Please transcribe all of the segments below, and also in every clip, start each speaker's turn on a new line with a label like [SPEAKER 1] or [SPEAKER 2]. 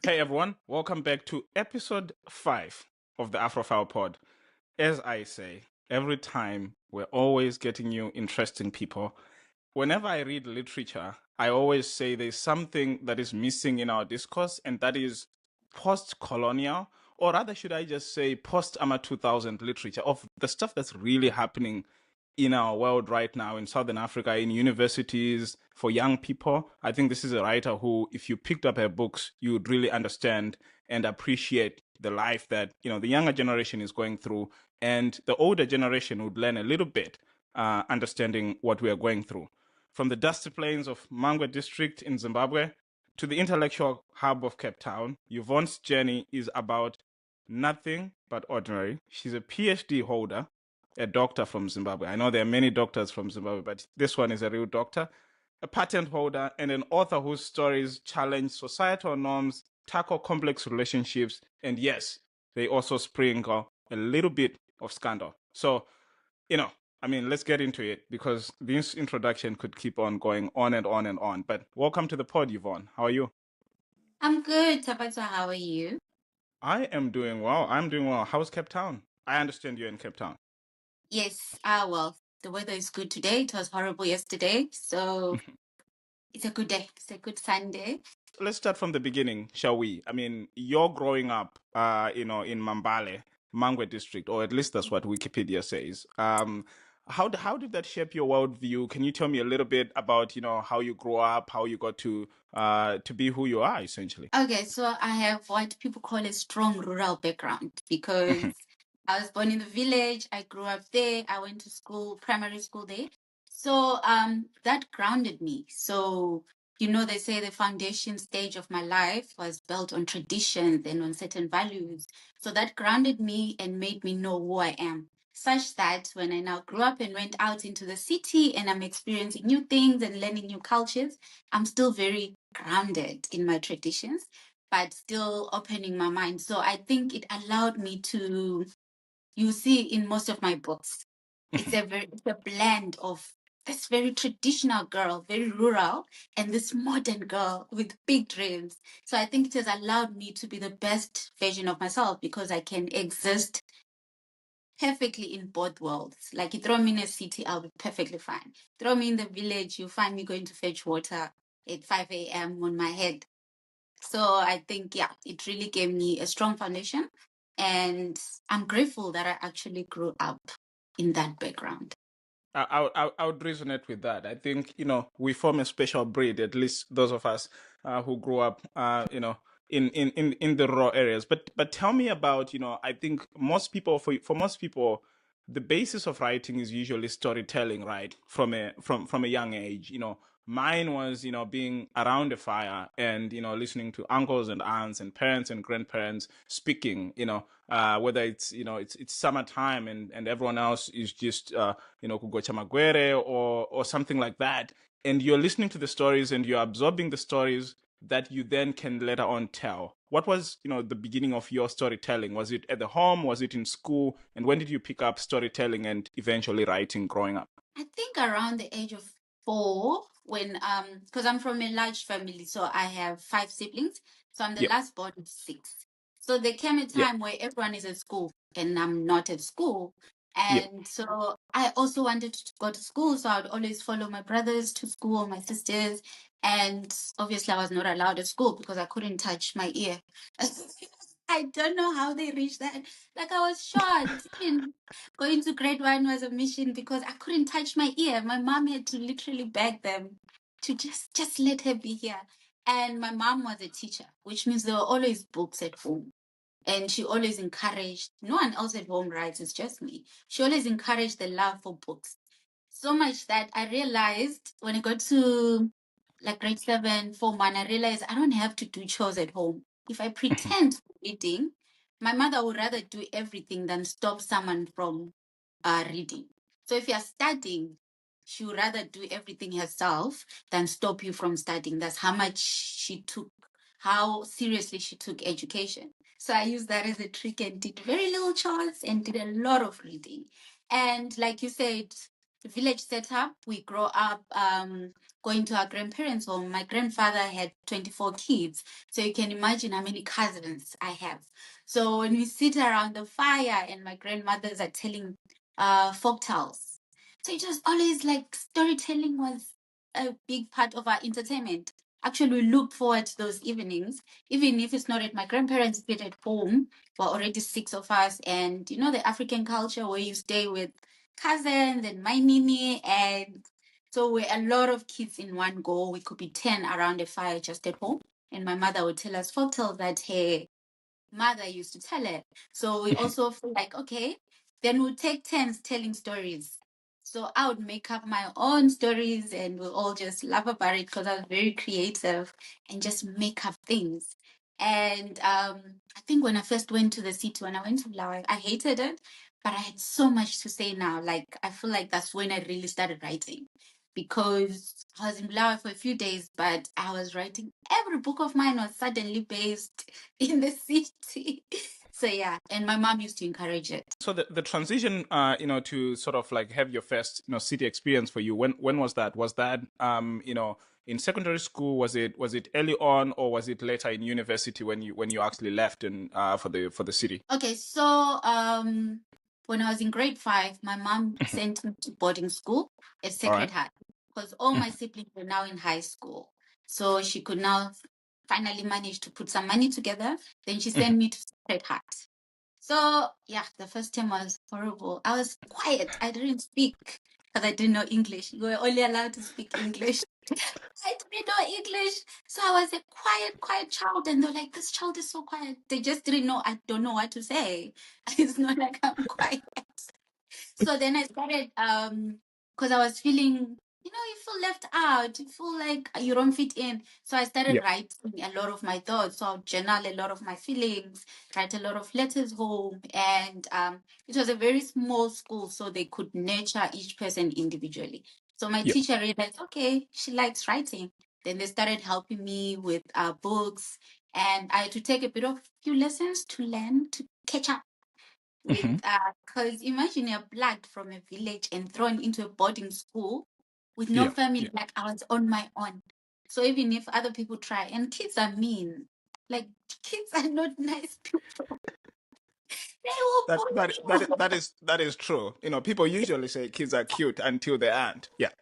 [SPEAKER 1] Hey everyone, welcome back to episode 5 of the Afrophile Pod. As I say, every time we're always getting you interesting people. Whenever I read literature, I always say there's something that is missing in our discourse, and that is post colonial, or rather, should I just say post AMA 2000 literature of the stuff that's really happening in our world right now in Southern Africa, in universities, for young people. I think this is a writer who, if you picked up her books, you would really understand and appreciate the life that, the younger generation is going through, and the older generation would learn a little bit, understanding what we are going through. From the dusty plains of Mangwe District in Zimbabwe to the intellectual hub of Cape Town, Yvonne's journey is about nothing but ordinary. She's a PhD holder, a doctor from Zimbabwe. I know there are many doctors from Zimbabwe, but this one is a real doctor, a patent holder, and an author whose stories challenge societal norms, tackle complex relationships, and yes, they also sprinkle a little bit of scandal. So, you know, let's get into it because this introduction could keep on going on and on and on. But welcome to the pod, Yvonne. How are you?
[SPEAKER 2] I'm good, Tabata. How are you?
[SPEAKER 1] I am doing well. I'm doing well. How's Cape Town? I understand you're in Cape Town.
[SPEAKER 2] Yes, well, the weather is good today. It was horrible yesterday, so it's a good day. It's a good Sunday.
[SPEAKER 1] Let's start from the beginning, shall we? You're growing up, in Mambale, Mangwe District, or at least that's what Wikipedia says. How did that shape your worldview? Can you tell me a little bit about, how you grew up, how you got to be who you are, essentially?
[SPEAKER 2] Okay, so I have what people call a strong rural background because I was born in the village. I grew up there. I went to school, primary school there. So that grounded me. So they say the foundation stage of my life was built on traditions and on certain values. So that grounded me and made me know who I am. Such that when I now grew up and went out into the city and I'm experiencing new things and learning new cultures, I'm still very grounded in my traditions, but still opening my mind. So I think it allowed me to, you see, in most of my books, it's a blend of this very traditional girl, very rural, and this modern girl with big dreams. So I think it has allowed me to be the best version of myself because I can exist perfectly in both worlds. Like you throw me in a city, I'll be perfectly fine. Throw me in the village, you find me going to fetch water at 5 a.m. on my head. So I think, yeah, it really gave me a strong foundation. And I'm grateful that I actually grew up in that background.
[SPEAKER 1] I would resonate with that. I think, we form a special breed, at least those of us who grew up, in the rural areas. But tell me about, I think most people, for most people, the basis of writing is usually storytelling, right? From a young age. Mine was, being around a fire and, listening to uncles and aunts and parents and grandparents speaking, whether it's, it's summertime and everyone else is just, Kugocha Magwere or something like that. And you're listening to the stories and you're absorbing the stories that you then can later on tell. What was, the beginning of your storytelling? Was it at the home? Was it in school? And when did you pick up storytelling and eventually writing growing up?
[SPEAKER 2] I think around the age of 4, when because I'm from a large family, so I have 5 siblings. So I'm the
[SPEAKER 1] Yep.
[SPEAKER 2] last born of 6. So there came a
[SPEAKER 1] Yep.
[SPEAKER 2] time where everyone is at school and I'm not at school.
[SPEAKER 1] Yep.
[SPEAKER 2] And so I also wanted to go to school. So I would always follow my brothers to school, my sisters. And obviously I was not allowed at school because I couldn't touch my ear. I don't know how they reached that. Like I was shocked. Even going to grade 1 was a mission because I couldn't touch my ear. My mom had to literally beg them to just let her be here. And my mom was a teacher, which means there were always books at home. And she always encouraged, no one else at home writes, it's just me. She always encouraged the love for books. So much that I realized when I got to like grade 7, Form 1, I realized I don't have to do chores at home. If I pretend reading, my mother would rather do everything than stop someone from reading. So if you're studying, she would rather do everything herself than stop you from studying. That's how much she took, how seriously she took education. So I used that as a trick and did very little chores and did a lot of reading. And like you said, village setup. We grow up going to our grandparents' home. My grandfather had 24 kids. So you can imagine how many cousins I have. So when we sit around the fire and my grandmothers are telling folk tales. So it was always like storytelling was a big part of our entertainment. Actually, we look forward to those evenings, even if it's not at my grandparents' bed at home. We're already six of us, and you know the African culture where you stay with cousins and my nini, and so we're a lot of kids in one go. We could be 10 around a fire just at home, and my mother would tell us folktales that her mother used to tell it. So we also feel like, okay, then we'll take turns telling stories. So I would make up my own stories and we'll all just laugh about it because I was very creative and just make up things. And I think when I first went to the city, when I went to Bulawayo, I hated it, but I had so much to say now. Like, I feel like that's when I really started writing because I was in Bulawayo for a few days, but I was writing. Every book of mine was suddenly based in the city. So yeah, and my mom used to encourage it.
[SPEAKER 1] So the transition, to sort of like have your first, city experience for you. When was that? Was that, in secondary school? Was it early on, or was it later in university when you actually left and for the city?
[SPEAKER 2] Okay, so when I was in grade 5, my mom sent me to boarding school at
[SPEAKER 1] All right.
[SPEAKER 2] Sacred Heart because all my
[SPEAKER 1] Mhm.
[SPEAKER 2] siblings were now in high school. So she could now finally manage to put some money together. Then she
[SPEAKER 1] Mhm.
[SPEAKER 2] sent me to Sacred Heart. So yeah, the first time was horrible. I was quiet. I didn't speak because I didn't know English. You were only allowed to speak English. I didn't know English. So I was a quiet child. And they're like, this child is so quiet. They just didn't know. I don't know what to say. It's not like I'm quiet. So then I started because I was feeling, you feel left out, you feel like you don't fit in. So I started
[SPEAKER 1] Yeah.
[SPEAKER 2] writing a lot of my thoughts. So I'll journal a lot of my feelings, write a lot of letters home. And it was a very small school, so they could nurture each person individually. So my
[SPEAKER 1] Yeah.
[SPEAKER 2] teacher realized, okay, she likes writing. Then they started helping me with books. And I had to take a bit of few lessons to learn to catch up with
[SPEAKER 1] Hmm.
[SPEAKER 2] because imagine you're plucked from a village and thrown into a boarding school with no
[SPEAKER 1] Yeah.
[SPEAKER 2] family.
[SPEAKER 1] Yeah.
[SPEAKER 2] Like I was on my own. So even if other people try, and kids are mean, like kids are not nice people. They will
[SPEAKER 1] That
[SPEAKER 2] bully
[SPEAKER 1] that that
[SPEAKER 2] you.
[SPEAKER 1] that is that is true. People usually say kids are cute until they aren't. Yeah.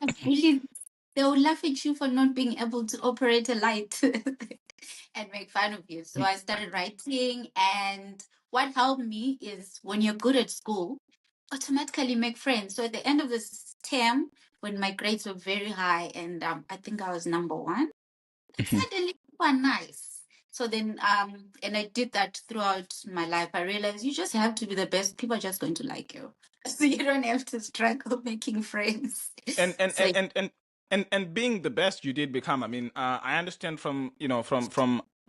[SPEAKER 2] And really, they will laugh at you for not being able to operate a light and make fun of you. So I started writing, and what helped me is when you're good at school, automatically make friends. So at the end of this term, when my grades were very high, and I think I was number one,
[SPEAKER 1] Mhm.
[SPEAKER 2] suddenly people are nice. So then, and I did that throughout my life. I realized you just have to be the best. People are just going to like you, so you don't have to struggle making friends.
[SPEAKER 1] and and
[SPEAKER 2] So
[SPEAKER 1] and and and and being the best you did become. I mean, I understand from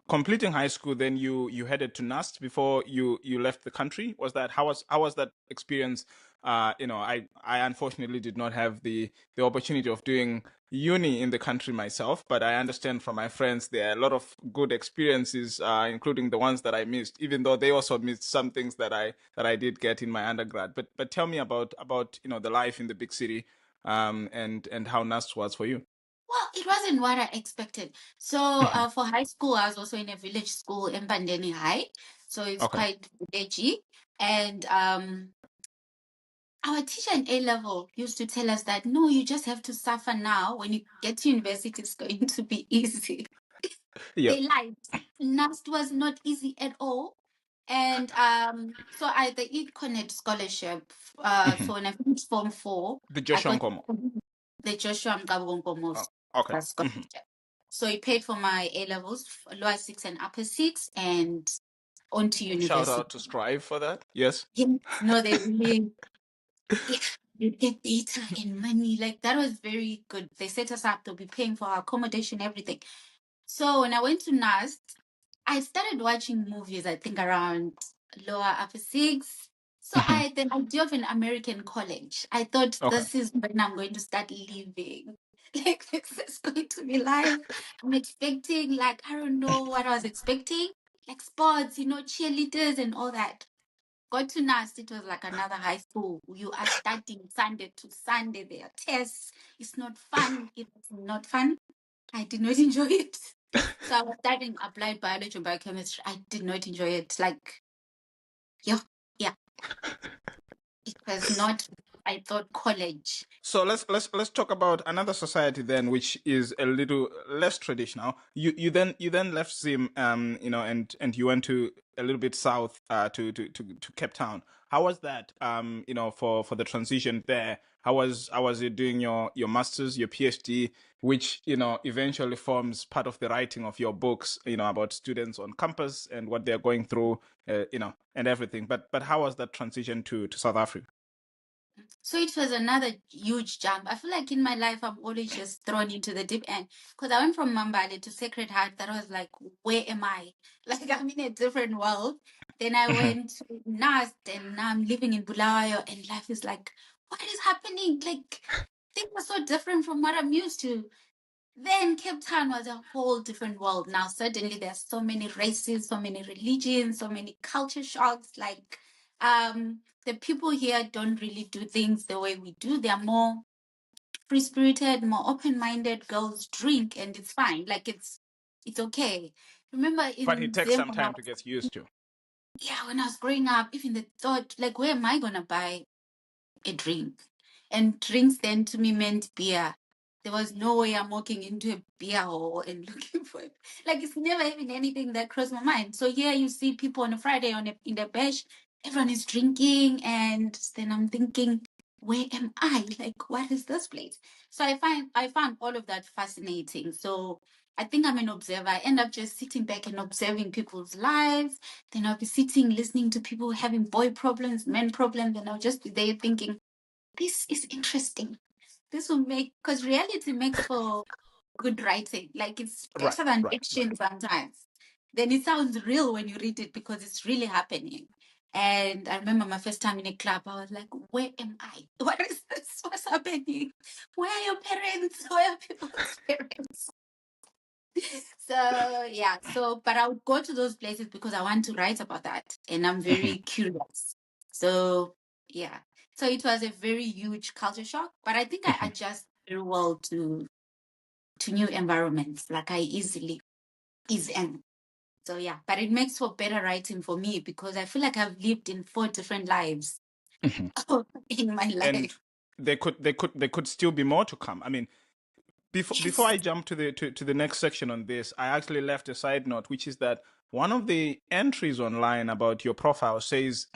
[SPEAKER 1] completing high school, then you headed to NAST before you left the country. Was that how was that experience? I unfortunately did not have the opportunity of doing uni in the country myself, but I understand from my friends there are a lot of good experiences, including the ones that I missed, even though they also missed some things that I did get in my undergrad. But tell me about the life in the big city, and how NAST was for you.
[SPEAKER 2] well, it wasn't what I expected. So
[SPEAKER 1] Mhm.
[SPEAKER 2] for high school, I was also in a village school in Pandeni High. So it's
[SPEAKER 1] Okay.
[SPEAKER 2] quite villagey. And our teacher in A level used to tell us that no, you just have to suffer now. When you get to university, it's going to be easy.
[SPEAKER 1] Yeah.
[SPEAKER 2] They lied. NAST was not easy at all. And so I the Econet scholarship.
[SPEAKER 1] Mhm.
[SPEAKER 2] So when I finished Form 4,
[SPEAKER 1] The
[SPEAKER 2] I
[SPEAKER 1] Joshua
[SPEAKER 2] got
[SPEAKER 1] Nkomo.
[SPEAKER 2] the Joshua Mngabongomo
[SPEAKER 1] Oh, okay. Mhm.
[SPEAKER 2] scholarship. So he paid for my A levels, lower six and upper six, and on to
[SPEAKER 1] Shout
[SPEAKER 2] university.
[SPEAKER 1] out to Strive for that. Yes.
[SPEAKER 2] Yes, no, they really, yeah, you get data and money. Like that was very good. They set us up. They'll be paying for our accommodation, everything. So when I went to NAST, I started watching movies, I think around lower upper six. So I
[SPEAKER 1] Mhm.
[SPEAKER 2] had the idea of an American college. I thought
[SPEAKER 1] Okay.
[SPEAKER 2] this is when I'm going to start living. Like this is going to be life. I'm expecting, like, I don't know what I was expecting. Like sports, cheerleaders and all that. got to NAST, it was like another high school. You are studying Sunday to Sunday. There are tests. It's not fun. It's not fun. I did not enjoy it. So I was studying applied biology and biochemistry. I did not enjoy it. Like, yeah, yeah. It was not, I thought, college.
[SPEAKER 1] So let's talk about another society then, which is a little less traditional. You then left Zim, and you went to a little bit south, to Cape Town. How was that? For the transition there. How was it doing your masters, your PhD, which eventually forms part of the writing of your books, about students on campus and what they're going through, and everything. But how was that transition to South Africa?
[SPEAKER 2] So it was another huge jump. I feel like in my life, I'm always just thrown into the deep end. Because I went from Mambale to Sacred Heart. That was like, where am I? Like, I'm in a different world. Then I went to NAST, and now I'm living in Bulawayo, and life is like, what is happening? Like, things are so different from what I'm used to. Then Cape Town was a whole different world. Now, suddenly, there's so many races, so many religions, so many culture shocks. Like, the people here don't really do things the way we do. They're more free spirited, more open minded. Girls drink, and it's fine. Like, it's okay. Remember
[SPEAKER 1] But it
[SPEAKER 2] in
[SPEAKER 1] takes
[SPEAKER 2] Zim,
[SPEAKER 1] some time to get used to.
[SPEAKER 2] yeah, when I was growing up, even the thought, like, where am I gonna buy a drink? And drinks then to me meant beer. There was no way I'm walking into a beer hall and looking for it. Like, it's never even anything that crossed my mind. So here you see people on a Friday in the beach, everyone is drinking, and then I'm thinking, where am I? Like, what is this place? So I found all of that fascinating. So I think I'm an observer. I end up just sitting back and observing people's lives. Then I'll be sitting, listening to people having boy problems, men problems, and I'll just be there thinking, this is interesting. This will make, because reality makes for good writing. Like, it's
[SPEAKER 1] Right,
[SPEAKER 2] better than
[SPEAKER 1] right, right.
[SPEAKER 2] fiction sometimes. Then it sounds real when you read it because it's really happening. And I remember my first time in a club, I was like, where am I? What is this? What's happening? Where are your parents? Where are people's parents? So yeah, but I would go to those places because I want to write about that, and I'm
[SPEAKER 1] Mhm,
[SPEAKER 2] very curious. So yeah, so it was a very huge culture shock, but I think I
[SPEAKER 1] mhm.
[SPEAKER 2] adjust very well to new environments. Like, I easily ease in. So yeah, but it makes for better writing for me because I feel like I've lived in 4 different lives
[SPEAKER 1] Mhm.
[SPEAKER 2] in my
[SPEAKER 1] And
[SPEAKER 2] life.
[SPEAKER 1] there could still be more to come. I mean, before
[SPEAKER 2] Yes.
[SPEAKER 1] I jump to the next section on this, I actually left a side note, which is that one of the entries online about your profile says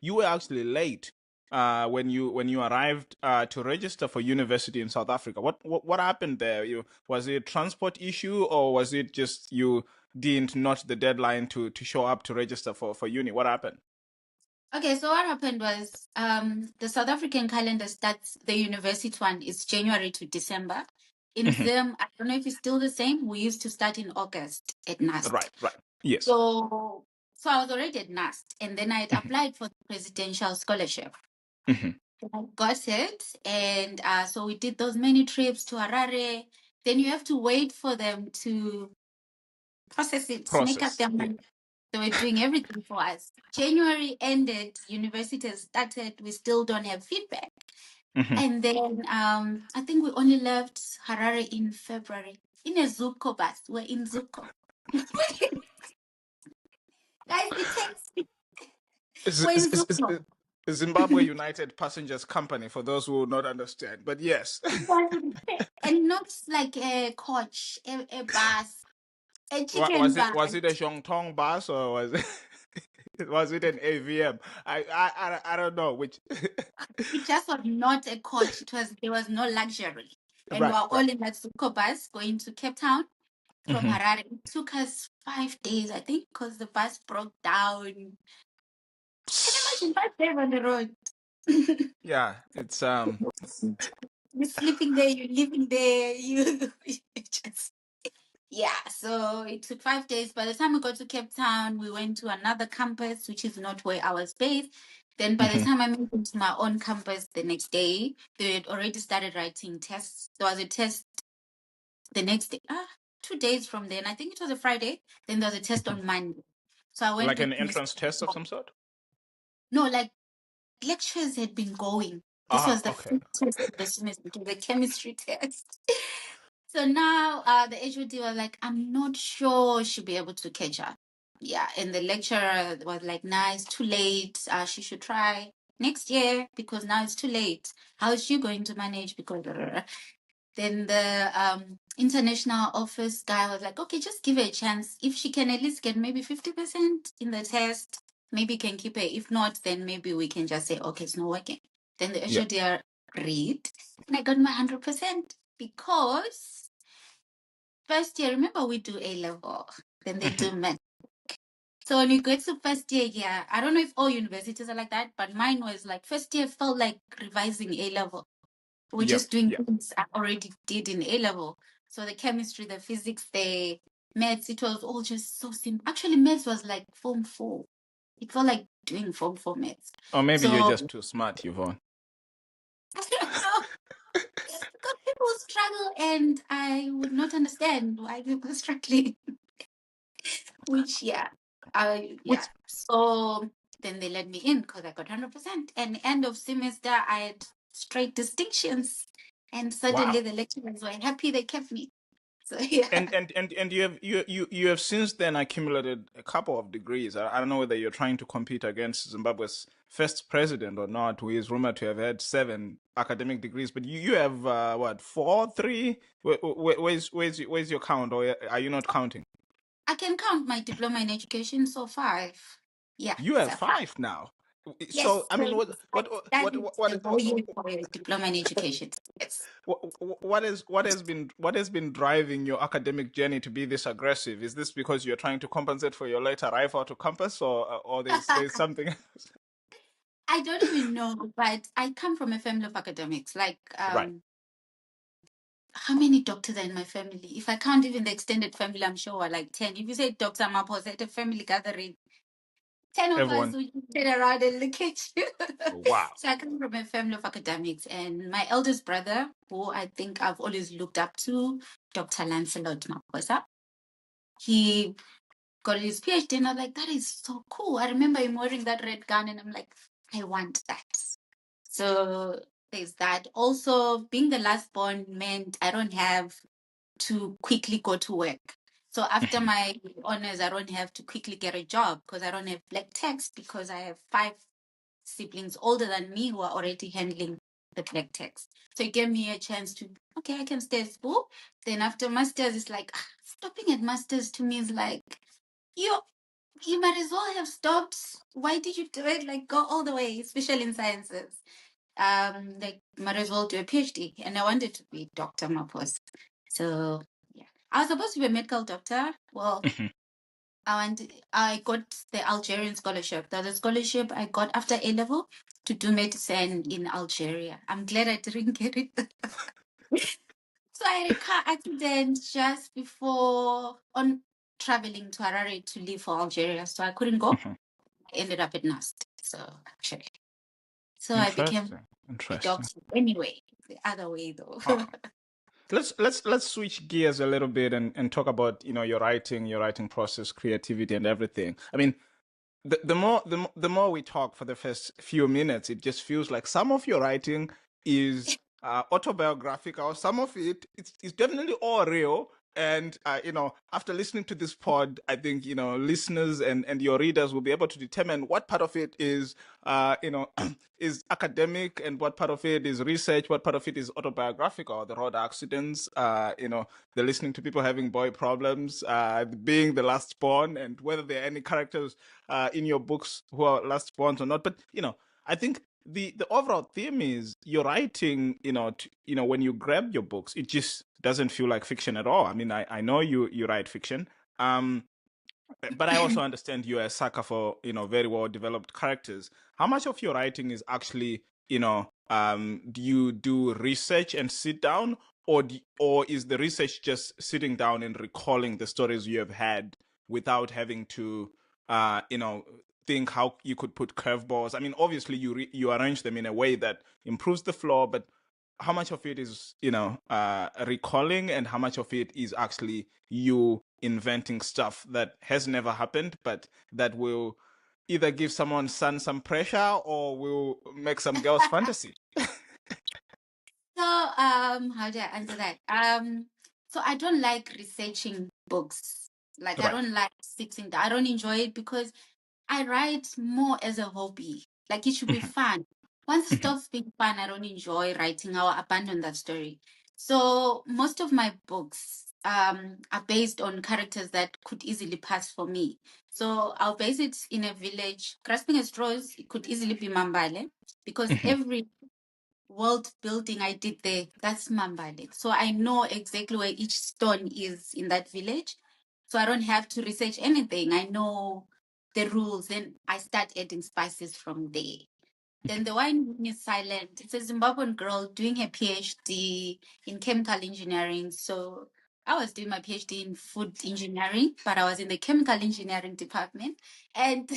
[SPEAKER 1] you were actually late when you arrived to register for university in South Africa. What happened there? Was it a transport issue, or was it just you didn't notch the deadline to show up to register for uni? What happened?
[SPEAKER 2] Okay, so what happened was the South African calendar starts, the university one is January to December. In
[SPEAKER 1] Mhm.
[SPEAKER 2] Zim, I don't know if it's still the same. We used to start in August at
[SPEAKER 1] Right,
[SPEAKER 2] NAST.
[SPEAKER 1] right. Yes.
[SPEAKER 2] So I was already at NAST, and then I had
[SPEAKER 1] Mhm,
[SPEAKER 2] applied for the presidential scholarship.
[SPEAKER 1] mhm.
[SPEAKER 2] I got it, and so we did those many trips to Harare. Then you have to wait for them to process it, make up
[SPEAKER 1] Process.
[SPEAKER 2] their
[SPEAKER 1] Yeah.
[SPEAKER 2] mind. They were doing everything for us. January ended, university has started, we still don't have feedback.
[SPEAKER 1] Mhm.
[SPEAKER 2] And then I think we only left Harare in February. In a Zupco bus. We're in Zupco. Guys, it takes we're in Zupco.
[SPEAKER 1] Zimbabwe United Passengers Company, for those who will not understand. But yes.
[SPEAKER 2] And not like a coach, a bus, a chicken
[SPEAKER 1] Was it
[SPEAKER 2] bus.
[SPEAKER 1] was it a Shongtong bus, or was it was it an AVM? I don't know which.
[SPEAKER 2] It just was not a coach. There was no luxury. And we
[SPEAKER 1] Right,
[SPEAKER 2] were
[SPEAKER 1] right.
[SPEAKER 2] all in that Zupco bus going to Cape Town from
[SPEAKER 1] Hmm.
[SPEAKER 2] Harare. It took us 5 days, I think, because the bus broke down. Can you imagine 5 days on the road?
[SPEAKER 1] Yeah, it's
[SPEAKER 2] You're sleeping there, you're living there, you just, yeah. So it took 5 days. By the time we got to Cape Town, we went to another campus, which is not where I was based. Then by the
[SPEAKER 1] Mhm.
[SPEAKER 2] time I moved into my own campus the next day, they had already started writing tests. There was a test the next day, 2 days from then. I think it was a Friday. Then there was a test on Monday. So I went
[SPEAKER 1] Like an
[SPEAKER 2] with Miss.
[SPEAKER 1] entrance test of some sort.
[SPEAKER 2] No, like lectures had been going. This was the
[SPEAKER 1] Okay.
[SPEAKER 2] first test of the semester, the chemistry test. So now the HOD was like, I'm not sure she'll be able to catch up. Yeah, and the lecturer was like, nah, it's too late. She should try next year because now it's too late. How is she going to manage? Because then the international office guy was like, okay, just give her a chance. If she can at least get maybe 50% in the test, maybe can keep her. If not, then maybe we can just say, okay, it's not working. Then the
[SPEAKER 1] Yeah.
[SPEAKER 2] HOD agreed, and I got my 100% because first year, remember we do A level, then they do math. So when you get to first year, yeah, I don't know if all universities are like that, but mine was like first year felt like revising A level. We're
[SPEAKER 1] Yeah.
[SPEAKER 2] just doing
[SPEAKER 1] Yeah.
[SPEAKER 2] things I already did in A level. So the chemistry, the physics, the maths, it was all just so simple. Actually, maths was like Form 4. It felt like doing Form 4 maths.
[SPEAKER 1] Or maybe you're
[SPEAKER 2] So
[SPEAKER 1] just too smart, Yvonne.
[SPEAKER 2] I don't know. Because people struggle and I would not understand why people are struggling. Which yeah.
[SPEAKER 1] Which
[SPEAKER 2] So then they let me in because I got 100%. And end of semester, I had straight distinctions. And suddenly
[SPEAKER 1] wow.
[SPEAKER 2] the lecturers were happy they kept me. So yeah,
[SPEAKER 1] And you have since then accumulated a couple of degrees. I don't know whether you're trying to compete against Zimbabwe's first president or not, who is rumored to have had 7 academic degrees. But you have what, 4, 3? Where's your count, or are you not counting?
[SPEAKER 2] I can count my diploma in education. So 5. Yeah,
[SPEAKER 1] You have
[SPEAKER 2] so 5.
[SPEAKER 1] 5 now. So
[SPEAKER 2] Yes,
[SPEAKER 1] I mean,
[SPEAKER 2] so I studied the whole year for a diploma in education. Yes.
[SPEAKER 1] what has been driving your academic journey to be this aggressive? Is this because you're trying to compensate for your late arrival to campus, or there's something else?
[SPEAKER 2] I don't even know, but I come from a family of academics. Like,
[SPEAKER 1] Right.
[SPEAKER 2] how many doctors are in my family? If I count even the extended family, I'm sure we're like 10. If you say Dr. Maphosa at a family gathering, 10 of us
[SPEAKER 1] Everyone.
[SPEAKER 2] will sit around and look at you.
[SPEAKER 1] Wow.
[SPEAKER 2] So I come from a family of academics, and my eldest brother, who I think I've always looked up to, Dr. Lancelot Maphosa, he got his PhD, and I'm like, that is so cool. I remember him wearing that red gown, and I'm like, I want that. So there's that. Also, being the last born meant I don't have to quickly go to work. So after my honors, I don't have to quickly get a job because I don't have black text because I have 5 siblings older than me who are already handling the black text. So it gave me a chance to, okay, I can stay at school. Then after masters, it's like stopping at masters to me is like you you might as well have stopped. Why did you do it? Like go all the way, especially in sciences. Like might as well do a PhD. And I wanted to be Dr. Mapos. So yeah. I was supposed to be a medical doctor. Well, I got the Algerian scholarship. That was a scholarship I got after A level to do medicine in Algeria. I'm glad I didn't get it. So I had a car accident just before on traveling to Harare to leave for Algeria. So I couldn't go. I ended up at NAST. So actually. So I became
[SPEAKER 1] Interesting.
[SPEAKER 2] a
[SPEAKER 1] Interesting.
[SPEAKER 2] doctor anyway. The other way though.
[SPEAKER 1] Ah. Let's switch gears a little bit and talk about, your writing process, creativity, and everything. I mean, the more we talk for the first few minutes, it just feels like some of your writing is autobiographical. Some of it's definitely all real. And after listening to this pod, I think listeners and your readers will be able to determine what part of it is is academic and what part of it is research, what part of it is autobiographical. The road accidents, they're listening to people having boy problems, being the last born, and whether there are any characters in your books who are last born or not. But I think the overall theme is your writing. When you grab your books, it just doesn't feel like fiction at all. I mean, I know you write fiction. But I also understand you're a sucker for very well developed characters. How much of your writing is actually do you do research and sit down, or is the research just sitting down and recalling the stories you have had without having to think how you could put curveballs? I mean, obviously you arrange them in a way that improves the flow, but how much of it is recalling, and how much of it is actually you inventing stuff that has never happened but that will either give someone's son some pressure or we'll make some girls fantasy.
[SPEAKER 2] So, how do I answer that? So I don't like researching books. Like I
[SPEAKER 1] Right.
[SPEAKER 2] don't like sitting down. I don't enjoy it because I write more as a hobby. Like it should be
[SPEAKER 1] Mhm,
[SPEAKER 2] fun. Once it
[SPEAKER 1] mhm,
[SPEAKER 2] stops being fun, I don't enjoy writing. I'll abandon that story. So most of my books are based on characters that could easily pass for me. So I'll base it in a village. Grasping at straws, it could easily be Mambale because
[SPEAKER 1] mhm.
[SPEAKER 2] every world building I did there, that's Mambale. So I know exactly where each stone is in that village. So I don't have to research anything. I know the rules. Then I start adding spices from there. Then the wine Woman is silent. It's a Zimbabwean girl doing her PhD in chemical engineering. So I was doing my PhD in food engineering, but I was in the chemical engineering department. And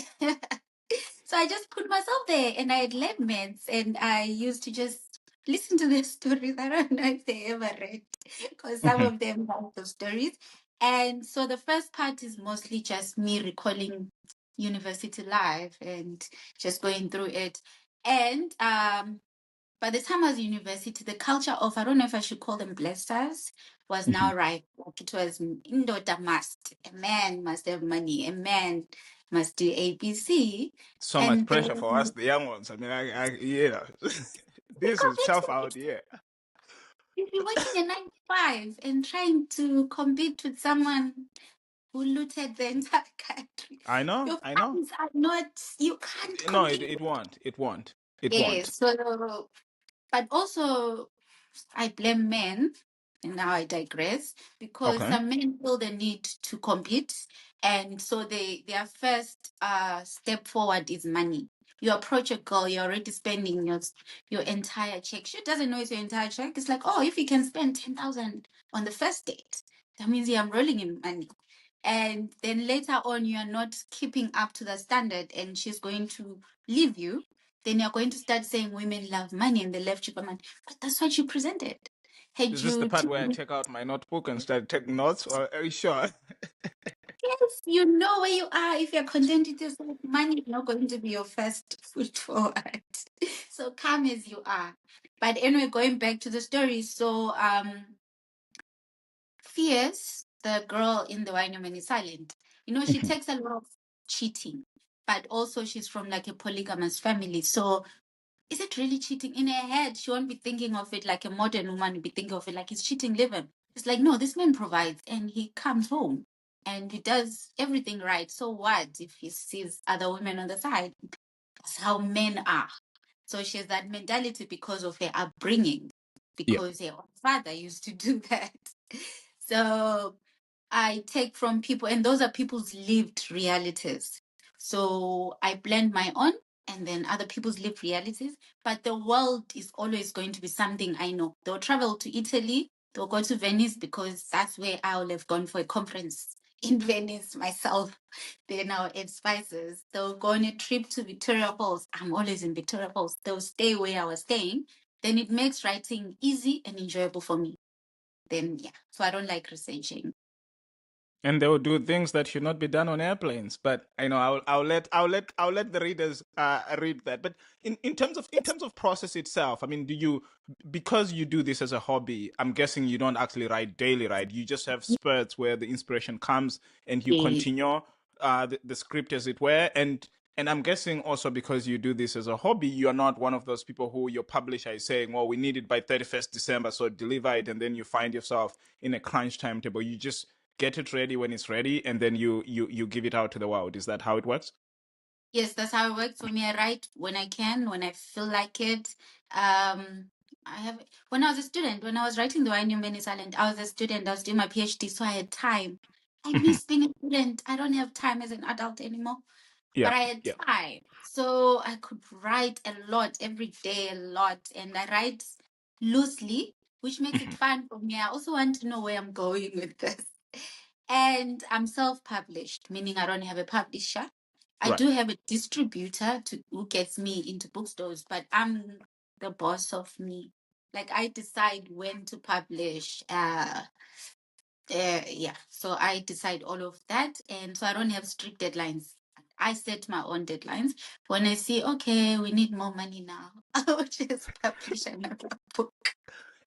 [SPEAKER 2] so I just put myself there and I had lab mates and I used to just listen to their stories. I don't know if they ever read because some
[SPEAKER 1] Mhm.
[SPEAKER 2] of them like the stories. And so the first part is mostly just me recalling university life and just going through it. And by the time I was in university, the culture of, I don't know if I should call them blasters, was
[SPEAKER 1] Mhm.
[SPEAKER 2] now right. Like it was Indota must. A man must have money. A man must do ABC.
[SPEAKER 1] So much
[SPEAKER 2] And then
[SPEAKER 1] pressure for us, the young ones. I mean, this is
[SPEAKER 2] compete
[SPEAKER 1] tough
[SPEAKER 2] with
[SPEAKER 1] out
[SPEAKER 2] it.
[SPEAKER 1] here.
[SPEAKER 2] If you're working a 9 to 5 and trying to compete with someone who looted the entire country,
[SPEAKER 1] I know,
[SPEAKER 2] your
[SPEAKER 1] I know.
[SPEAKER 2] funds are not, you can't
[SPEAKER 1] No,
[SPEAKER 2] compete.
[SPEAKER 1] it won't. It won't. It won't.
[SPEAKER 2] Yes. So, but also I blame men, and now I digress, because
[SPEAKER 1] Okay.
[SPEAKER 2] some men feel the need to compete, and so their first step forward is money. You approach a girl, you're already spending your entire check. She doesn't know it's your entire check. It's like, oh, if you can spend 10,000 on the first date, that means I'm rolling in money. And then later on, you are not keeping up to the standard, and she's going to leave you. Then you're going to start saying women love money and they love cheaper money. But that's what you presented. Had
[SPEAKER 1] Is this the
[SPEAKER 2] you
[SPEAKER 1] part where I
[SPEAKER 2] taken,
[SPEAKER 1] take out my notebook and start taking notes? Or are you sure?
[SPEAKER 2] yes, you know where you are. If you're content with yourself, money is not going to be your first foot forward. So come as you are. But anyway, going back to the story. So Fierce, the girl in the Wine Woman is silent. You know, she
[SPEAKER 1] Mhm.
[SPEAKER 2] takes a lot of cheating, but also she's from like a polygamous family. So is it really cheating? In her head, she won't be thinking of it like a modern woman would be thinking of it like he's cheating, leave him. It's like, no, this man provides and he comes home and he does everything right. So what if he sees other women on the side? That's how men are. So she has that mentality because of her upbringing,
[SPEAKER 1] Yeah.
[SPEAKER 2] because her own father used to do that. So I take from people, and those are people's lived realities. So I blend my own and then other people's lived realities. But the world is always going to be something I know. They'll travel to Italy, they'll go to Venice because that's where I'll have gone for a conference in Venice myself. Then I'll add spices. They'll go on a trip to Victoria Falls. I'm always in Victoria Falls. They'll stay where I was staying. Then it makes writing easy and enjoyable for me. Then, yeah. So I don't like researching.
[SPEAKER 1] And they will do things that should not be done on airplanes. But I know I'll let the readers read that. But in terms of process itself, I mean, do you, because you do this as a hobby? I'm guessing you don't actually write daily, right? You just have spurts where the inspiration comes and you
[SPEAKER 2] Yeah.
[SPEAKER 1] continue the script as it were. And I'm guessing also because you do this as a hobby, you are not one of those people who your publisher is saying, "Well, we need it by 31st December, so deliver it," and then you find yourself in a crunch timetable. You just get it ready when it's ready, and then you give it out to the world. Is that how it works?
[SPEAKER 2] Yes, that's how it works for me. I write when I can, when I feel like it. Um, I have when I was a student, when I was writing the Why New Men is Silent, I was a student, I was doing my PhD, so I had time. I
[SPEAKER 1] Mhm.
[SPEAKER 2] miss being a student. I don't have time as an adult anymore,
[SPEAKER 1] Yeah,
[SPEAKER 2] but I had
[SPEAKER 1] yeah.
[SPEAKER 2] time. So I could write a lot every day, a lot, and I write loosely, which makes it
[SPEAKER 1] Mhm.
[SPEAKER 2] fun for me. I also want to know where I'm going with this. And I'm self-published, meaning I don't have a publisher. I
[SPEAKER 1] Right.
[SPEAKER 2] do have a distributor who gets me into bookstores, but I'm the boss of me. Like I decide when to publish. Yeah, so I decide all of that, and so I don't have strict deadlines. I set my own deadlines. When I see, okay, we need more money now, I will just publish another book.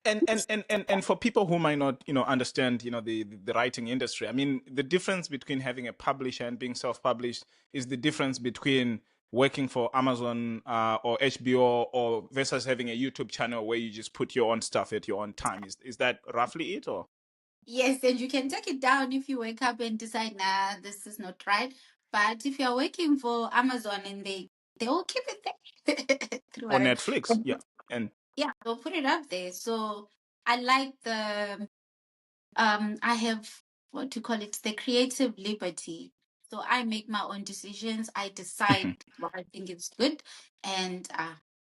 [SPEAKER 1] And for people who might not understand the writing industry, I mean, the difference between having a publisher and being self-published is the difference between working for Amazon or HBO or versus having a YouTube channel where you just put your own stuff at your own time. Is that roughly it? Or
[SPEAKER 2] Yes, and you can take it down if you wake up and decide, nah, this is not right. But if you're working for Amazon and they will keep it there
[SPEAKER 1] or
[SPEAKER 2] throughout.
[SPEAKER 1] Netflix? Yeah. And
[SPEAKER 2] Yeah, they'll put it up there. So I like the I have what to call it, the creative liberty. So I make my own decisions. I decide what I think is good, and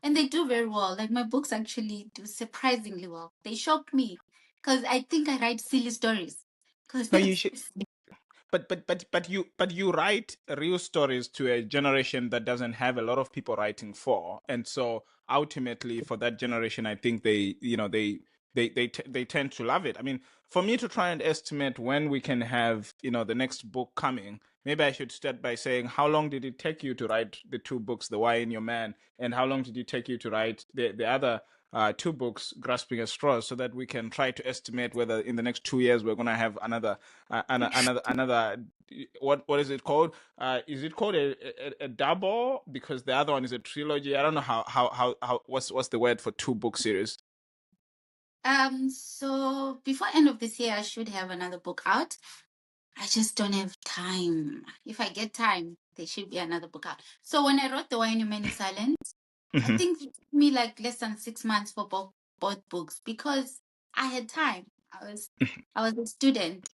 [SPEAKER 2] they do very well. Like my books actually do surprisingly well. They shock me because I think I write silly stories. Because
[SPEAKER 1] no, you should. But you write real stories to a generation that doesn't have a lot of people writing for, and so ultimately for that generation, I think they tend to love it. I mean, for me to try and estimate when we can have the next book coming, maybe I should start by saying, how long did it take you to write the two books, The Why in Your Man, and how long did it take you to write the other two books, Grasping at Straws, so that we can try to estimate whether in the next 2 years we're going to have another what is it called? Is it called a double? Because the other one is a trilogy. I don't know how what's the word for two book series?
[SPEAKER 2] so before end of this year, I should have another book out. I just don't have time. If I get time, there should be another book out. So when I wrote The Why in Your Man is Silent, I
[SPEAKER 1] Hmm.
[SPEAKER 2] think it took me like less than 6 months for both books because I had time. I was a student.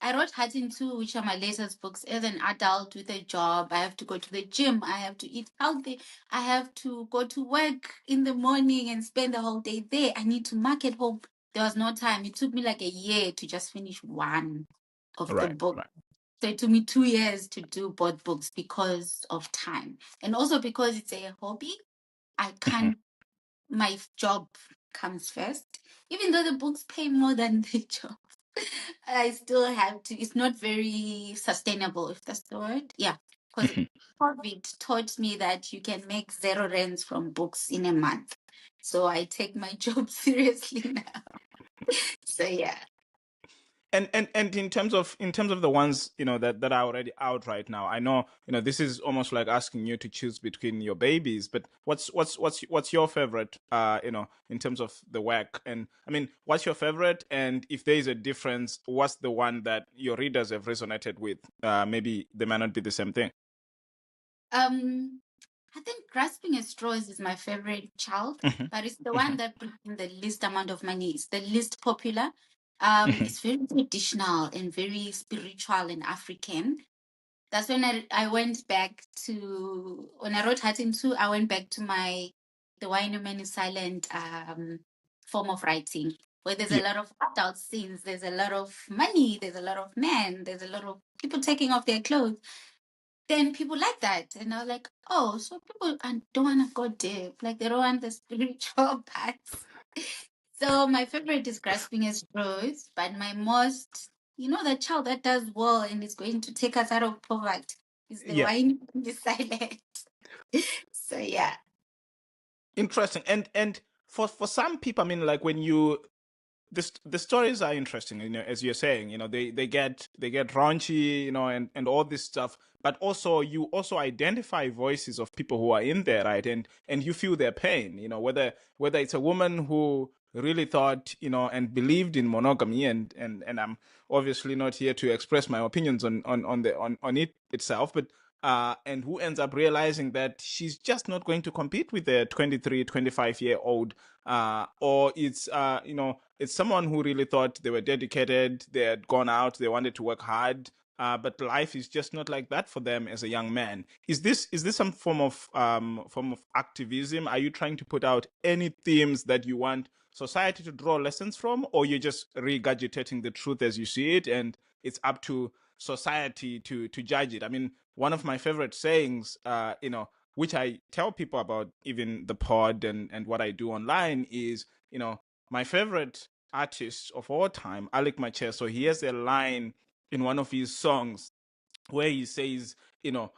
[SPEAKER 2] I wrote Heart in Two, which are my latest books. As an adult with a job, I have to go to the gym. I have to eat healthy. I have to go to work in the morning and spend the whole day there. I need to market home. There was no time. It took me like a year to just finish one of the
[SPEAKER 1] Right,
[SPEAKER 2] book.
[SPEAKER 1] right.
[SPEAKER 2] So it took me 2 years to do both books because of time. And also because it's a hobby, I
[SPEAKER 1] Mhm.
[SPEAKER 2] can't, my job comes first. Even though the books pay more than the job, I still have to, it's not very sustainable, if that's the word. Yeah. Because
[SPEAKER 1] Mhm.
[SPEAKER 2] COVID taught me that you can make 0 rands from books in a month. So I take my job seriously now. So yeah.
[SPEAKER 1] And in terms of the ones that are already out right now, I know this is almost like asking you to choose between your babies. But what's your favorite? In terms of the work, and I mean, what's your favorite? And if there is a difference, what's the one that your readers have resonated with? Maybe they might not be the same thing.
[SPEAKER 2] Um, I think Grasping at Straws is my favorite child,
[SPEAKER 1] Hmm.
[SPEAKER 2] but it's the one
[SPEAKER 1] Hmm.
[SPEAKER 2] that brings in the least amount of money. It's the least popular.
[SPEAKER 1] Hmm.
[SPEAKER 2] It's very traditional and very spiritual and African. That's when I went back to, when I wrote Heart in Two, I went back to my The Why No Man is Silent form of writing, where there's a
[SPEAKER 1] Yeah.
[SPEAKER 2] lot of adult scenes, there's a lot of money, there's a lot of men, there's a lot of people taking off their clothes. Then people like that. And I was like, oh, so people don't want to go deep. Like they don't want the spiritual parts. So my favorite is Grasping as Rose, but my most, the child that does well and is going to take us out of poverty is the
[SPEAKER 1] Yeah.
[SPEAKER 2] wine the silent. So yeah.
[SPEAKER 1] Interesting. And for some people, I mean, like when you the stories are interesting, as you're saying, they get raunchy, and all this stuff, but also you also identify voices of people who are in there, right? And you feel their pain, whether it's a woman who really thought, and believed in monogamy, and I'm obviously not here to express my opinions on it itself, but and who ends up realizing that she's just not going to compete with a 23, 25-year old, or it's someone who really thought they were dedicated, they had gone out, they wanted to work hard, but life is just not like that for them as a young man. Is this some form of activism? Are you trying to put out any themes that you want society to draw lessons from, or you're just regurgitating the truth as you see it, and it's up to society to judge it? I mean, one of my favorite sayings, which I tell people about, even the pod and what I do online, is, my favorite artist of all time, Alec Macheso. So he has a line in one of his songs where he says, you know,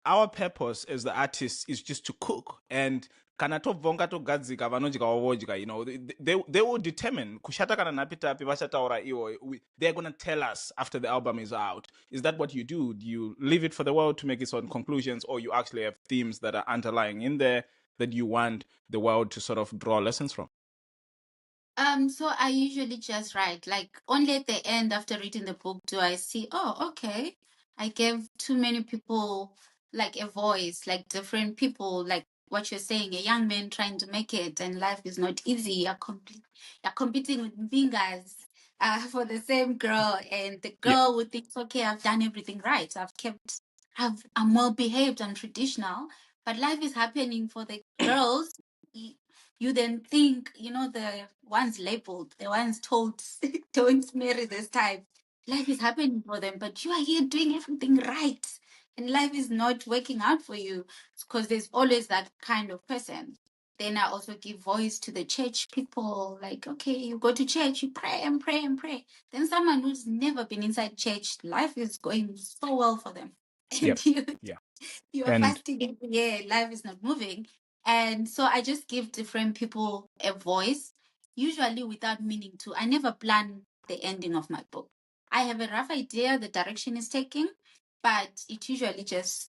[SPEAKER 1] our purpose as the artists is just to cook, and kana tobvonga togadzika vanodyawo vodya, you know, they will determine kushata kana napi tapi vachataura iwo, they're gonna tell us after the album is out. Is that what you do? Do you leave it for the world to make its own conclusions, or you actually have themes that are underlying in there that you want the world to sort of draw lessons from?
[SPEAKER 2] So I usually just write, like only at the end after reading the book do I see, oh, okay, I gave too many people like a voice, like different people, like what you're saying, a young man trying to make it, and life is not easy. You're competing with Mbingas for the same girl, and the
[SPEAKER 1] Yeah.
[SPEAKER 2] girl would think, okay, I've done everything right. I'm well behaved, I'm traditional, but life is happening for the girls. You then think, the ones labeled, the ones told, don't marry this type. Life is happening for them, but you are here doing everything right. And life is not working out for you because there's always that kind of person. Then I also give voice to the church people. Like, okay, you go to church, you pray and pray and pray. Then someone who's never been inside church, life is going so well for them.
[SPEAKER 1] Yep.
[SPEAKER 2] And you
[SPEAKER 1] Yeah.
[SPEAKER 2] you are
[SPEAKER 1] And
[SPEAKER 2] fasting every year, life is not moving. And so I just give different people a voice, usually without meaning to. I never plan the ending of my book. I have a rough idea the direction is taking, but it usually just,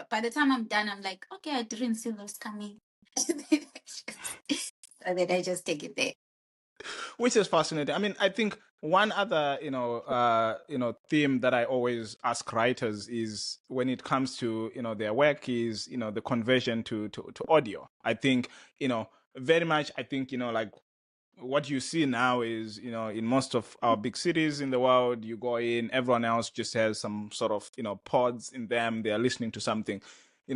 [SPEAKER 2] by the time I'm done, I'm like, okay, I didn't see this coming. So then I just take it there.
[SPEAKER 1] which is fascinating. I mean, I think one other, theme that I always ask writers is when it comes to, their work is, the conversion to audio. I think, very much, I think, like what you see now is, in most of our big cities in the world, you go in, everyone else just has some sort of, pods in them. They are listening to something.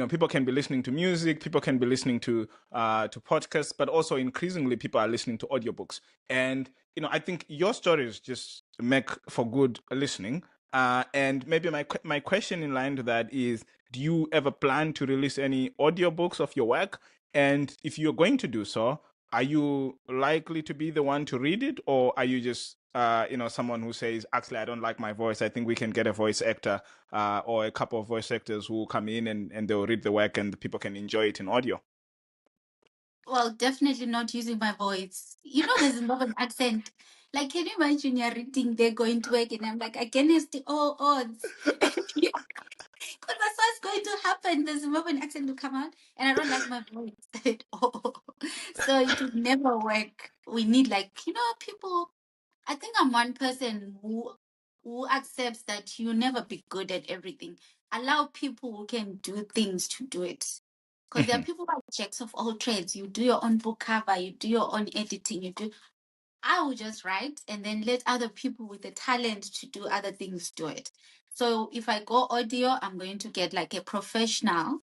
[SPEAKER 1] People can be listening to music, people can be listening to podcasts, but also increasingly people are listening to audiobooks. And, I think your stories just make for good listening. And maybe my question in line to that is, do you ever plan to release any audiobooks of your work? And if you're going to do so, are you likely to be the one to read it, or are you just someone who says, actually, I don't like my voice, I think we can get a voice actor, or a couple of voice actors who will come in and they'll read the work and the people can enjoy it in audio?
[SPEAKER 2] Well, definitely not using my voice. You know, the Zimbabwean accent. Like, can you imagine you're reading, they're going to work, and I'm like, against all odds. Because that's what's going to happen. The Zimbabwean accent will come out, and I don't like my voice at all. So it would never work. We need, like, people. I think I'm one person who accepts that you'll never be good at everything. Allow people who can do things to do it. Because there are
[SPEAKER 1] Mhm.
[SPEAKER 2] people who are jacks of all trades. You do your own book cover, you do your own editing, you do. I will just write and then let other people with the talent to do other things do it. So if I go audio, I'm going to get like a professional,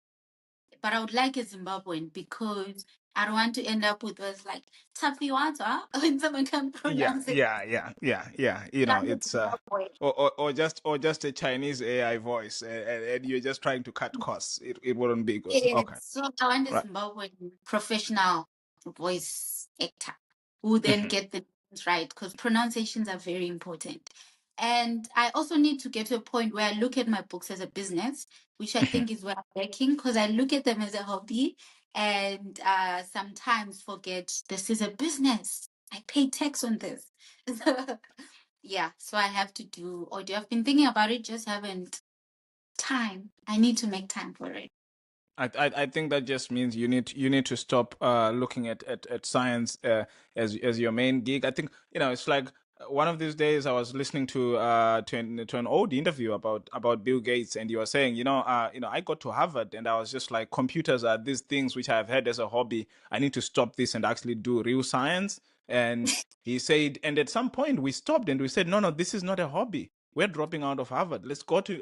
[SPEAKER 2] but I would like a Zimbabwean because I don't want to end up with this like Tafiwata when someone can
[SPEAKER 1] Yeah,
[SPEAKER 2] pronounce it.
[SPEAKER 1] yeah, yeah, yeah, yeah.
[SPEAKER 2] Not the
[SPEAKER 1] It's
[SPEAKER 2] Zimbabwe.
[SPEAKER 1] or just a Chinese AI voice, and you're just trying to cut costs. It wouldn't be good.
[SPEAKER 2] Yes.
[SPEAKER 1] Okay,
[SPEAKER 2] So I want a
[SPEAKER 1] right.
[SPEAKER 2] Zimbabwean professional voice actor who then get the names right because pronunciations are very important. And I also need to get to a point where I look at my books as a business, which I think is where I'm working because I look at them as a hobby and sometimes forget this is a business. I pay tax on this. Yeah, so I have to do audio. I've been thinking about it, just haven't time. I need to make time for it.
[SPEAKER 1] I think that just means you need to stop looking at science as your main gig. I think it's like one of these days I was listening to an old interview about Bill Gates, and he was saying, I got to Harvard and I was just like, computers are these things which I've had as a hobby. I need to stop this and actually do real science. And he said, and at some point we stopped and we said, no, this is not a hobby. We're dropping out of Harvard. Let's go to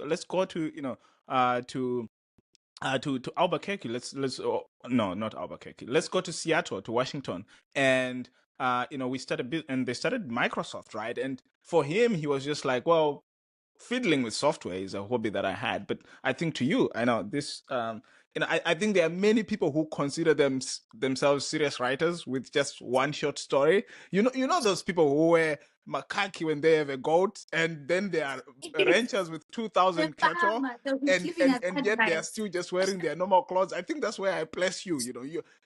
[SPEAKER 1] to Albuquerque. Let's oh, no, not Albuquerque. Let's go to Seattle, to Washington, and we started and they started Microsoft, right? And for him, he was just like, well, fiddling with software is a hobby that I had, but I think to you, I know this. I think there are many people who consider themselves serious writers with just one short story. You know those people who wear macaque when they have a goat, and then they are ranchers with
[SPEAKER 2] The
[SPEAKER 1] 2,000 cattle,
[SPEAKER 2] farmer, they'll be
[SPEAKER 1] and
[SPEAKER 2] giving
[SPEAKER 1] and
[SPEAKER 2] us
[SPEAKER 1] and yet they are
[SPEAKER 2] advice.
[SPEAKER 1] still just wearing their normal clothes. I think that's where I place you.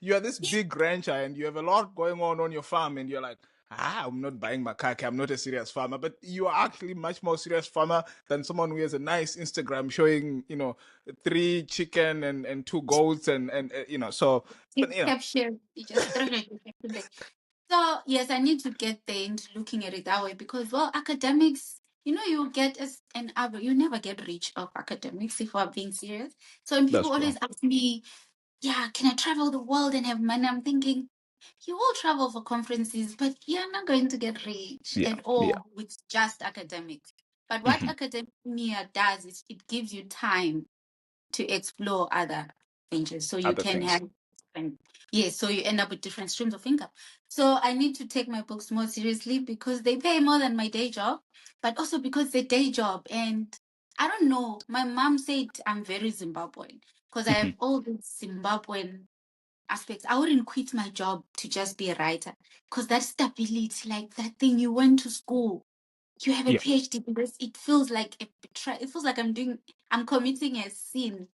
[SPEAKER 1] You are this big rancher, and you have a lot going on your farm, and you're like, I'm not buying macaque. I'm not a serious farmer, but you are actually much more serious farmer than someone who has a nice Instagram showing, 3 chicken and 2 goats and. So,
[SPEAKER 2] You
[SPEAKER 1] but
[SPEAKER 2] capture, you just throw it there. So yes, I need to get there into looking at it that way because well, academics, you get as an average, you never get rich of academics if we're being serious. So when
[SPEAKER 1] that's
[SPEAKER 2] people
[SPEAKER 1] true.
[SPEAKER 2] always ask me, yeah, can I travel the world and have money? I'm thinking, you will travel for conferences, but you're not going to get rich
[SPEAKER 1] Yeah,
[SPEAKER 2] at
[SPEAKER 1] yeah.
[SPEAKER 2] all with just academics. But what
[SPEAKER 1] Hmm.
[SPEAKER 2] academia does is it gives you time to explore other ventures. So you
[SPEAKER 1] Other
[SPEAKER 2] can
[SPEAKER 1] things.
[SPEAKER 2] have different, yes, so you end up with different streams of income. So I need to take my books more seriously because they pay more than my day job, but also because it's a day job. And I don't know, my mom said I'm very Zimbabwean because I
[SPEAKER 1] Hmm.
[SPEAKER 2] have all these Zimbabwean aspects. I wouldn't quit my job to just be a writer because that stability, like that thing, you went to school, you have a
[SPEAKER 1] Yeah.
[SPEAKER 2] PhD in this, it feels like a betrayal. It feels like I'm committing a sin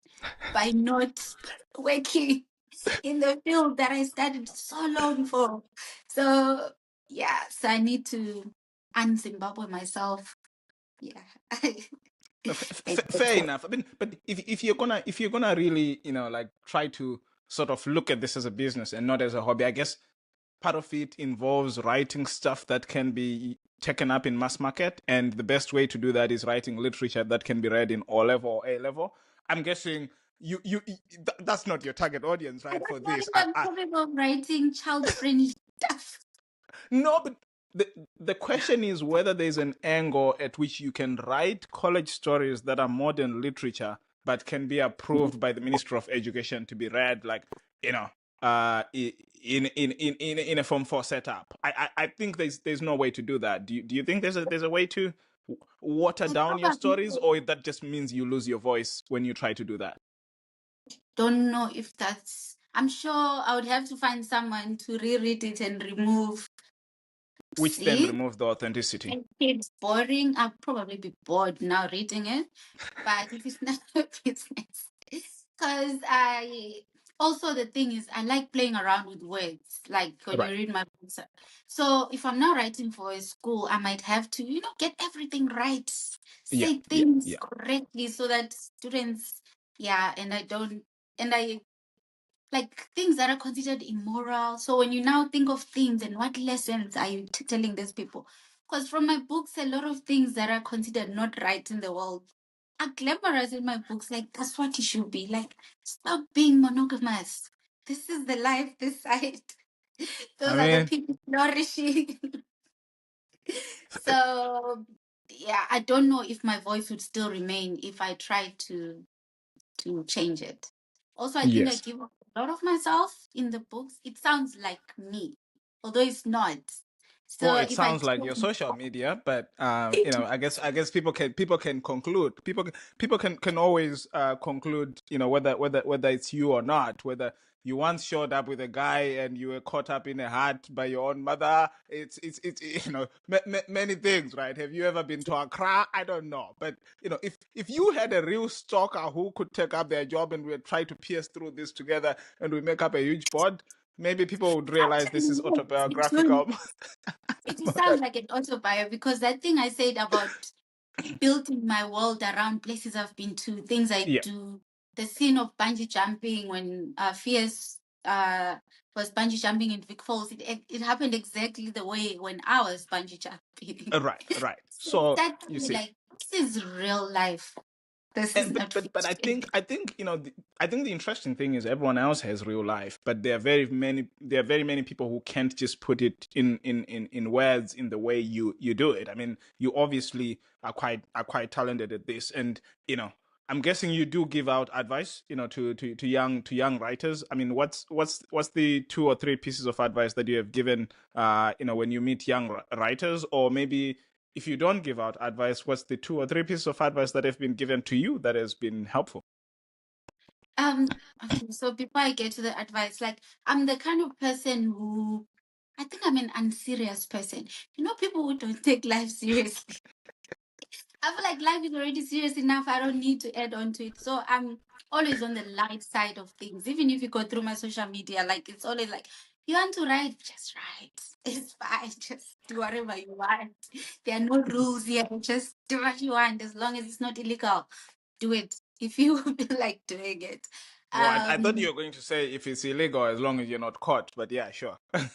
[SPEAKER 2] by not working in the field that I studied so long for. So yeah, so I need to un-Zimbabwe myself. Yeah.
[SPEAKER 1] No, fair enough. I mean, but if you're gonna really, like try to sort of look at this as a business and not as a hobby, I guess part of it involves writing stuff that can be taken up in mass market, and the best way to do that is writing literature that can be read in O level or A level. I'm guessing that's not your target audience,
[SPEAKER 2] I
[SPEAKER 1] right? For
[SPEAKER 2] don't know
[SPEAKER 1] this,
[SPEAKER 2] if I'm capable of writing child-friendly stuff.
[SPEAKER 1] no, but the question is whether there's an angle at which you can write college stories that are modern literature but can be approved by the Ministry of Education to be read, like, you know, in a Form 4 setup. I think there's no way to do that. Do you think there's a way to water
[SPEAKER 2] I
[SPEAKER 1] down your
[SPEAKER 2] probably
[SPEAKER 1] stories, or that just means you lose your voice when you try to do that?
[SPEAKER 2] don't know if that's. I'm sure I would have to find someone to reread it and remove
[SPEAKER 1] Which then
[SPEAKER 2] scenes.
[SPEAKER 1] removes the authenticity.
[SPEAKER 2] If it's boring, I'll probably be bored now reading it. But if it's not a business, because I also the thing is I like playing around with words, like when you
[SPEAKER 1] Right.
[SPEAKER 2] read my books. So if I'm not writing for a school, I might have to, get everything right,
[SPEAKER 1] Yeah,
[SPEAKER 2] say
[SPEAKER 1] yeah,
[SPEAKER 2] things
[SPEAKER 1] yeah.
[SPEAKER 2] correctly so that students, yeah, and I don't, and I like things that are considered immoral. So when you now think of things and what lessons are you telling these people? Because from my books, a lot of things that are considered not right in the world are glamorized in my books. Like that's what it should be. Like stop being monogamous. This is the life this side.
[SPEAKER 1] I
[SPEAKER 2] Those are the
[SPEAKER 1] mean,
[SPEAKER 2] people flourishing. So yeah, I don't know if my voice would still remain if I tried to change it. Also, I think I
[SPEAKER 1] yes.
[SPEAKER 2] give a lot of myself in the books. It sounds like me, although it's not.
[SPEAKER 1] Well,
[SPEAKER 2] So
[SPEAKER 1] it
[SPEAKER 2] if I
[SPEAKER 1] sounds like
[SPEAKER 2] change
[SPEAKER 1] your social media, but
[SPEAKER 2] it,
[SPEAKER 1] I guess people can conclude. People can always conclude, whether it's you or not. Whether you once showed up with a guy and you were caught up in a hat by your own mother. It's many things, right? Have you ever been to Accra? I don't know, but if you had a real stalker who could take up their job and we try to pierce through this together and we make up a huge pod, maybe people would realize this is
[SPEAKER 2] it sounds
[SPEAKER 1] autobiographical.
[SPEAKER 2] it sounds
[SPEAKER 1] But
[SPEAKER 2] like an autobio because that thing I said about building my world around places I've been to, things I
[SPEAKER 1] yeah,
[SPEAKER 2] do, the scene of bungee jumping when Fierce was bungee jumping in Vic Falls, it happened exactly the way when I was bungee jumping.
[SPEAKER 1] right, right.
[SPEAKER 2] So
[SPEAKER 1] So
[SPEAKER 2] that
[SPEAKER 1] you
[SPEAKER 2] me
[SPEAKER 1] see,
[SPEAKER 2] like this is real life. This is
[SPEAKER 1] and
[SPEAKER 2] not
[SPEAKER 1] but I
[SPEAKER 2] fiction.
[SPEAKER 1] think I think I think the interesting thing is everyone else has real life, but there are very many people who can't just put it in words in the way you do it. I mean, you obviously are quite talented at this, and I'm guessing you do give out advice, to young writers. I mean, what's the 2 or 3 pieces of advice that you have given, when you meet young writers, or maybe if you don't give out advice, what's the 2 or 3 pieces of advice that have been given to you that has been helpful?
[SPEAKER 2] Okay, so before I get to the advice, like I'm the kind of person who I think I'm an unserious person. You know, people who don't take life seriously. I feel like life is already serious enough. I don't need to add on to it. So I'm always on the light side of things. Even if you go through my social media, like it's always like, you want to write, just write. It's fine. Just do whatever you want. There are no rules here. Just do what you want as long as it's not illegal. Do it if you feel like doing it.
[SPEAKER 1] Well, I thought you
[SPEAKER 2] Um,
[SPEAKER 1] were going to say if it's illegal as long as you're not caught, but yeah, sure.
[SPEAKER 2] then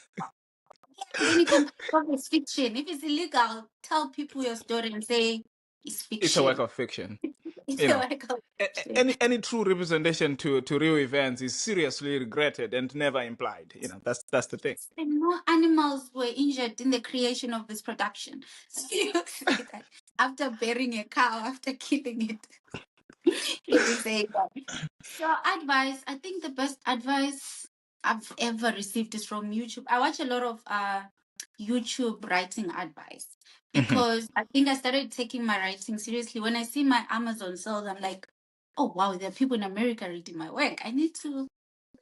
[SPEAKER 2] you can talk it's fiction. If it's illegal, tell people your story and say it's
[SPEAKER 1] It's a work
[SPEAKER 2] fiction.
[SPEAKER 1] of fiction.
[SPEAKER 2] It's
[SPEAKER 1] You
[SPEAKER 2] a
[SPEAKER 1] know,
[SPEAKER 2] work of fiction.
[SPEAKER 1] any true representation to real events is seriously regretted and never implied. You know, that's the thing.
[SPEAKER 2] And no animals were injured in the creation of this production. So you say that after burying a cow, after killing it, you say that. So advice, I think the best advice I've ever received is from YouTube. I watch a lot of YouTube writing advice
[SPEAKER 1] Mhm.
[SPEAKER 2] because I think I started taking my writing seriously. When I see my Amazon sales, I'm like, oh wow, there are people in America reading my work. I need to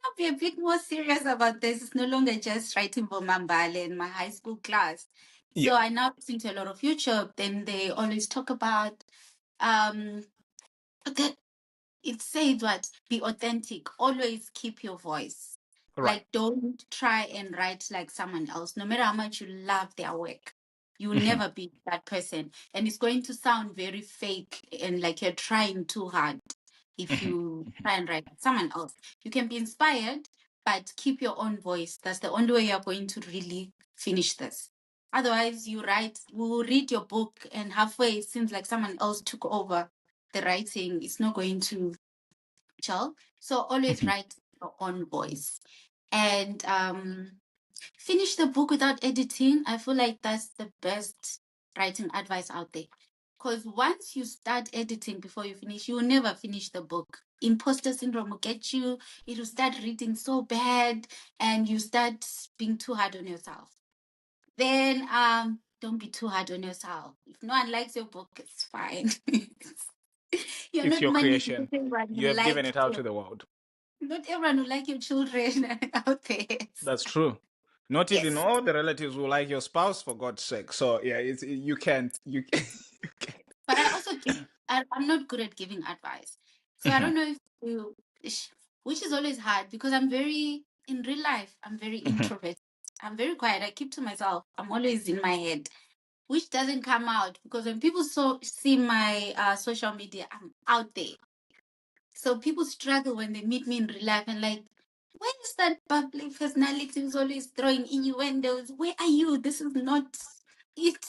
[SPEAKER 2] I'll be a bit more serious about this. It's no longer just writing for Mambale in my high school class.
[SPEAKER 1] Yeah.
[SPEAKER 2] So I now listen to a lot of YouTube. Then they always talk about um that it says what be authentic. Always keep your voice.
[SPEAKER 1] Right.
[SPEAKER 2] Like don't try and write like someone else. No matter how much you love their work, you will
[SPEAKER 1] Mhm.
[SPEAKER 2] never be that person. And it's going to sound very fake and like you're trying too hard if
[SPEAKER 1] Mhm.
[SPEAKER 2] you
[SPEAKER 1] Mhm.
[SPEAKER 2] try and write like someone else. You can be inspired, but keep your own voice. That's the only way you're going to really finish this. Otherwise, you write, we will read your book, and halfway it seems like someone else took over the writing. It's not going to gel. So always
[SPEAKER 1] Mhm.
[SPEAKER 2] write your own voice. And finish the book without editing. I feel like that's the best writing advice out there. Because once you start editing before you finish, you will never finish the book. Imposter syndrome will get you. It will start reading so bad, and you start being too hard on yourself. Then don't be too hard on yourself. If no one likes your book, it's fine. You're
[SPEAKER 1] It's
[SPEAKER 2] not
[SPEAKER 1] your creation.
[SPEAKER 2] manipulating everyone
[SPEAKER 1] You
[SPEAKER 2] who
[SPEAKER 1] have given
[SPEAKER 2] like
[SPEAKER 1] it out
[SPEAKER 2] your,
[SPEAKER 1] to the world.
[SPEAKER 2] not everyone who like your children out there.
[SPEAKER 1] That's true. Not even
[SPEAKER 2] Yes.
[SPEAKER 1] all the relatives will like your spouse, for God's sake. So yeah, you can't you. You can't.
[SPEAKER 2] But I also give, I'm not good at giving advice. So I
[SPEAKER 1] Mhm.
[SPEAKER 2] don't know if you, which is always hard because I'm very, in real life, I'm very
[SPEAKER 1] Mhm.
[SPEAKER 2] introverted. I'm very quiet. I keep to myself. I'm always in my head, which doesn't come out because when people see my social media, I'm out there. So people struggle when they meet me in real life and like, where is that bubbly personality who's always throwing innuendos? Where are you? This is not it.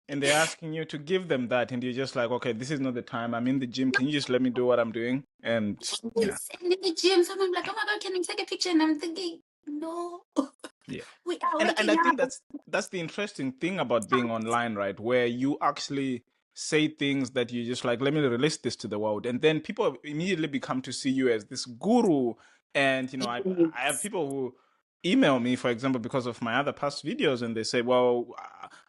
[SPEAKER 1] And they're asking you to give them that, and you're just like, okay, this is not the time. I'm in the gym. Can you just let me do what I'm doing? And you know,
[SPEAKER 2] Yes, and in the gym, someone like, oh my God, can we take a picture? And I'm thinking, no,
[SPEAKER 1] yeah.
[SPEAKER 2] we are
[SPEAKER 1] And I
[SPEAKER 2] working
[SPEAKER 1] think
[SPEAKER 2] out.
[SPEAKER 1] that's the interesting thing about being online, right? Where you actually say things that you just like, let me release this to the world, and then people immediately become to see you as this guru. And you know, I have
[SPEAKER 2] Yes.
[SPEAKER 1] people who email me, for example, because of my other past videos, and they say, well,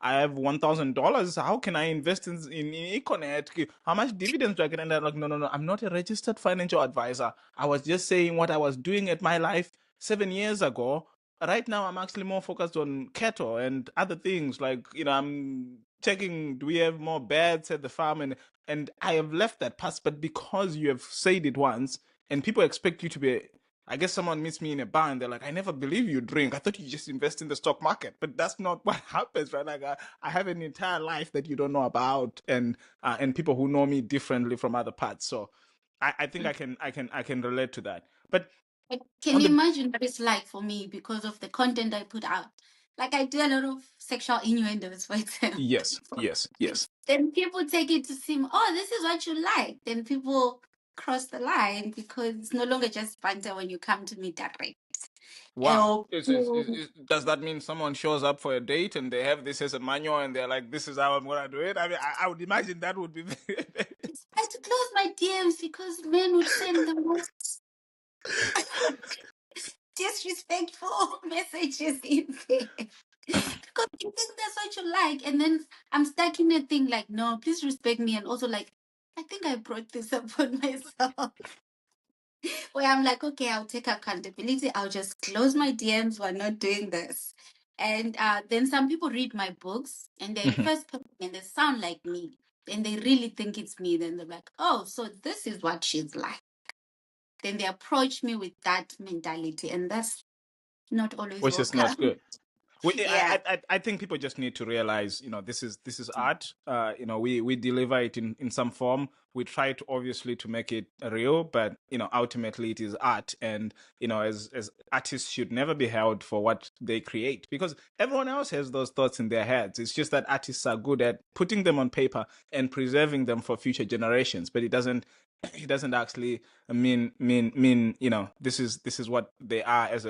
[SPEAKER 1] I have $1,000. How can I invest in Econet? How much dividends do I get? And I'm like, no, I'm not a registered financial advisor. I was just saying what I was doing at my life 7 years ago. Right now I'm actually more focused on cattle and other things, like, you know, I'm checking, do we have more beds at the farm? And I have left that past. But because you have said it once and people expect you to be, I guess someone meets me in a bar and they're like, I never believe you drink, I thought you just invest in the stock market. But that's not what happens, right? Like I have an entire life that you don't know about, and people who know me differently from other parts. So I think I can relate to that. But
[SPEAKER 2] Can
[SPEAKER 1] on
[SPEAKER 2] you
[SPEAKER 1] the
[SPEAKER 2] imagine what it's like for me because of the content I put out? Like I do a lot of sexual innuendos, for example.
[SPEAKER 1] yes, yes, yes.
[SPEAKER 2] Then people take it to seem, oh, this is what you like. Then people cross the line because it's no longer just banter when you come to me direct.
[SPEAKER 1] Wow.
[SPEAKER 2] Oh,
[SPEAKER 1] Does that mean someone shows up for a date and they have this as a manual and they're like, this is how I'm going to do it? I mean, I would imagine that would be very,
[SPEAKER 2] I had to close my DMs because men would send the most disrespectful messages in there. because you think that's what you like, and then I'm stuck in a thing like, no, please respect me, and also like, I think I brought this upon myself. Where I'm like, okay, I'll take accountability. I'll just close my DMs. We're not doing this. And then some people read my books and they're in
[SPEAKER 1] Mhm.
[SPEAKER 2] first person and they sound like me. And they really think it's me. Then they're like, oh, so this is what she's like. Then they approach me with that mentality. And that's not always
[SPEAKER 1] Which is not
[SPEAKER 2] welcome.
[SPEAKER 1] good. We,
[SPEAKER 2] Yeah.
[SPEAKER 1] I think people just need to realize, this is art. We deliver it in some form. We try to obviously to make it real, but ultimately it is art, and as artists should never be held for what they create, because everyone else has those thoughts in their heads. It's just that artists are good at putting them on paper and preserving them for future generations, but it doesn't actually mean this is what they are as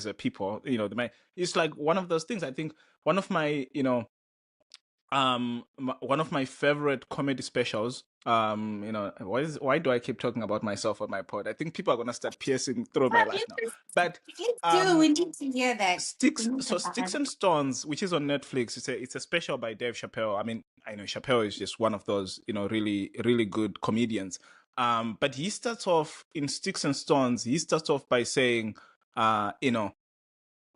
[SPEAKER 1] a people. It's like one of those things. I think one of my one of my favorite comedy specials. Why do I keep talking about myself on my pod? I think people are gonna start piercing through my life now. But
[SPEAKER 2] Please do.
[SPEAKER 1] um
[SPEAKER 2] We need to hear that. We need to
[SPEAKER 1] Sticks
[SPEAKER 2] hear
[SPEAKER 1] and Stones, which is on Netflix, it's a special by Dave Chappelle. I mean, I know Chappelle is just one of those really really good comedians. But he starts off in Sticks and Stones. He starts off by saying,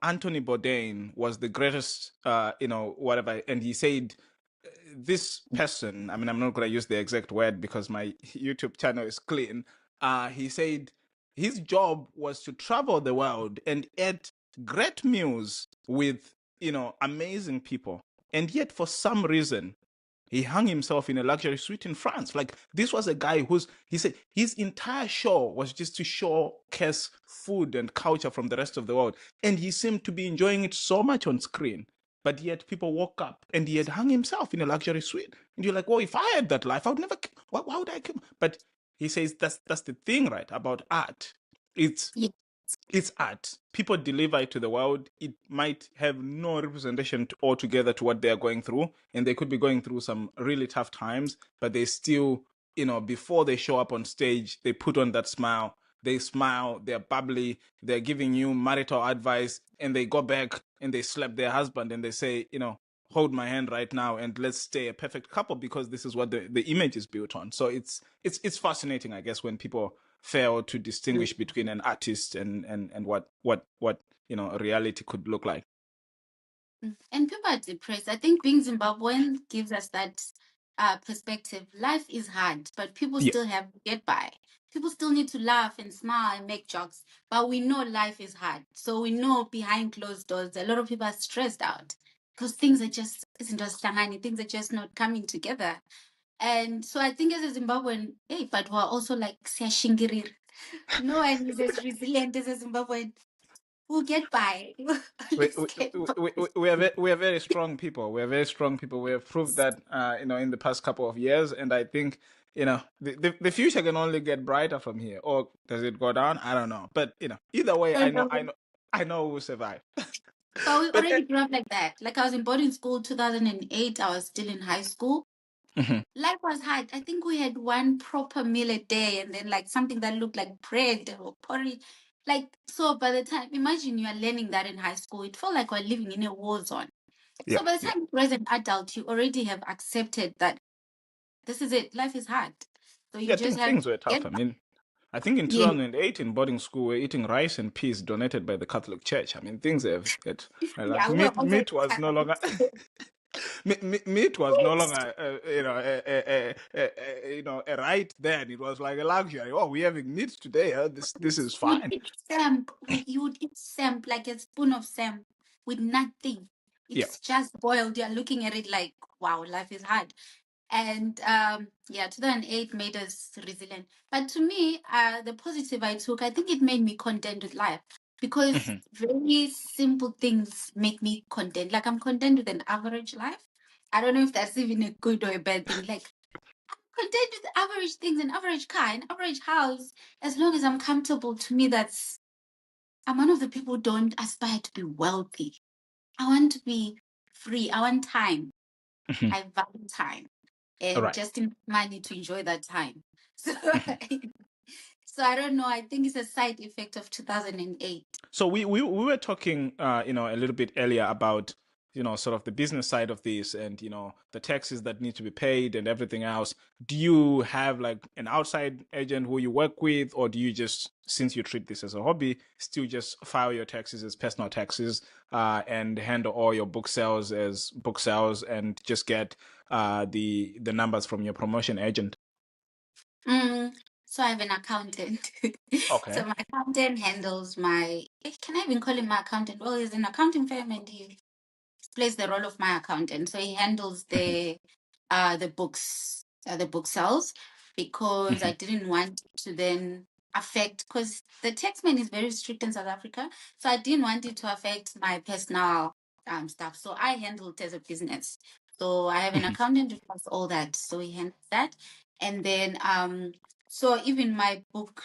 [SPEAKER 1] Anthony Bourdain was the greatest, whatever. And he said, this person, I mean, I'm not going to use the exact word because my YouTube channel is clean. He said his job was to travel the world and eat great meals with, amazing people. And yet, for some reason, he hung himself in a luxury suite in France. Like, this was a guy he said his entire show was just to showcase food and culture from the rest of the world. And he seemed to be enjoying it so much on screen. But yet people woke up and he had hung himself in a luxury suite. And you're like, well, if I had that life, I would never, why would I come? But he says that's the thing, right, about art. It's
[SPEAKER 2] that.
[SPEAKER 1] it's art. People deliver it to the world. It might have no representation altogether to what they are going through, and they could be going through some really tough times, but they still, before they show up on stage, they put on that smile. They smile, they're bubbly, they're giving you marital advice, and they go back and they slap their husband and they say, hold my hand right now and let's stay a perfect couple, because this is what the image is built on. So it's fascinating, I guess, when people fail to distinguish between an artist and what reality could look like.
[SPEAKER 2] And people are depressed. I think being Zimbabwean gives us that perspective. Life is hard, but people
[SPEAKER 1] Yeah.
[SPEAKER 2] still have to get by. People still need to laugh and smile and make jokes. But we know life is hard. So we know behind closed doors, a lot of people are stressed out because things are just, things are just not coming together. And so I think as a Zimbabwean, hey, but we're also like, siyashingirira. No one is as resilient as a Zimbabwean. We'll get by.
[SPEAKER 1] we,
[SPEAKER 2] Let's
[SPEAKER 1] we,
[SPEAKER 2] get by.
[SPEAKER 1] we are very strong people. We are very strong people. We have proved that in the past couple of years, and I think the future can only get brighter from here. Or does it go down? I don't know. But either way, I know we'll survive.
[SPEAKER 2] But we
[SPEAKER 1] But
[SPEAKER 2] already grew up like that. Like I was in boarding school 2008. I was still in high school.
[SPEAKER 1] Mhm.
[SPEAKER 2] Life was hard. I think we had one proper meal a day and then like something that looked like bread or porridge. Like, so by the time, imagine you are learning that in high school, it felt like we're living in a war zone.
[SPEAKER 1] Yeah,
[SPEAKER 2] So by the
[SPEAKER 1] yeah,
[SPEAKER 2] time you're as an adult, you already have accepted that this is it. Life is hard. So you
[SPEAKER 1] yeah.
[SPEAKER 2] just have to
[SPEAKER 1] Things were tough.
[SPEAKER 2] get
[SPEAKER 1] I
[SPEAKER 2] by.
[SPEAKER 1] mean, I think in
[SPEAKER 2] Yeah.
[SPEAKER 1] 2008 in boarding school, we're eating rice and peas donated by the Catholic Church. I mean, things have get like
[SPEAKER 2] Yeah, we're also
[SPEAKER 1] meat was no longer
[SPEAKER 2] Catholics.
[SPEAKER 1] meat was no longer a right then. It was like a luxury. Oh, we're having meat today. This is
[SPEAKER 2] We
[SPEAKER 1] fine.
[SPEAKER 2] eat samp. You would eat samp like a spoon of samp with nothing.
[SPEAKER 1] Yeah.
[SPEAKER 2] It's just boiled. You're looking at it like, wow, life is hard. And yeah, 2008 made us resilient. But to me, the positive I took, I think it made me content with life because
[SPEAKER 1] Mhm.
[SPEAKER 2] very simple things make me content. Like I'm content with an average life. I don't know if that's even a good or a bad thing. Like content with average things, an average car, an average house, as long as I'm comfortable. To me, I'm one of the people who don't aspire to be wealthy. I want to be free. I want time.
[SPEAKER 1] Mhm.
[SPEAKER 2] I value time
[SPEAKER 1] All
[SPEAKER 2] and
[SPEAKER 1] right.
[SPEAKER 2] just in money to enjoy that time. So,
[SPEAKER 1] Mhm.
[SPEAKER 2] so I don't know. I think it's a side effect of 2008.
[SPEAKER 1] So we were talking, a little bit earlier about sort of the business side of this, and the taxes that need to be paid and everything else, do you have like an outside agent who you work with, or do you just, since you treat this as a hobby, still just file your taxes as personal taxes, and handle all your book sales as book sales, and just get the numbers from your promotion agent?
[SPEAKER 2] Mm, so I have an accountant. So
[SPEAKER 1] Okay.
[SPEAKER 2] my accountant handles my, can I even call him my accountant? Well, he's an accounting firm and he plays the role of my accountant. So he handles the book sales, because I didn't want to then affect, because the tax man is very strict in South Africa. So I didn't want it to affect my personal stuff. So I handled it as a business. So I have an accountant who does all that. So he handles that. And then so even my book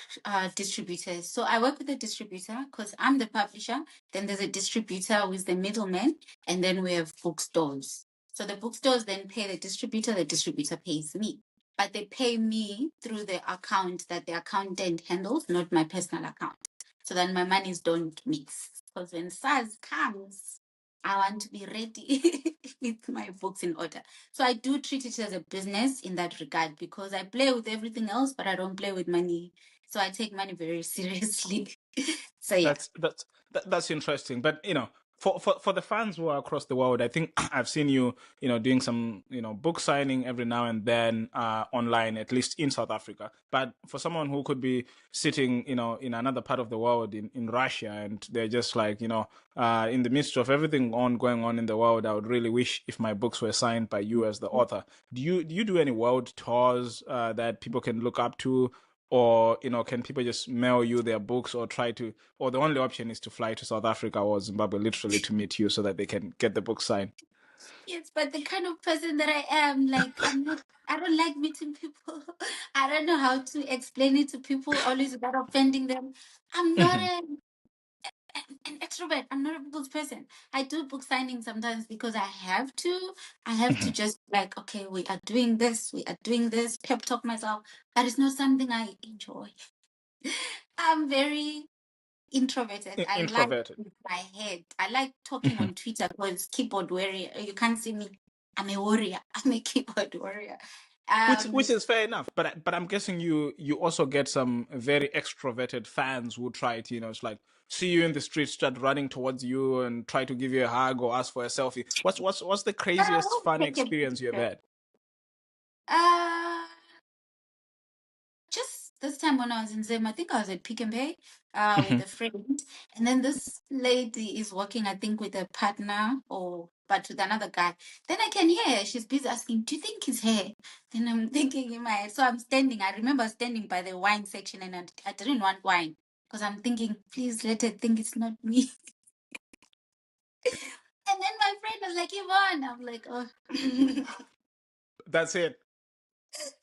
[SPEAKER 2] distributors. So I work with a distributor because I'm the publisher. Then there's a distributor who is the middleman, and then we have bookstores. So the bookstores then pay the distributor pays me. But they pay me through the account that the accountant handles, not my personal account. So that my monies don't mix. Because when SARS comes, I want to be ready with my books in order. So I do treat it as a business in that regard, because I play with everything else, but I don't play with money. So I take money very seriously. So yeah.
[SPEAKER 1] That's interesting. But for the fans who are across the world, I think I've seen you doing some book signing every now and then online, at least in South Africa. But for someone who could be sitting in another part of the world, in Russia, and they're just like in the midst of everything going on in the world, I would really wish if my books were signed by you as the author. Do you do any world tours that people can look up to? Or can people just mail you their books, or try to, or the only option is to fly to South Africa or Zimbabwe literally to meet you so that they can get the book signed?
[SPEAKER 2] Yes, but the kind of person that I am, like, I don't like meeting people. I don't know how to explain it to people, always without offending them. I'm not an extrovert. I'm not a people's person. I do book signings sometimes because I have to. I have to just like, okay, we are doing this, pep talk myself, but it's not something I enjoy. I'm very introverted. I like
[SPEAKER 1] Introverted.
[SPEAKER 2] with my head. I like talking on Twitter because keyboard warrior. You can't see me. I'm a warrior. I'm a keyboard warrior.
[SPEAKER 1] Which
[SPEAKER 2] Um,
[SPEAKER 1] is fair enough, but I'm guessing you also get some very extroverted fans who try to it's like see you in the street, start running towards you and try to give you a hug or ask for a selfie. What's the
[SPEAKER 2] but I
[SPEAKER 1] craziest
[SPEAKER 2] won't
[SPEAKER 1] fun
[SPEAKER 2] take a
[SPEAKER 1] experience you have
[SPEAKER 2] picture.
[SPEAKER 1] had?
[SPEAKER 2] Uh, just this time when I was in Zim, I think I was at Pick and Pay with a friend. And then this lady is working, I think, with a partner or but with another guy. Then I can hear her. She's busy asking, do you think it's her? Then I'm thinking in my head. So I'm standing. I remember standing by the wine section and I didn't want wine because I'm thinking, please let her think it's not me. And then my friend was like, Yvonne. I'm like, oh.
[SPEAKER 1] That's it.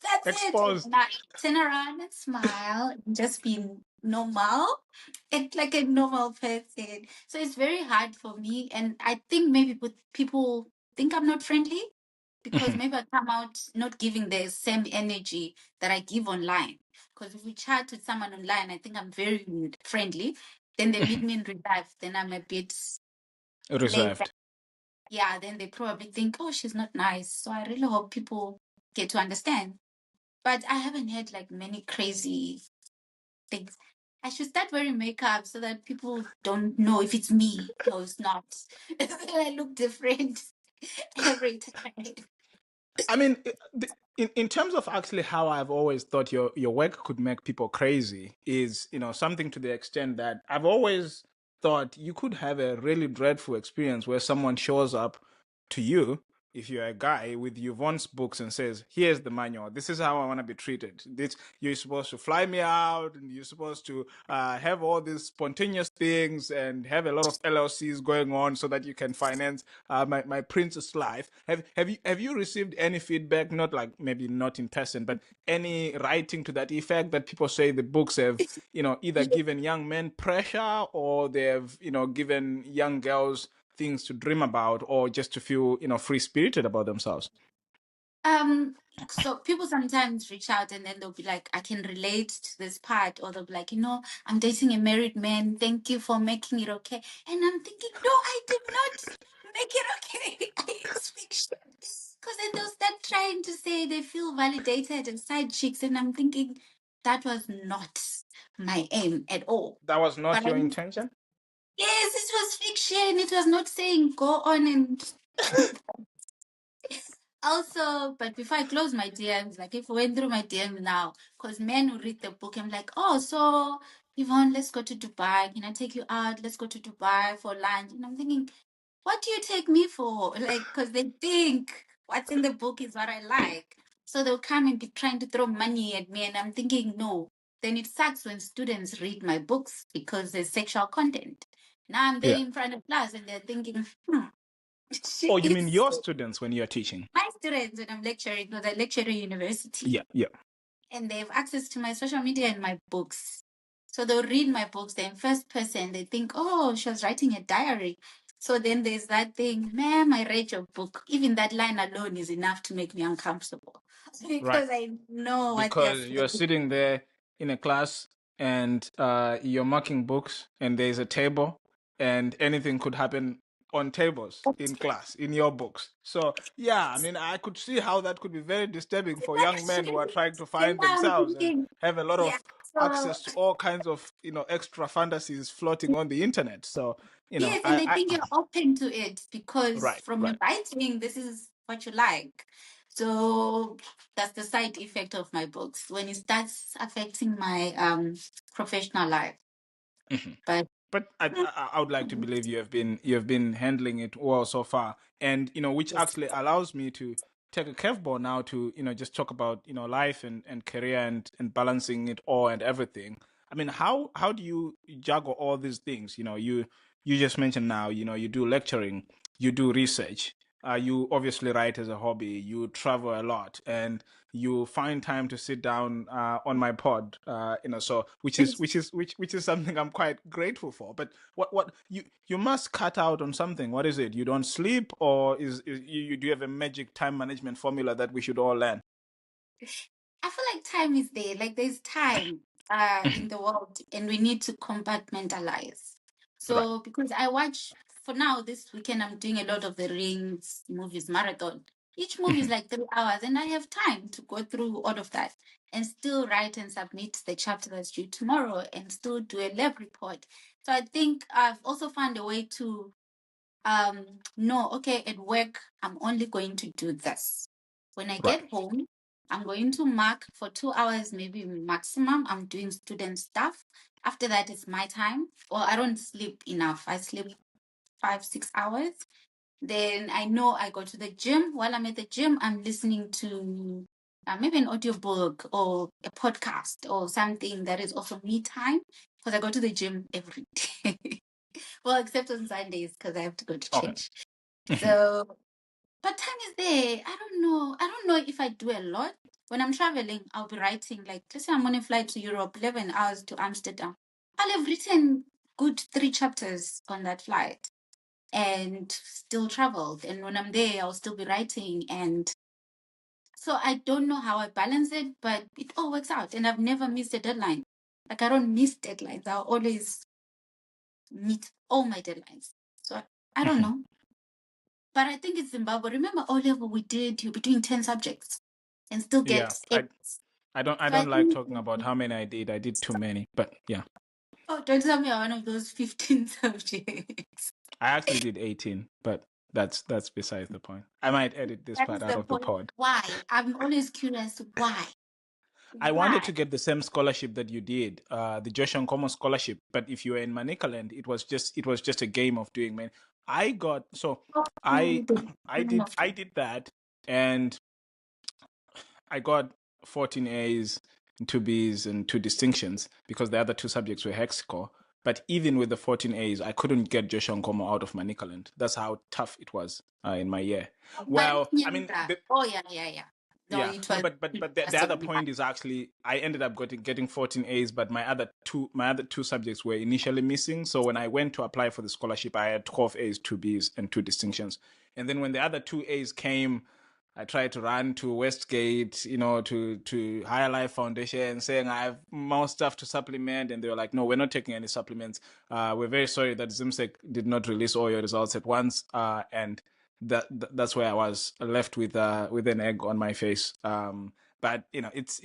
[SPEAKER 2] That's it.
[SPEAKER 1] Exposed.
[SPEAKER 2] And I turn around and smile and just be normal. It's like a normal person. So it's very hard for me. And I think maybe people think I'm not friendly because maybe I come out not giving the same energy that I give online. Because if we chat with someone online, I think I'm very friendly. Then they meet me in real life, then I'm a bit laid back.
[SPEAKER 1] Reserved.
[SPEAKER 2] Yeah, then they probably think, oh, she's not nice. So I really hope people get to understand. But I haven't had like many crazy things. I should start wearing makeup so that people don't know if it's me. No, it's not. I look different every time.
[SPEAKER 1] I mean, in terms of actually how I've always thought your work could make people crazy is, something to the extent that I've always thought you could have a really dreadful experience where someone shows up to you, if you're a guy, with Yvonne's books and says, "Here's the manual. This is how I want to be treated. This you're supposed to fly me out, and you're supposed to have all these spontaneous things and have a lot of LLCs going on so that you can finance my princess life." Have you received any feedback? Not like maybe not in person, but any writing to that effect that people say the books have either given young men pressure, or they've given young girls things to dream about, or just to feel free spirited about themselves?
[SPEAKER 2] Um, so people sometimes reach out and then they'll be like, I can relate to this part, or they'll be like, I'm dating a married man. Thank you for making it okay. And I'm thinking, no, I did not make it okay. It's fiction. Because then they'll start trying to say they feel validated and side chicks, and I'm thinking that was not my aim at all.
[SPEAKER 1] That was not
[SPEAKER 2] But I
[SPEAKER 1] your
[SPEAKER 2] mean,
[SPEAKER 1] intention?
[SPEAKER 2] yes, it was fiction. It was not saying go on and also, but before I close my DMs, like if I went through my DMs now, because men who read the book, I'm like, oh, so Yvonne, let's go to Dubai. Can I take you out? Let's go to Dubai for lunch. And I'm thinking, what do you take me for? Like, because they think what's in the book is what I like. So they'll come and be trying to throw money at me. And I'm thinking, no. Then it sucks when students read my books because there's sexual content. Now I'm there
[SPEAKER 1] Yeah.
[SPEAKER 2] in front of class and they're thinking,
[SPEAKER 1] Oh, you mean
[SPEAKER 2] it's
[SPEAKER 1] your students when you're teaching?
[SPEAKER 2] my students when I'm lecturing, because I lecture at university.
[SPEAKER 1] Yeah, yeah.
[SPEAKER 2] And they have access to my social media and my books. So they'll read my books. They're in first person. They think, oh, she was writing a diary. So then there's that thing, ma'am, I read your book. Even that line alone is enough to make me uncomfortable
[SPEAKER 1] Right.
[SPEAKER 2] because I know what they're
[SPEAKER 1] Because you're
[SPEAKER 2] feeling.
[SPEAKER 1] sitting there in a class and you're marking books and there's a table and anything could happen on tables in class in your books. So yeah, I mean, I could see how that could be very disturbing for young men who are trying to
[SPEAKER 2] And
[SPEAKER 1] find
[SPEAKER 2] now I'm
[SPEAKER 1] themselves and
[SPEAKER 2] thinking,
[SPEAKER 1] have a lot
[SPEAKER 2] yeah,
[SPEAKER 1] of
[SPEAKER 2] so
[SPEAKER 1] access to all kinds of extra fantasies floating on the internet. So
[SPEAKER 2] yes, and they
[SPEAKER 1] I
[SPEAKER 2] think you're open to it because
[SPEAKER 1] right,
[SPEAKER 2] from your
[SPEAKER 1] right.
[SPEAKER 2] writing, this is what you like. So that's the side effect of my books when it starts affecting my professional life.
[SPEAKER 1] Mhm.
[SPEAKER 2] But
[SPEAKER 1] But I would like to believe you have been handling it well so far, and which
[SPEAKER 2] yes,
[SPEAKER 1] actually allows me to take a curveball now to just talk about life and career and balancing it all and everything. I mean, how do you juggle all these things? You just mentioned now you do lecturing, you do research, you obviously write as a hobby, you travel a lot, and you find time to sit down on my pod, so which is something I'm quite grateful for. But what you must cut out on something. What is it? You don't sleep, or is you do you have a magic time management formula that we should all learn?
[SPEAKER 2] I feel like time is there. Like there's time in the world, and we need to compartmentalize.
[SPEAKER 1] Right.
[SPEAKER 2] So because I watch for now this weekend, I'm doing a lot of the Rings movies marathon. Each movie is like 3 hours, and I have time to go through all of that and still write and submit the chapter that's due tomorrow, and still do a lab report. So I think I've also found a way to no, okay, at work I'm only going to do this. When I
[SPEAKER 1] Right.
[SPEAKER 2] get home, I'm going to mark for 2 hours, maybe maximum. I'm doing student stuff. After that, it's my time. Well, I don't sleep enough. I sleep 5, 6 hours. Then I know I go to the gym. While I'm at the gym, I'm listening to maybe an audiobook or a podcast or something that is also me time because I go to the gym every day. Well, except on Sundays because I have to go to
[SPEAKER 1] Okay.
[SPEAKER 2] church. So, but time is there. I don't know. I don't know if I do a lot. When I'm traveling, I'll be writing. Like, let's say I'm on a flight to Europe, 11 hours to Amsterdam. I'll have written good 3 chapters on that flight and still traveled. And when I'm there, I'll still be writing. And so I don't know how I balance it, but it all works out. And I've never missed a deadline. Like, I don't miss deadlines. I'll always meet all my deadlines. So I don't know. But I think it's Zimbabwe. Remember O level we did, you'll be doing 10 subjects and still
[SPEAKER 1] Yeah.
[SPEAKER 2] get A's.
[SPEAKER 1] I
[SPEAKER 2] So I
[SPEAKER 1] don't like
[SPEAKER 2] think,
[SPEAKER 1] talking about how many I did. I did too many, but yeah.
[SPEAKER 2] oh, don't tell me I'm one of those 15 subjects.
[SPEAKER 1] I actually did 18, but that's besides the point. I might edit this
[SPEAKER 2] That
[SPEAKER 1] part
[SPEAKER 2] is
[SPEAKER 1] out
[SPEAKER 2] the
[SPEAKER 1] of the
[SPEAKER 2] point.
[SPEAKER 1] pod.
[SPEAKER 2] Why? I'm always curious why.
[SPEAKER 1] I wanted
[SPEAKER 2] Why?
[SPEAKER 1] to get the same scholarship that you did, the Joshua Nkomo scholarship. But if you were in Manicaland, it was just a game of doing. Man, I got so
[SPEAKER 2] Oh,
[SPEAKER 1] I
[SPEAKER 2] the game of
[SPEAKER 1] I did that, and I got 14 A's, and 2 B's, and 2 distinctions because the other 2 subjects were hexacore. But even with the 14 A's, I couldn't get Joshua Nkomo out of Manicaland. That's how tough it was in my year.
[SPEAKER 2] but
[SPEAKER 1] Well, I mean,
[SPEAKER 2] oh yeah, yeah, yeah. No,
[SPEAKER 1] yeah,
[SPEAKER 2] it
[SPEAKER 1] no,
[SPEAKER 2] was
[SPEAKER 1] but
[SPEAKER 2] just
[SPEAKER 1] the
[SPEAKER 2] a
[SPEAKER 1] other point is actually I ended up getting 14 A's, but my other 2 subjects were initially missing. So when I went to apply for the scholarship, I had 12 A's, 2 B's, and 2 distinctions. And then when the other 2 A's came, I tried to run to Westgate, to Higher Life Foundation, saying I have more stuff to supplement, and they were like, "No, we're not taking any supplements. We're very sorry that Zimsec did not release all your results at once." And that's where I was left with an egg on my face. But it's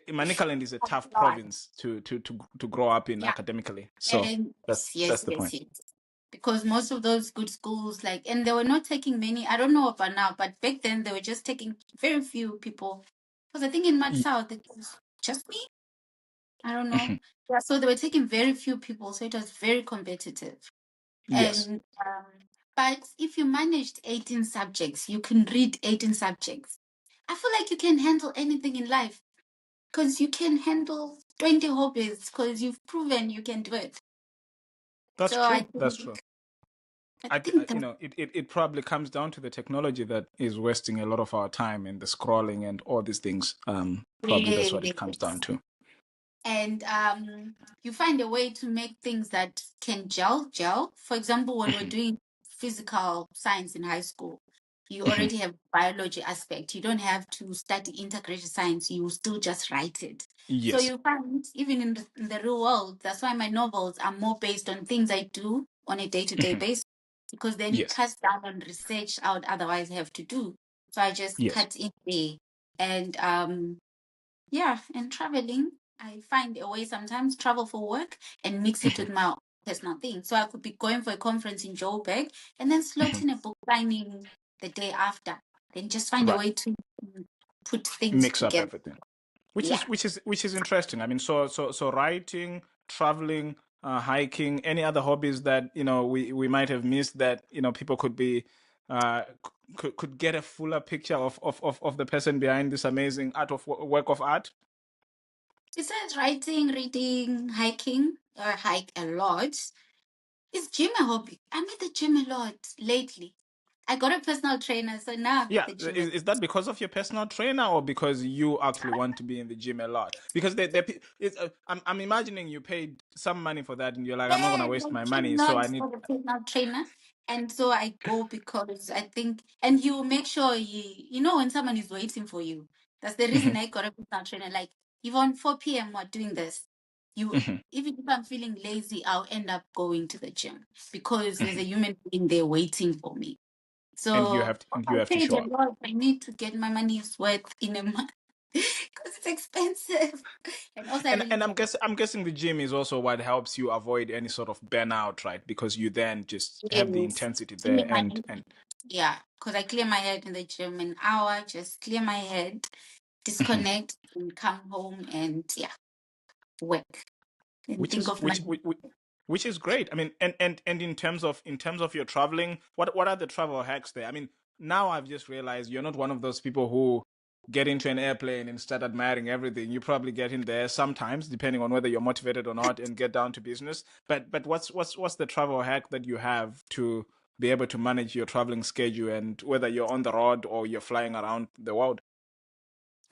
[SPEAKER 1] Manicaland is a tough province to grow up in
[SPEAKER 2] Yeah.
[SPEAKER 1] academically. So
[SPEAKER 2] And
[SPEAKER 1] that's the point.
[SPEAKER 2] yes. Because most of those good schools, and they were not taking many, I don't know about now, but back then they were just taking very few people. Because I think in Mad South, it was just me. I don't know. Yeah, so they were taking very few people, so it was very competitive.
[SPEAKER 1] Yes,
[SPEAKER 2] And but if you managed 18 subjects, you can read 18 subjects. I feel like you can handle anything in life because you can handle 20 hobbies because you've proven you can do it.
[SPEAKER 1] that's
[SPEAKER 2] So
[SPEAKER 1] true. That's true.
[SPEAKER 2] I
[SPEAKER 1] I,
[SPEAKER 2] think
[SPEAKER 1] you
[SPEAKER 2] that
[SPEAKER 1] know, it probably comes down to the technology that is wasting a lot of our time and the scrolling and all these things. Probably that's what it comes down
[SPEAKER 2] yes.
[SPEAKER 1] to.
[SPEAKER 2] And you find a way to make things that can gel. For example, when we're
[SPEAKER 1] Mhm.
[SPEAKER 2] doing physical science in high school, you
[SPEAKER 1] Mhm.
[SPEAKER 2] already have biology aspect. You don't have to study integrated science. You still just write it. So
[SPEAKER 1] Yes,
[SPEAKER 2] you find even in the real world, that's why my novels are more based on things I do on a day-to-day
[SPEAKER 1] Mhm.
[SPEAKER 2] basis, because then it
[SPEAKER 1] Yes,
[SPEAKER 2] cuts down on research I would otherwise have to do. So I just
[SPEAKER 1] yes.
[SPEAKER 2] cut in there. And yeah, and traveling, I find a way sometimes travel for work and mix it
[SPEAKER 1] Mhm.
[SPEAKER 2] with my personal thing. So I could be going for a conference in Joburg and then slot
[SPEAKER 1] Mhm.
[SPEAKER 2] in a book signing the day after. Then just find a
[SPEAKER 1] Right.
[SPEAKER 2] way to put things
[SPEAKER 1] Mix up
[SPEAKER 2] together.
[SPEAKER 1] everything, which
[SPEAKER 2] Yeah.
[SPEAKER 1] is interesting. I mean, so writing, traveling, hiking, any other hobbies that we might have missed that people could be could get a fuller picture of the person behind this amazing work of art.
[SPEAKER 2] Besides writing, reading, hiking, or hike a lot, is gym a hobby? I'm at the gym a lot lately. I got a personal trainer, so now I'm at
[SPEAKER 1] Yeah,
[SPEAKER 2] the gym.
[SPEAKER 1] is that because of your personal trainer or because you actually want to be in the gym a lot? Because I'm imagining you paid some money for that, and you're like, I'm not gonna
[SPEAKER 2] Yes,
[SPEAKER 1] waste
[SPEAKER 2] I
[SPEAKER 1] my money, so
[SPEAKER 2] cannot
[SPEAKER 1] I need.
[SPEAKER 2] for the personal trainer. And so I go because I think, and he will make sure when someone is waiting for you. That's the reason
[SPEAKER 1] Mhm.
[SPEAKER 2] I got a personal trainer. Like, even 4 p.m. we're doing this.
[SPEAKER 1] Mhm.
[SPEAKER 2] Even if I'm feeling lazy, I'll end up going to the gym because there's a
[SPEAKER 1] Mhm.
[SPEAKER 2] human being there waiting for me.
[SPEAKER 1] And you
[SPEAKER 2] So
[SPEAKER 1] have to and
[SPEAKER 2] I
[SPEAKER 1] you have to
[SPEAKER 2] paid
[SPEAKER 1] show
[SPEAKER 2] a
[SPEAKER 1] up.
[SPEAKER 2] lot. I need to get my money's worth in a month because it's expensive. And also, I really
[SPEAKER 1] And
[SPEAKER 2] care.
[SPEAKER 1] I'm guessing the gym is also what helps you avoid any sort of burnout, right? Because you then just have the
[SPEAKER 2] Yes.
[SPEAKER 1] intensity
[SPEAKER 2] Clear
[SPEAKER 1] there
[SPEAKER 2] my
[SPEAKER 1] and
[SPEAKER 2] Yeah, because I clear my head in the gym an hour, just clear my head,
[SPEAKER 1] Mhm.
[SPEAKER 2] disconnect, and come home and work and
[SPEAKER 1] which
[SPEAKER 2] think
[SPEAKER 1] is
[SPEAKER 2] of my
[SPEAKER 1] which is great. I mean, and in terms of your traveling, what are the travel hacks there? I mean, now I've just realized you're not one of those people who get into an airplane and start admiring everything. You probably get in there sometimes, depending on whether you're motivated or not, and get down to business. But what's the travel hack that you have to be able to manage your traveling schedule and whether you're on the road or you're flying around the world?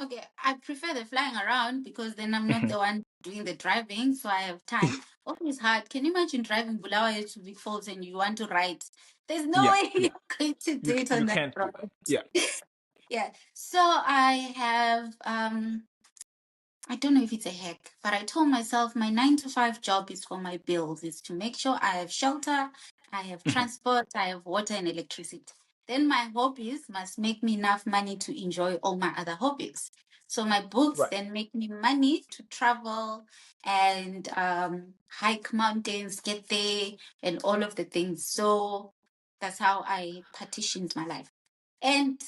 [SPEAKER 2] Okay, I prefer the flying around because then I'm not the one doing the driving, so I have time. Oh, it's hard. Can you imagine driving Bulawayo to Big Falls and you want to ride? There's no
[SPEAKER 1] Yeah,
[SPEAKER 2] way you're
[SPEAKER 1] yeah.
[SPEAKER 2] going to do it on
[SPEAKER 1] You
[SPEAKER 2] that
[SPEAKER 1] can't do that.
[SPEAKER 2] road.
[SPEAKER 1] Yeah.
[SPEAKER 2] Yeah. So I have I don't know if it's a hack, but I told myself my 9 to 5 job is for my bills, is to make sure I have shelter, I have transport, I have water and electricity. Then my hobbies must make me enough money to enjoy all my other hobbies. So my books
[SPEAKER 1] Right.
[SPEAKER 2] then make me money to travel and hike mountains, get there, and all of the things. So that's how I partitioned my life. And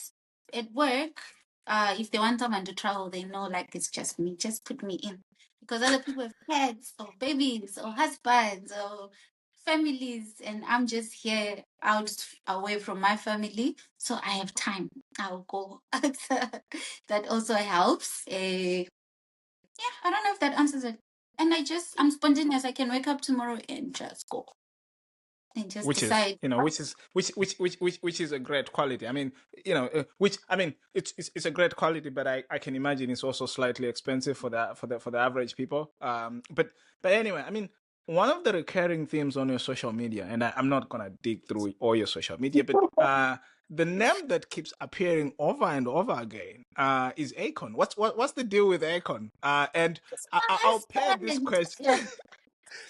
[SPEAKER 2] at work, if they want someone to travel, they know like it's just me. Just put me in. Because other people have pets or babies or husbands or families, and I'm just here out away from my family. So I have time. I'll go. That also helps. Yeah, I don't know if that answers it. And I'm spontaneous. I can wake up tomorrow and just go and just
[SPEAKER 1] Which is
[SPEAKER 2] decide.
[SPEAKER 1] which is a great quality. I mean, which I mean, it's a great quality, but I can imagine it's also slightly expensive for the average people. But anyway, I mean, one of the recurring themes on your social media, and I'm not gonna dig through all your social media, but the name that keeps appearing over and over again is Akon. What's the deal with Akon? And
[SPEAKER 2] He's
[SPEAKER 1] I'll
[SPEAKER 2] my
[SPEAKER 1] pair this
[SPEAKER 2] husband.
[SPEAKER 1] question.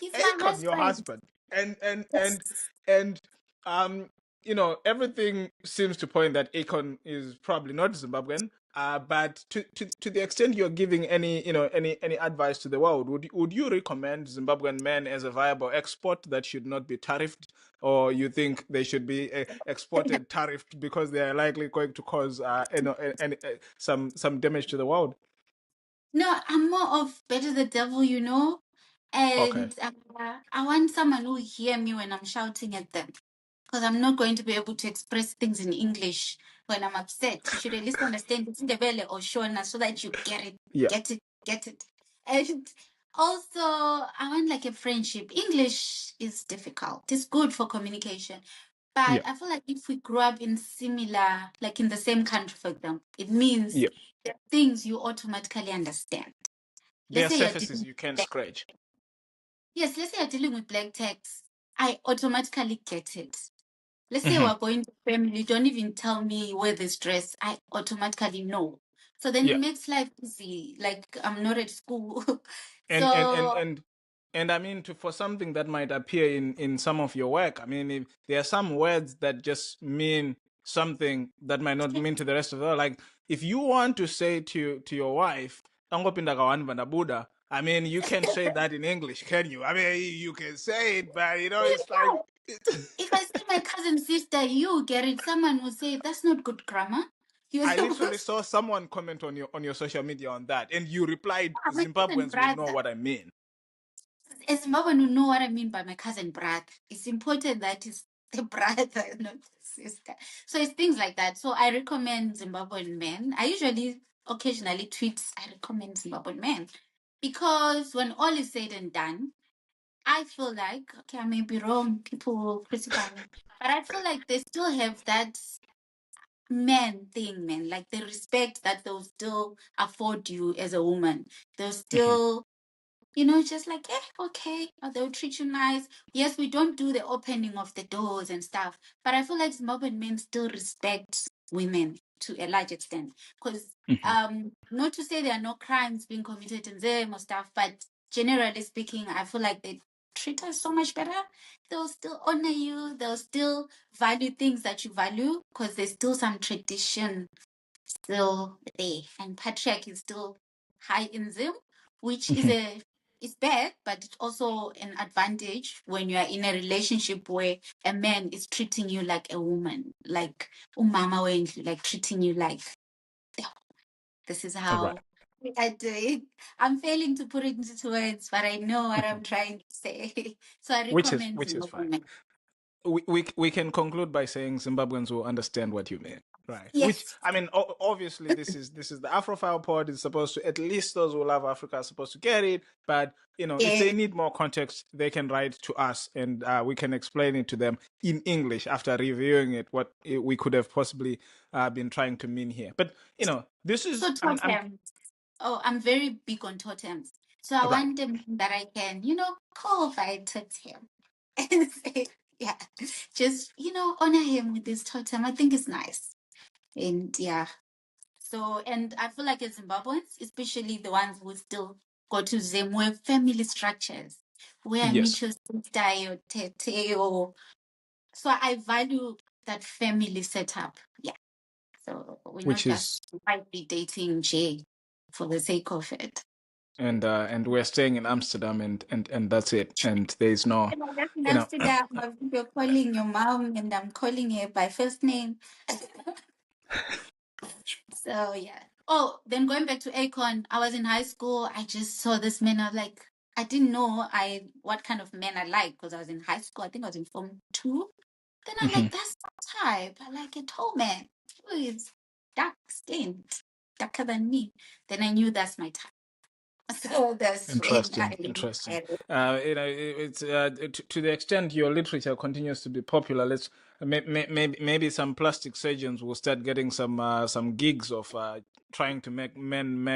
[SPEAKER 2] He's my
[SPEAKER 1] Akon, your
[SPEAKER 2] husband.
[SPEAKER 1] husband, and and
[SPEAKER 2] Yes.
[SPEAKER 1] and and um, everything seems to point that Akon is probably not Zimbabwean. But to the extent you're giving any any advice to the world, would you recommend Zimbabwean men as a viable export that should not be tariffed, or you think they should be exported tariffed because they are likely going to cause some damage to the world?
[SPEAKER 2] No, I'm more of better the devil,
[SPEAKER 1] Okay.
[SPEAKER 2] and I want someone who will hear me when I'm shouting at them. Because I'm not going to be able to express things in English when I'm upset. You should at least understand it's Ndebele or Shona so that you get it,
[SPEAKER 1] Yeah.
[SPEAKER 2] get it, get it. And also, I want like a friendship. English is difficult. It's good for communication. But
[SPEAKER 1] Yeah.
[SPEAKER 2] I feel like if we grew up in similar, like in the same country, for example, it means
[SPEAKER 1] Yeah.
[SPEAKER 2] there are things you automatically understand.
[SPEAKER 1] There
[SPEAKER 2] Let's
[SPEAKER 1] are
[SPEAKER 2] say you're
[SPEAKER 1] surfaces
[SPEAKER 2] dealing
[SPEAKER 1] you can
[SPEAKER 2] with
[SPEAKER 1] scratch.
[SPEAKER 2] yes, let's say you're dealing with black text. I automatically get it. Let's say
[SPEAKER 1] Hmm.
[SPEAKER 2] we're going to family, you don't even tell me where this dress, I automatically know. So then it
[SPEAKER 1] Yeah.
[SPEAKER 2] makes life easy. Like I'm not at school.
[SPEAKER 1] and and and
[SPEAKER 2] So
[SPEAKER 1] and and I mean, for something that might appear in some of your work, I mean, if there are some words that just mean something that might not mean to the rest of the world. Like if you want to say to your wife, "Angopinda kawanva na Buddha," I mean, you can say that in English, can you? I mean, you can say it, but it's like
[SPEAKER 2] if I see my cousin sister, you get it. Someone will say that's not good grammar. You're
[SPEAKER 1] I literally
[SPEAKER 2] supposed to
[SPEAKER 1] saw someone comment on your social media on that, and you replied,
[SPEAKER 2] have my cousin
[SPEAKER 1] "Zimbabweans will know
[SPEAKER 2] brother.
[SPEAKER 1] what I mean."
[SPEAKER 2] As Zimbabwean who know what I mean by my cousin brother. It's important that it's the brother, not the sister. So it's things like that. So I recommend Zimbabwean men. I usually occasionally tweet I recommend Zimbabwean men. Because when all is said and done, I feel like, okay, I may be wrong, people will crucify me. But I feel like they still have that man thing, man. Like the respect that they'll still afford you as a woman. They'll
[SPEAKER 1] Mhm.
[SPEAKER 2] still just like, okay, or they'll treat you nice. Yes, we don't do the opening of the doors and stuff, but I feel like Zimbabwean men still respect women to a large extent. Because,
[SPEAKER 1] Mhm.
[SPEAKER 2] not to say there are no crimes being committed in them or stuff, but generally speaking, I feel like they treat us so much better. They'll still honor you, they'll still value things that you value because there's still some tradition still there, and patriarchy is still high in them, which is
[SPEAKER 1] Mhm.
[SPEAKER 2] bad, but it's also an advantage when you are in a relationship where a man is treating you like a woman, like umama wendlu, like treating you like this is
[SPEAKER 1] All right.
[SPEAKER 2] how I do it. I'm failing to put it into words, but I know what
[SPEAKER 1] Mhm.
[SPEAKER 2] I'm trying to say. So I
[SPEAKER 1] which is
[SPEAKER 2] recommend
[SPEAKER 1] which is fine.
[SPEAKER 2] Zimbabwean men.
[SPEAKER 1] We can conclude by saying Zimbabweans will understand what you mean, right? Which
[SPEAKER 2] Yes.
[SPEAKER 1] I mean, obviously, this is the Afrophile pod. Is supposed to, at least those who love Africa are supposed to get it. But if they
[SPEAKER 2] Yeah.
[SPEAKER 1] need more context, they can write to us, and we can explain it to them in English after reviewing it. What we could have possibly been trying to mean here. But this is.
[SPEAKER 2] So
[SPEAKER 1] I'm
[SPEAKER 2] totem. Oh, I'm very big on totems. So I
[SPEAKER 1] right.
[SPEAKER 2] want them that I can, call by a totem and say, yeah, just, honor him with this totem. I think it's nice. And yeah. So, and I feel like as Zimbabweans, especially the ones who still go to Zim, where family structures, where I meet
[SPEAKER 1] Yes,
[SPEAKER 2] your sister, your tete, or so I value that family setup. Yeah. So we're not
[SPEAKER 1] which
[SPEAKER 2] just
[SPEAKER 1] is
[SPEAKER 2] might be dating Jay for the sake of it.
[SPEAKER 1] and we're staying in Amsterdam, and that's it. And there's no,
[SPEAKER 2] And I left in
[SPEAKER 1] you know.
[SPEAKER 2] Amsterdam. You're calling your mom, and I'm calling her by first name. So yeah. Oh, then going back to Akon, I was in high school. I just saw this man. I was like, I didn't know I what kind of men I like because I was in high school. I think I was in Form 2. Then I'm
[SPEAKER 1] Mhm.
[SPEAKER 2] like, that's my type. I like a tall man who is dark skinned, darker than me. Then I knew that's my type. So that's when
[SPEAKER 1] Interesting,
[SPEAKER 2] I
[SPEAKER 1] interesting.
[SPEAKER 2] had it.
[SPEAKER 1] It's to the extent your literature continues to be popular. Let's maybe some plastic surgeons will start getting some gigs of trying to make men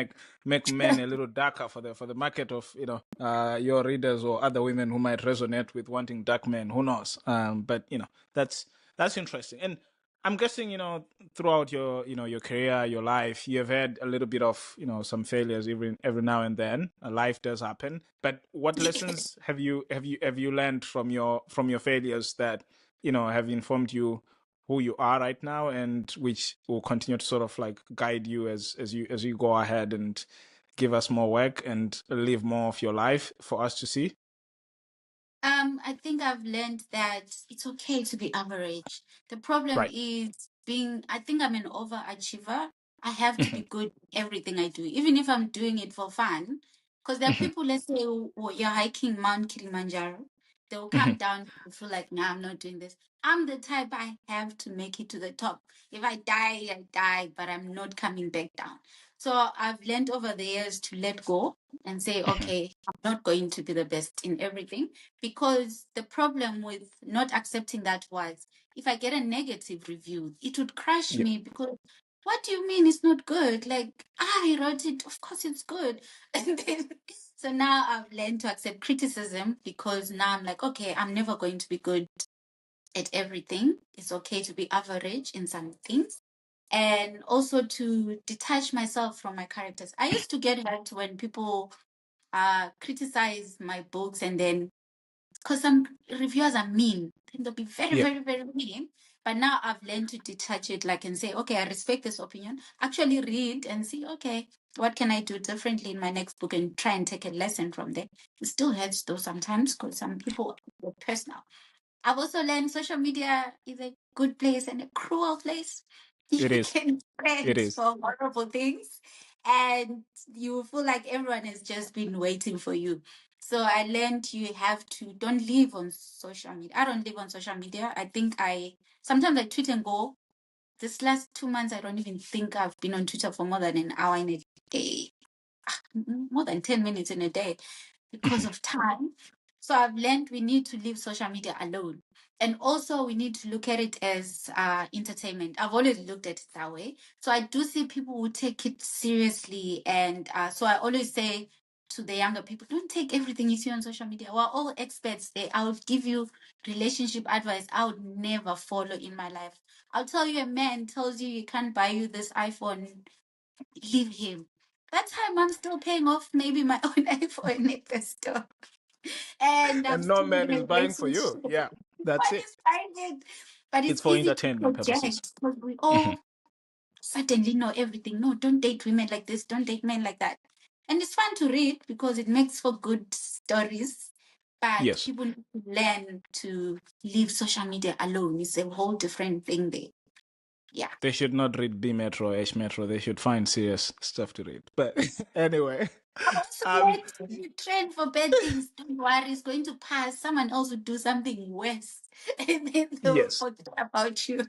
[SPEAKER 1] a little darker for the market of your readers or other women who might resonate with wanting dark men. Who knows? But that's interesting. And I'm guessing, throughout your career, your life, you have had a little bit of, some failures every now and then. Life does happen. But what lessons have you learned from your failures that, have informed you who you are right now, and which will continue to sort of like guide you as you go ahead and give us more work and live more of your life for us to see?
[SPEAKER 2] I think I've learned that it's okay to be average. The problem
[SPEAKER 1] Right.
[SPEAKER 2] is I think I'm an overachiever. I have to be good at everything I do, even if I'm doing it for fun. Because there are
[SPEAKER 1] Mhm.
[SPEAKER 2] people, let's say, you're hiking Mount Kilimanjaro. They will come
[SPEAKER 1] Mhm.
[SPEAKER 2] down and feel like, nah, I'm not doing this. I'm the type I have to make it to the top. If I die, I die, but I'm not coming back down. So I've learned over the years to let go and say,
[SPEAKER 1] Mhm.
[SPEAKER 2] okay, I'm not going to be the best in everything, because the problem with not accepting that was, if I get a negative review, it would crush
[SPEAKER 1] Yeah.
[SPEAKER 2] me, because what do you mean it's not good? Like, I wrote it, of course it's good. And then, so now I've learned to accept criticism, because now I'm like, okay, I'm never going to be good at everything. It's okay to be average in some things. And also to detach myself from my characters. I used to get hurt when people criticize my books, and then, because some reviewers are mean, then they'll be very,
[SPEAKER 1] Yeah.
[SPEAKER 2] very, very mean. But now I've learned to detach it, like, and say, okay, I respect this opinion. Actually read and see, okay, what can I do differently in my next book, and try and take a lesson from there. It still hurts though sometimes, because some people are personal. I've also learned social media is a good place and a cruel place.
[SPEAKER 1] It
[SPEAKER 2] You
[SPEAKER 1] is.
[SPEAKER 2] can
[SPEAKER 1] It
[SPEAKER 2] trend
[SPEAKER 1] is.
[SPEAKER 2] for horrible things, and you feel like everyone has just been waiting for you. So I learned you have to don't live on social media. I don't live on social media. I think sometimes I tweet and go. This last 2 months, I don't even think I've been on Twitter for more than an hour in a day, more than 10 minutes in a day, because of time. So I've learned we need to leave social media alone. And also, we need to look at it as entertainment. I've always looked at it that way. So I do see people who take it seriously. And so I always say to the younger people, don't take everything you see on social media. We're all experts there. I would give you relationship advice I would never follow in my life. I'll tell you, a man tells you he can't buy you this iPhone, leave him. That time I'm still paying off maybe my own iPhone at the store. And I'm
[SPEAKER 1] And no
[SPEAKER 2] still in
[SPEAKER 1] man
[SPEAKER 2] a
[SPEAKER 1] is buying for
[SPEAKER 2] relationship.
[SPEAKER 1] you. Yeah, that's
[SPEAKER 2] What
[SPEAKER 1] it.
[SPEAKER 2] is buying it? But
[SPEAKER 1] It's
[SPEAKER 2] it's
[SPEAKER 1] for
[SPEAKER 2] easy to
[SPEAKER 1] entertainment purposes.
[SPEAKER 2] project, because we
[SPEAKER 1] Mhm.
[SPEAKER 2] all suddenly know everything. No, don't date women like this, don't date men like that. And it's fun to read because it makes for good stories. But
[SPEAKER 1] Yes.
[SPEAKER 2] people need to learn to leave social media alone. It's a whole different thing there. Yeah.
[SPEAKER 1] They should not read B Metro, H Metro. They should find serious stuff to read. But anyway,
[SPEAKER 2] Also,
[SPEAKER 1] um,
[SPEAKER 2] you train for bad things. Don't worry, it's going to pass. Someone else will do something worse, and then they will
[SPEAKER 1] yes.
[SPEAKER 2] forget about you.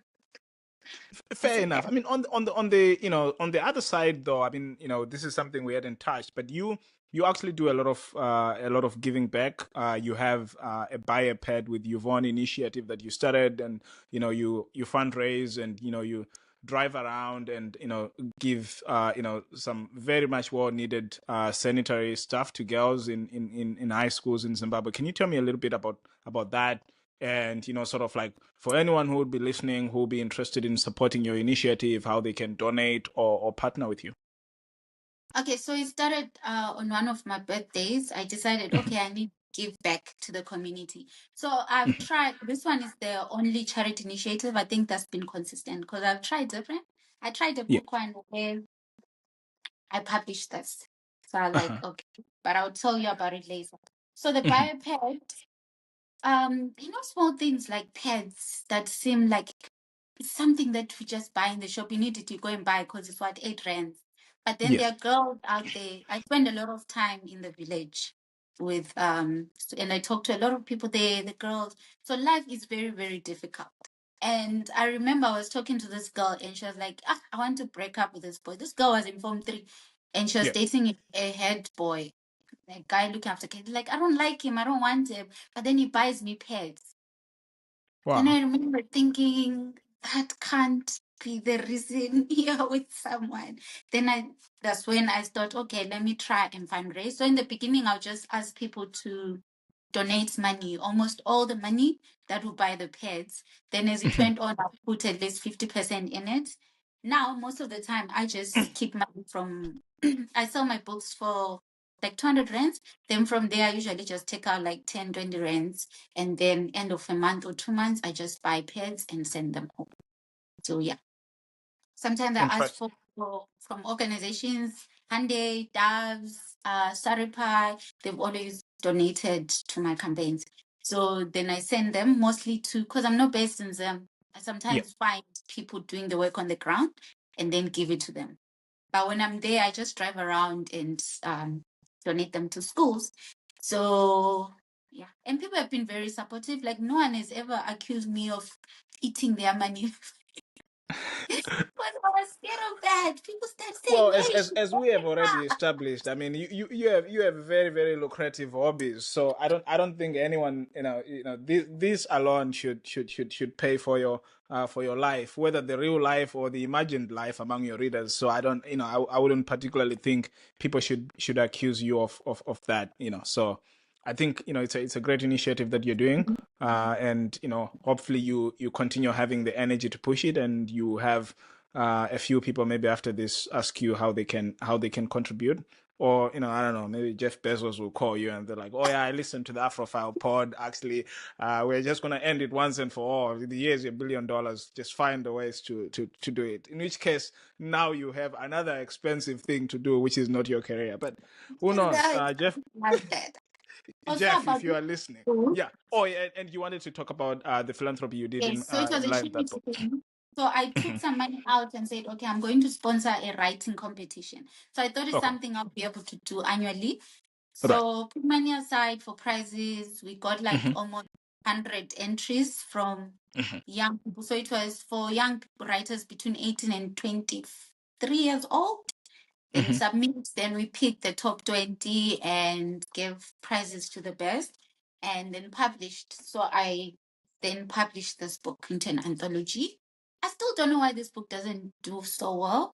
[SPEAKER 2] It's
[SPEAKER 1] Fair enough.
[SPEAKER 2] okay.
[SPEAKER 1] I mean, on the other side, though, I mean, this is something we hadn't touched, but you actually do a lot of giving back. You have a buy a pet with Yvonne initiative that you started, and you fundraise, and you drive around and give some very much well needed sanitary stuff to girls in high schools in Zimbabwe. Can you tell me a little bit about that? And sort of like, for anyone who would be listening, who would be interested in supporting your initiative, how they can donate or partner with you.
[SPEAKER 2] Okay, so it started on one of my birthdays. I decided,
[SPEAKER 1] Mhm.
[SPEAKER 2] okay, I need to give back to the community. So I've
[SPEAKER 1] Mhm.
[SPEAKER 2] tried. This one is the only charity initiative I think that's been consistent, because I've tried different. I tried a
[SPEAKER 1] Yeah.
[SPEAKER 2] book one where I published this. So I like,
[SPEAKER 1] Uh-huh.
[SPEAKER 2] okay, but I'll tell you about it later. So the
[SPEAKER 1] Mhm.
[SPEAKER 2] bioped, small things like pads that seem like it's something that we just buy in the shop. You need it, you go and buy because it's what, 8 rands. But then there
[SPEAKER 1] Yes.
[SPEAKER 2] are girls out there. I spend a lot of time in the village with and I talk to a lot of people there, the girls. So life is very, very difficult. And I remember I was talking to this girl, and she was like, I want to break up with this boy. This girl was in Form 3, and she was
[SPEAKER 1] Yeah.
[SPEAKER 2] dating a head boy, a guy looking after kids. Like, I don't like him, I don't want him. But then he buys me pets. Then
[SPEAKER 1] Wow.
[SPEAKER 2] I remember thinking, that can't be the reason you're with someone. That's when I thought, okay, let me try and fundraise. So in the beginning, I'll just ask people to donate money, almost all the money that would buy the pads. Then as it went on, I put at least 50% in it. Now, most of the time, I just keep money from, I sell my books for like 200 rands. Then from there, I usually just take out like 10, 20 rands. And then end of a month or 2 months, I just buy pads and send them home. So yeah. Sometimes I ask
[SPEAKER 1] Interesting.
[SPEAKER 2] for from organizations, Hyundai, Doves, Saripai. They've always donated to my campaigns. So then I send them mostly to, because I'm not based in them. I
[SPEAKER 1] Yeah.
[SPEAKER 2] sometimes find people doing the work on the ground and then give it to them. But when I'm there, I just drive around and donate them to schools. So yeah, and people have been very supportive. Like no one has ever accused me of eating their money. But I was scared of that. People start saying,
[SPEAKER 1] Well,
[SPEAKER 2] where is she
[SPEAKER 1] as we have
[SPEAKER 2] going
[SPEAKER 1] already
[SPEAKER 2] now?
[SPEAKER 1] established, I mean, you have very very lucrative hobbies. So I don't think anyone this alone should pay for your life, whether the real life or the imagined life among your readers. So I don't I wouldn't particularly think people should accuse you of that. So I think it's a great initiative that you're doing, and hopefully you continue having the energy to push it, and you have a few people maybe after this ask you how they can contribute, or I don't know, maybe Jeff Bezos will call you and they're like, oh yeah, I listened to the Afrophile pod. Actually, we're just gonna end it once and for all. Here's $1 billion. Just find the ways to do it. In which case, now you have another expensive thing to do, which is not your career. But who
[SPEAKER 2] Yes,
[SPEAKER 1] knows,
[SPEAKER 2] that like that. Also
[SPEAKER 1] Jeff, if
[SPEAKER 2] about
[SPEAKER 1] you
[SPEAKER 2] this
[SPEAKER 1] are listening.
[SPEAKER 2] school.
[SPEAKER 1] Yeah. Oh, yeah, and you wanted to talk about the philanthropy you did
[SPEAKER 2] Yes, so it was
[SPEAKER 1] in
[SPEAKER 2] a
[SPEAKER 1] line with that
[SPEAKER 2] charity
[SPEAKER 1] book.
[SPEAKER 2] thing. So I took some money out and said, okay, I'm going to sponsor a writing competition. So I thought it's
[SPEAKER 1] Okay.
[SPEAKER 2] something I'll be able to do annually.
[SPEAKER 1] Right.
[SPEAKER 2] So put money aside for prizes. We got like
[SPEAKER 1] Hmm.
[SPEAKER 2] almost 100 entries from
[SPEAKER 1] Hmm.
[SPEAKER 2] young people. So it was for young writers between 18 and 23 years old. Then we
[SPEAKER 1] Hmm.
[SPEAKER 2] submit, then we pick the top 20 and give prizes to the best, and then published. So I then published this book into an anthology. I still don't know why this book doesn't do so well,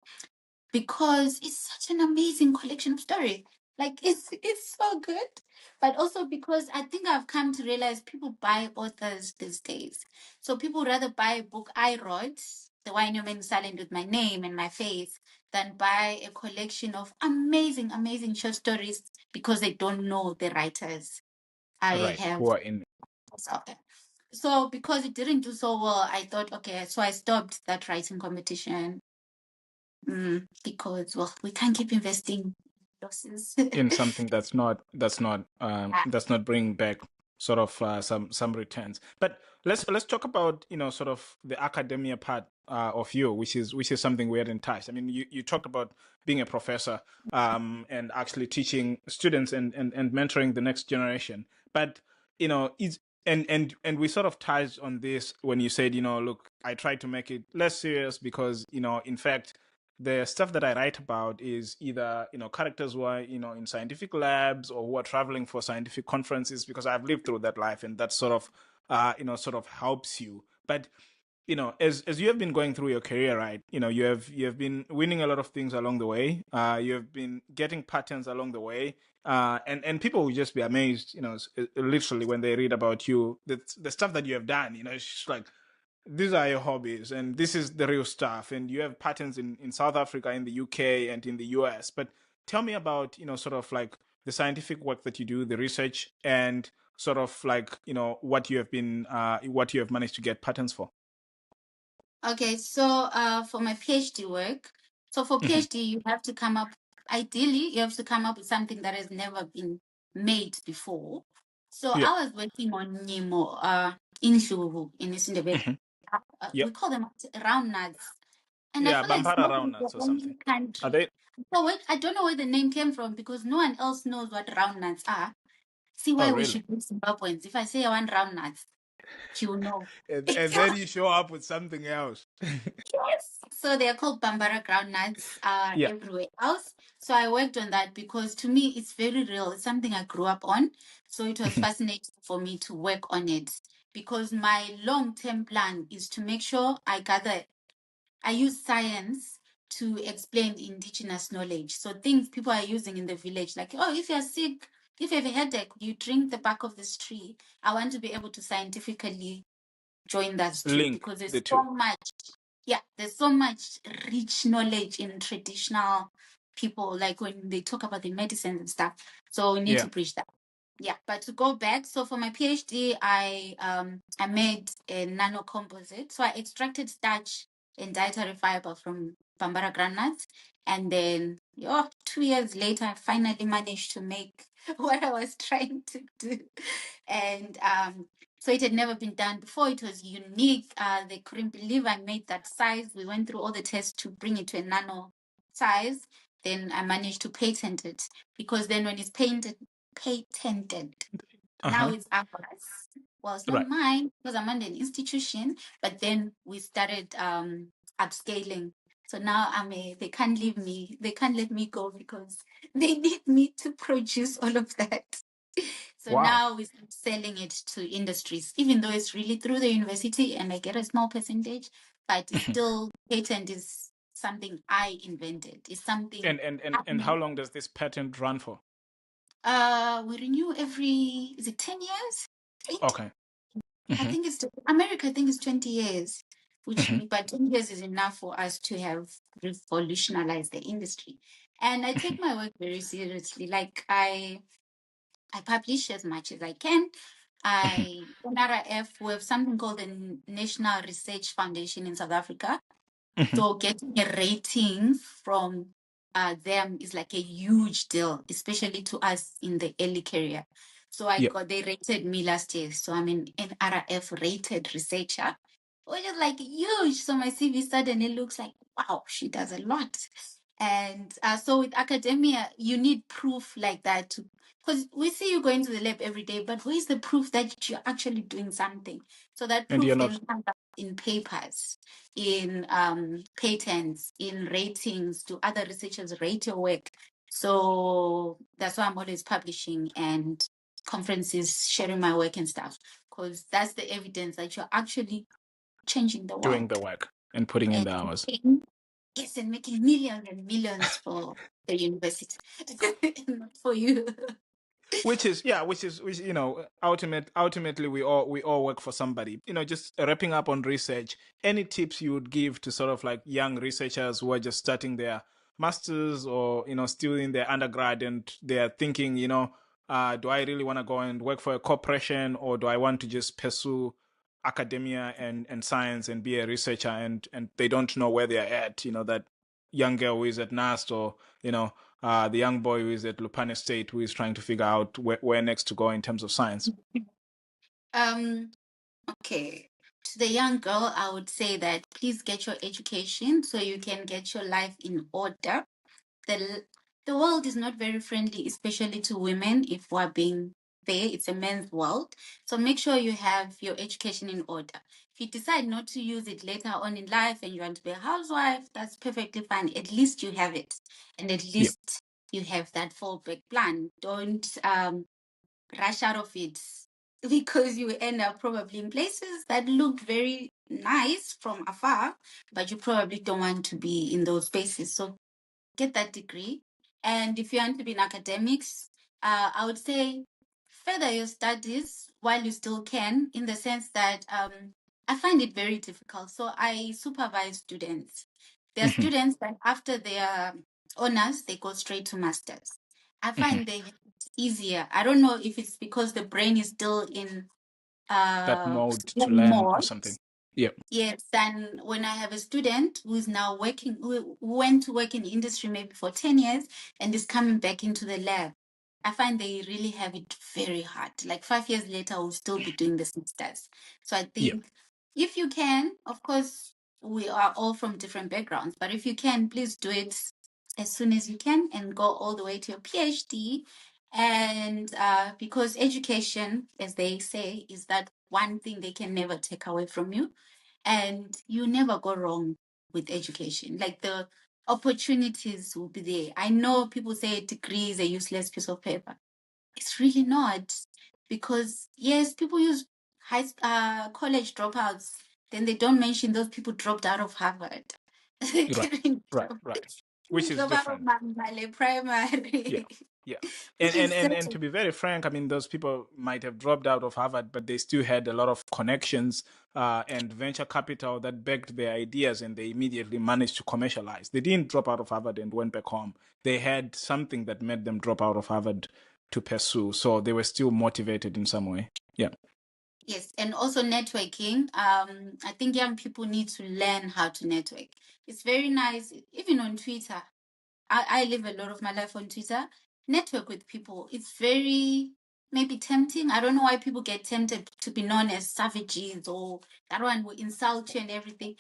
[SPEAKER 2] because it's such an amazing collection of stories. Like it's so good. But also because I think I've come to realize people buy authors these days. So people rather buy a book I wrote, The Why No Man is Silent with my name and my face, than buy a collection of amazing, amazing short stories because they don't know the writers. I
[SPEAKER 1] Right.
[SPEAKER 2] have
[SPEAKER 1] Who are in?
[SPEAKER 2] so because it didn't do so well, I thought, okay, so I stopped that writing competition. Because well, we can't keep investing losses.
[SPEAKER 1] In something that's not bringing back sort of some returns. But let's talk about sort of the academia part of you, which is something we hadn't touched. I mean, you talked about being a professor and actually teaching students and mentoring the next generation. But is and we sort of touched on this when you said, look, I tried to make it less serious because in fact the stuff that I write about is either characters who are in scientific labs or who are traveling for scientific conferences, because I've lived through that life, and that sort of sort of helps you. But as you have been going through your career, right, you have been winning a lot of things along the way. You have been getting patterns along the way, and people will just be amazed, literally when they read about you, the stuff that you have done. It's just like, these are your hobbies and this is the real stuff, and you have patterns in South Africa, in the UK, and in the US. But tell me about sort of like the scientific work that you do, the research, and sort of like what you have managed to get patterns for.
[SPEAKER 2] Okay, so for my PhD work, so for
[SPEAKER 1] Hmm.
[SPEAKER 2] PhD you have to come up, ideally you have to come up with something that has never been made before. So
[SPEAKER 1] Yeah.
[SPEAKER 2] I was working on Nemo in Zulu, in Isindebele.
[SPEAKER 1] Hmm. Yeah.
[SPEAKER 2] We call them round nuts. And I
[SPEAKER 1] Yeah,
[SPEAKER 2] feel like
[SPEAKER 1] Bampara
[SPEAKER 2] Zimbabwe is the
[SPEAKER 1] roundnuts or
[SPEAKER 2] only
[SPEAKER 1] something. Are
[SPEAKER 2] country.
[SPEAKER 1] they?
[SPEAKER 2] So I don't know where the name came from, because no one else knows what round nuts are. See
[SPEAKER 1] Oh,
[SPEAKER 2] why we
[SPEAKER 1] really?
[SPEAKER 2] should be Zimbabweans. If I say I want round nuts, you know.
[SPEAKER 1] And then you show up with something else.
[SPEAKER 2] Yes. So they're called Bambara groundnuts
[SPEAKER 1] Yeah.
[SPEAKER 2] everywhere else. So I worked on that because to me it's very real. It's something I grew up on. So it was
[SPEAKER 1] Hmm.
[SPEAKER 2] fascinating for me to work on it, because my long-term plan is to make sure I use science to explain indigenous knowledge. So things people are using in the village, like, oh, if you're sick, if you have a headache, you drink the bark of this tree. I want to be able to scientifically join that tree
[SPEAKER 1] Link
[SPEAKER 2] because there's
[SPEAKER 1] the
[SPEAKER 2] so
[SPEAKER 1] two.
[SPEAKER 2] much, yeah, there's so much rich knowledge in traditional people, like when they talk about the medicines and stuff. So we need
[SPEAKER 1] Yeah.
[SPEAKER 2] to preach that. Yeah, but to go back, so for my PhD, I made a nano composite. So I extracted starch and dietary fiber from Bambara groundnuts, and then 2 years later, I finally managed to make what I was trying to do, and so it had never been done before. It was unique. They couldn't believe I made that size. We went through all the tests to bring it to a nano size. Then I managed to patent it because then when it's patented, now
[SPEAKER 1] Uh-huh.
[SPEAKER 2] it's ours. Well, it's not
[SPEAKER 1] Right.
[SPEAKER 2] mine because I'm under an institution. But then we started upscaling. So now they can't leave me. They can't let me go because they need me to produce all of that. So
[SPEAKER 1] Wow.
[SPEAKER 2] now we're selling it to industries, even though it's really through the university and I get a small percentage, but it's still patent is something I invented. It's something
[SPEAKER 1] And how long does this patent run for?
[SPEAKER 2] we renew every, is it 10 years? 20?
[SPEAKER 1] Okay.
[SPEAKER 2] I
[SPEAKER 1] Hmm.
[SPEAKER 2] think it's America, I think it's 20 years, which
[SPEAKER 1] Hmm.
[SPEAKER 2] but 20 years is enough for us to have revolutionized the industry. And I take my work very seriously. Like I publish as much as I can. NRF, we have something called the National Research Foundation in South Africa.
[SPEAKER 1] Hmm.
[SPEAKER 2] So getting a rating from them is like a huge deal, especially to us in the early career. So
[SPEAKER 1] Yeah.
[SPEAKER 2] they rated me last year. So I'm an NRF rated researcher, which is like huge. So my CV suddenly looks like, wow, she does a lot. And so with academia, you need proof like that to, because we see you going to the lab every day, but where's the proof that you're actually doing something? So that
[SPEAKER 1] And you're
[SPEAKER 2] proof
[SPEAKER 1] not
[SPEAKER 2] then comes up in papers, in patents, in ratings. Do other researchers rate your work? So that's why I'm always publishing and conferences, sharing my work and stuff, because that's the evidence that you're actually changing the
[SPEAKER 1] doing
[SPEAKER 2] world
[SPEAKER 1] the work and putting in
[SPEAKER 2] and
[SPEAKER 1] the hours.
[SPEAKER 2] yes, and making millions and millions for the university, not for you.
[SPEAKER 1] Which ultimately we all work for somebody. Just wrapping up on research, any tips you would give to sort of like young researchers who are just starting their masters or still in their undergrad and they're thinking, do I really want to go and work for a corporation, or do I want to just pursue academia and science and be a researcher, and they don't know where they're at. That young girl who is at NAST, or the young boy who is at Lupane State, who is trying to figure out where next to go in terms of science.
[SPEAKER 2] um, okay. To the young girl, I would say that please get your education so you can get your life in order. The the world is not very friendly, especially to women. If we're being fair, it's a men's world. So make sure you have your education in order. If you decide not to use it later on in life and you want to be a housewife, that's perfectly fine. At least you have it, and at
[SPEAKER 1] Yeah.
[SPEAKER 2] least you have that fallback plan. Don't rush out of it because you end up probably in places that look very nice from afar, but you probably don't want to be in those spaces. So get that degree. And if you want to be in academics, I would say further your studies while you still can, in the sense that I find it very difficult. So I supervise students. There are
[SPEAKER 1] Hmm.
[SPEAKER 2] students that after their honors, they go straight to masters. I
[SPEAKER 1] Hmm.
[SPEAKER 2] find they it's easier. I don't know if it's because the brain is still in
[SPEAKER 1] That mode to
[SPEAKER 2] learning
[SPEAKER 1] learn or
[SPEAKER 2] mode.
[SPEAKER 1] something. Yeah.
[SPEAKER 2] Yes, and when I have a student who is now working, who went to work in the industry maybe for 10 years and is coming back into the lab, I find they really have it very hard. Like 5 years later, we'll still be doing the same stuff. So I
[SPEAKER 1] Yeah.
[SPEAKER 2] think if you can, of course, we are all from different backgrounds, but if you can, please do it as soon as you can and go all the way to your PhD. And because education, as they say, is that one thing they can never take away from you, and you never go wrong with education. Like the opportunities will be there. I know people say a degree is a useless piece of paper. It's really not, because yes, people use college dropouts. Then they don't mention those people dropped out of Harvard. They
[SPEAKER 1] Right.
[SPEAKER 2] didn't
[SPEAKER 1] Right.
[SPEAKER 2] drop.
[SPEAKER 1] Right. which is different.
[SPEAKER 2] Primary.
[SPEAKER 1] Yeah, yeah.
[SPEAKER 2] Which is
[SPEAKER 1] And to be very frank, I mean, those people might have dropped out of Harvard, but they still had a lot of connections and venture capital that backed their ideas, and they immediately managed to commercialize. They didn't drop out of Harvard and went back home. They had something that made them drop out of Harvard to pursue, so they were still motivated in some way. Yeah.
[SPEAKER 2] Yes, and also networking. I think young people need to learn how to network. It's very nice, even on Twitter. I live a lot of my life on Twitter. Network with people. It's very maybe tempting. I don't know why people get tempted to be known as savages or that one will insult you and everything.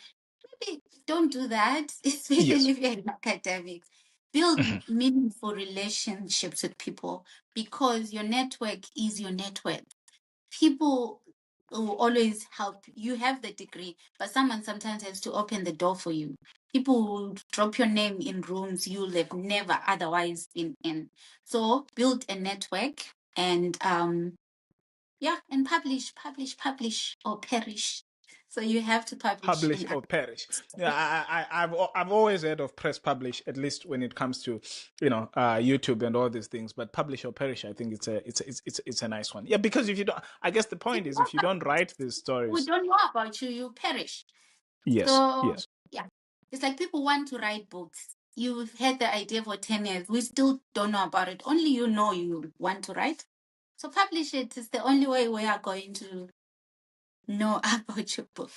[SPEAKER 2] Maybe don't do that, especially
[SPEAKER 1] Yes.
[SPEAKER 2] if you're in academics. Build
[SPEAKER 1] Mhm.
[SPEAKER 2] meaningful relationships with people because your network is your network. People will always help. You have the degree, but someone sometimes has to open the door for you. People will drop your name in rooms you'll have never otherwise been in. So build a network and yeah, and publish or perish. So you have to publish
[SPEAKER 1] Publish
[SPEAKER 2] in
[SPEAKER 1] or perish. Yeah, I've always heard of press publish, at least when it comes to YouTube and all these things. But publish or perish, I think it's a nice one. Yeah, because if you don't, I guess the point is if you don't write these
[SPEAKER 2] we
[SPEAKER 1] stories,
[SPEAKER 2] don't know about you, you perish.
[SPEAKER 1] yes,
[SPEAKER 2] So
[SPEAKER 1] yes,
[SPEAKER 2] yeah, it's like people want to write books. You've had the idea for 10 years. We still don't know about it. Only you know you want to write. So publish it. It's the only way we are going to know about your book.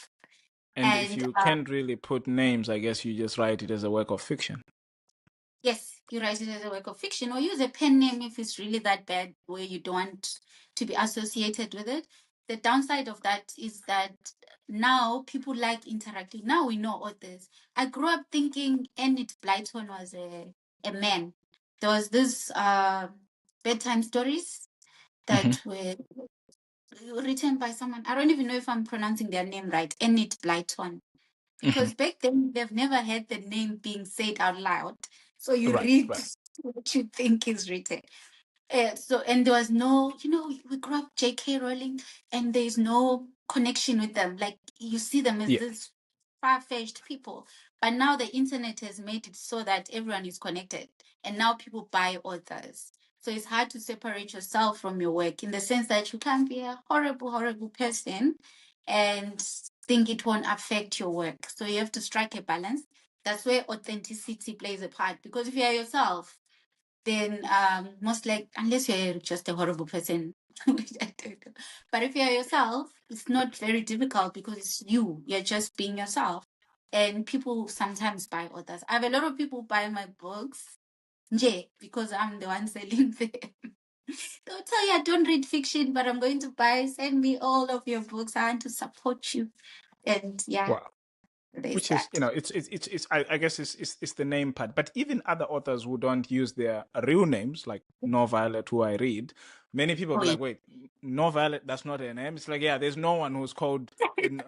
[SPEAKER 1] and if
[SPEAKER 2] And
[SPEAKER 1] you can't really put names, I guess you just write it as a work of fiction.
[SPEAKER 2] yes, you write it as a work of fiction or use a pen name if it's really that bad where you don't want to be associated with it. The downside of that is that now people like interacting. Now we know authors. I grew up thinking Enid Blyton was a man. There was this bedtime stories
[SPEAKER 1] Hmm.
[SPEAKER 2] that were written by someone. I don't even know if I'm pronouncing their name right. Enid Blyton.
[SPEAKER 1] Hmm.
[SPEAKER 2] Because back then they've never had the name being said out loud. So you
[SPEAKER 1] Right,
[SPEAKER 2] read
[SPEAKER 1] right.
[SPEAKER 2] what you think is written. And there was no, we grew up J.K. Rowling, and there's no connection with them. Like you see them as
[SPEAKER 1] Yeah.
[SPEAKER 2] this far-fetched people. But now the internet has made it so that everyone is connected, and now people buy authors. So it's hard to separate yourself from your work in the sense that you can't be a horrible, horrible person and think it won't affect your work. So you have to strike a balance. That's where authenticity plays a part. Because if you're yourself, then most like unless you're just a horrible person, which I don't know. But if you're yourself, it's not very difficult because it's you. You're just being yourself. And people sometimes buy others. I have a lot of people buy my books, because I'm the one selling them. They'll tell you I don't read fiction, but I'm going to buy. Send me all of your books. I want to support you. And yeah,
[SPEAKER 1] Wow.
[SPEAKER 2] there's
[SPEAKER 1] Which is,
[SPEAKER 2] that.
[SPEAKER 1] it's I guess it's the name part. But even other authors who don't use their real names, like No Violet, who I read, many people
[SPEAKER 2] Oh,
[SPEAKER 1] be
[SPEAKER 2] yeah.
[SPEAKER 1] like, wait, No Violet, that's not her name. It's like, yeah, there's no one who's called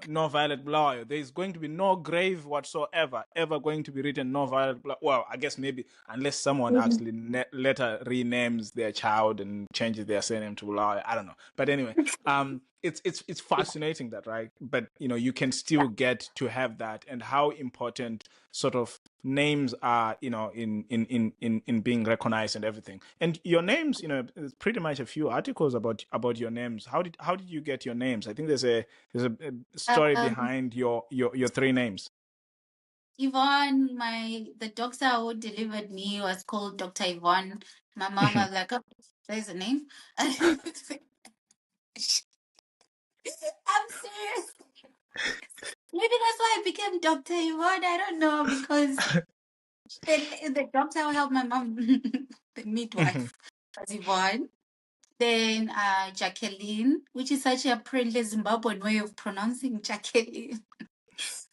[SPEAKER 1] No Violet Blau. There's going to be no grave whatsoever ever going to be written No Violet Blau. Well, I guess maybe unless someone actually later renames their child and changes their surname to Blau. I don't know. But anyway, it's fascinating that, right? But you can still get to have that, and how important sort of names are, in being recognized and everything. And your names, there's pretty much a few articles about your names. How did you get your names? I think there's a story
[SPEAKER 2] Um,
[SPEAKER 1] behind your three names.
[SPEAKER 2] Yvonne, the doctor who delivered me was called Dr. Yvonne. My mom was like, oh, there's a name. I'm serious. Maybe that's why I became Dr. Yvonne. I don't know, because the doctor who helped my mom, the midwife, was Yvonne. Then Jacqueline, which is such a friendly Zimbabwean way of pronouncing Jacqueline.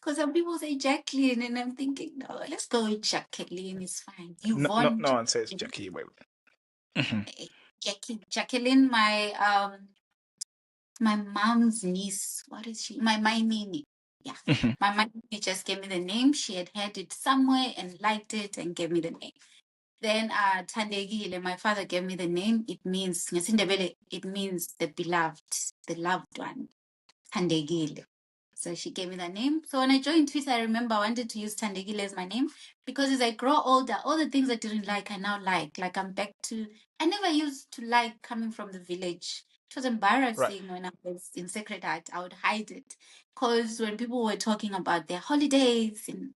[SPEAKER 2] Because some people say Jacqueline, and I'm thinking, no, let's go with Jacqueline. It's fine.
[SPEAKER 1] No, no,
[SPEAKER 2] Yvonne,
[SPEAKER 1] no one says Jackie. Wait. Mhm.
[SPEAKER 2] Jacqueline, my mom's niece. What is she? My Nini. Yeah,
[SPEAKER 1] Mhm.
[SPEAKER 2] my Nini just gave me the name. She had heard it somewhere and liked it and gave me the name. Then Tandegile, my father gave me the name. It means it means the beloved, the loved one. Tandegile. So she gave me that name. So when I joined Twitter, I remember I wanted to use Tandegile as my name because as I grow older, all the things I didn't like, I now like. Like I'm back to, I never used to like coming from the village. It was
[SPEAKER 1] Right.
[SPEAKER 2] embarrassing when I was in Sacred Heart. I would hide it because when people were talking about their holidays, and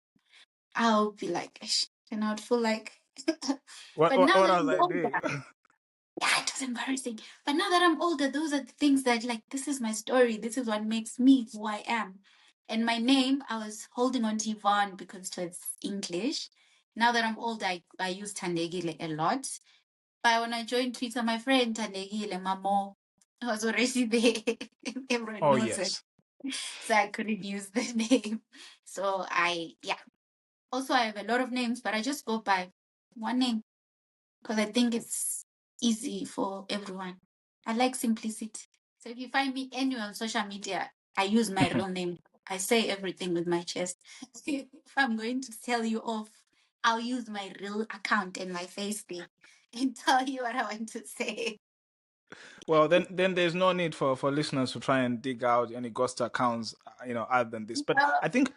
[SPEAKER 2] I'll be like, "Ish," and I would feel like,
[SPEAKER 1] What
[SPEAKER 2] but
[SPEAKER 1] what,
[SPEAKER 2] now
[SPEAKER 1] what
[SPEAKER 2] that
[SPEAKER 1] was
[SPEAKER 2] I'm
[SPEAKER 1] I
[SPEAKER 2] older,
[SPEAKER 1] doing?
[SPEAKER 2] yeah, it was embarrassing. But now that I'm older, those are the things that, like, this is my story. This is what makes me who I am. And my name, I was holding on to Yvonne because it was English. Now that I'm older, I use Tandegile a lot. But when I joined Twitter, my friend Tandegile Mamo was already there. Everyone
[SPEAKER 1] Oh
[SPEAKER 2] knows it.
[SPEAKER 1] yes.
[SPEAKER 2] So I couldn't use the name. So yeah. Also, I have a lot of names, but I just go by one name because I think it's easy for everyone. I like simplicity. So if you find me anywhere on social media, I use my real name. I say everything with my chest. If I'm going to tell you off, I'll use my real account and my face there and tell you what I want to say.
[SPEAKER 1] Well, then there's no need for listeners to try and dig out any ghost accounts, other than this. But
[SPEAKER 2] Well,
[SPEAKER 1] I think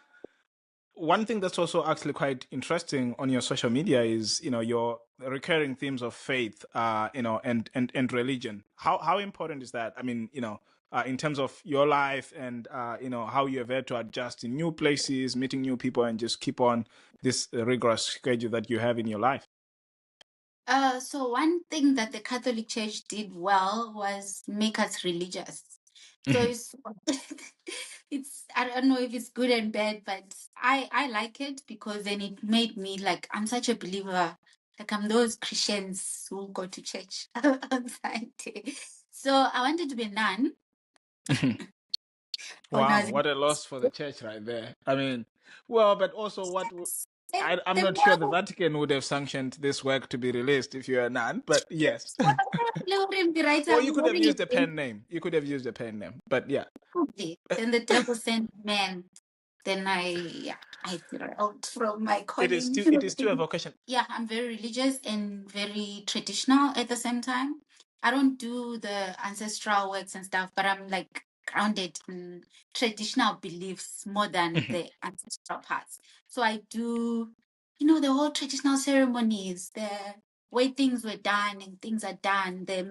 [SPEAKER 1] one thing that's also actually quite interesting on your social media is your recurring themes of faith, and religion. How important is that? I mean, in terms of your life and how you have had to adjust in new places, meeting new people, and just keep on this rigorous schedule that you have in your life.
[SPEAKER 2] so one thing that the Catholic Church did well was make us religious. So
[SPEAKER 1] Mhm.
[SPEAKER 2] it's it's I don't know if it's good and bad, but I like it because then it made me like I'm such a believer. Like I'm those Christians who go to church on Sunday. So I wanted to be a nun when I
[SPEAKER 1] Wow,
[SPEAKER 2] was
[SPEAKER 1] what a loss for the church right there. I mean, well, but also
[SPEAKER 2] and
[SPEAKER 1] I'm
[SPEAKER 2] the
[SPEAKER 1] not sure the
[SPEAKER 2] more
[SPEAKER 1] Vatican would have sanctioned this work to be released if you're a nun, but yes.
[SPEAKER 2] the right
[SPEAKER 1] Or
[SPEAKER 2] I'm
[SPEAKER 1] you could have
[SPEAKER 2] moving
[SPEAKER 1] used a
[SPEAKER 2] it
[SPEAKER 1] pen name. You could have used a pen name, but yeah.
[SPEAKER 2] in. Then the devil sent man. Then I feel out from my calling.
[SPEAKER 1] It is still a vocation.
[SPEAKER 2] Yeah, I'm very religious and very traditional at the same time. I don't do the ancestral works and stuff, but I'm like grounded in traditional beliefs more than
[SPEAKER 1] Mhm.
[SPEAKER 2] the ancestral parts. So I do, the whole traditional ceremonies, the way things were done and things are done, the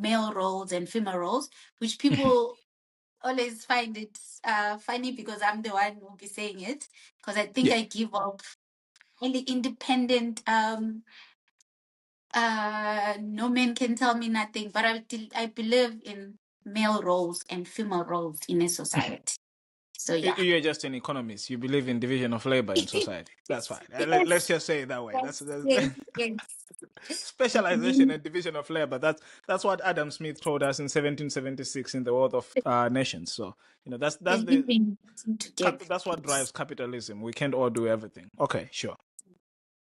[SPEAKER 2] male roles and female roles, which
[SPEAKER 1] Mhm.
[SPEAKER 2] people always find it funny because I'm the one who will be saying it because I think
[SPEAKER 1] Yeah.
[SPEAKER 2] I give off highly independent. No man can tell me nothing, but I believe in male roles and female roles in a society. So yeah.
[SPEAKER 1] You're just an economist. You believe in division of labor in society. That's fine. Let's
[SPEAKER 2] Yes,
[SPEAKER 1] just say it that way.
[SPEAKER 2] yes, yes, yes.
[SPEAKER 1] Specialization
[SPEAKER 2] Me,
[SPEAKER 1] and division of labor. That's what Adam Smith told us in 1776 in the World of Nations. So
[SPEAKER 2] the living together.
[SPEAKER 1] that's what drives capitalism. We can't all do everything. Okay, sure.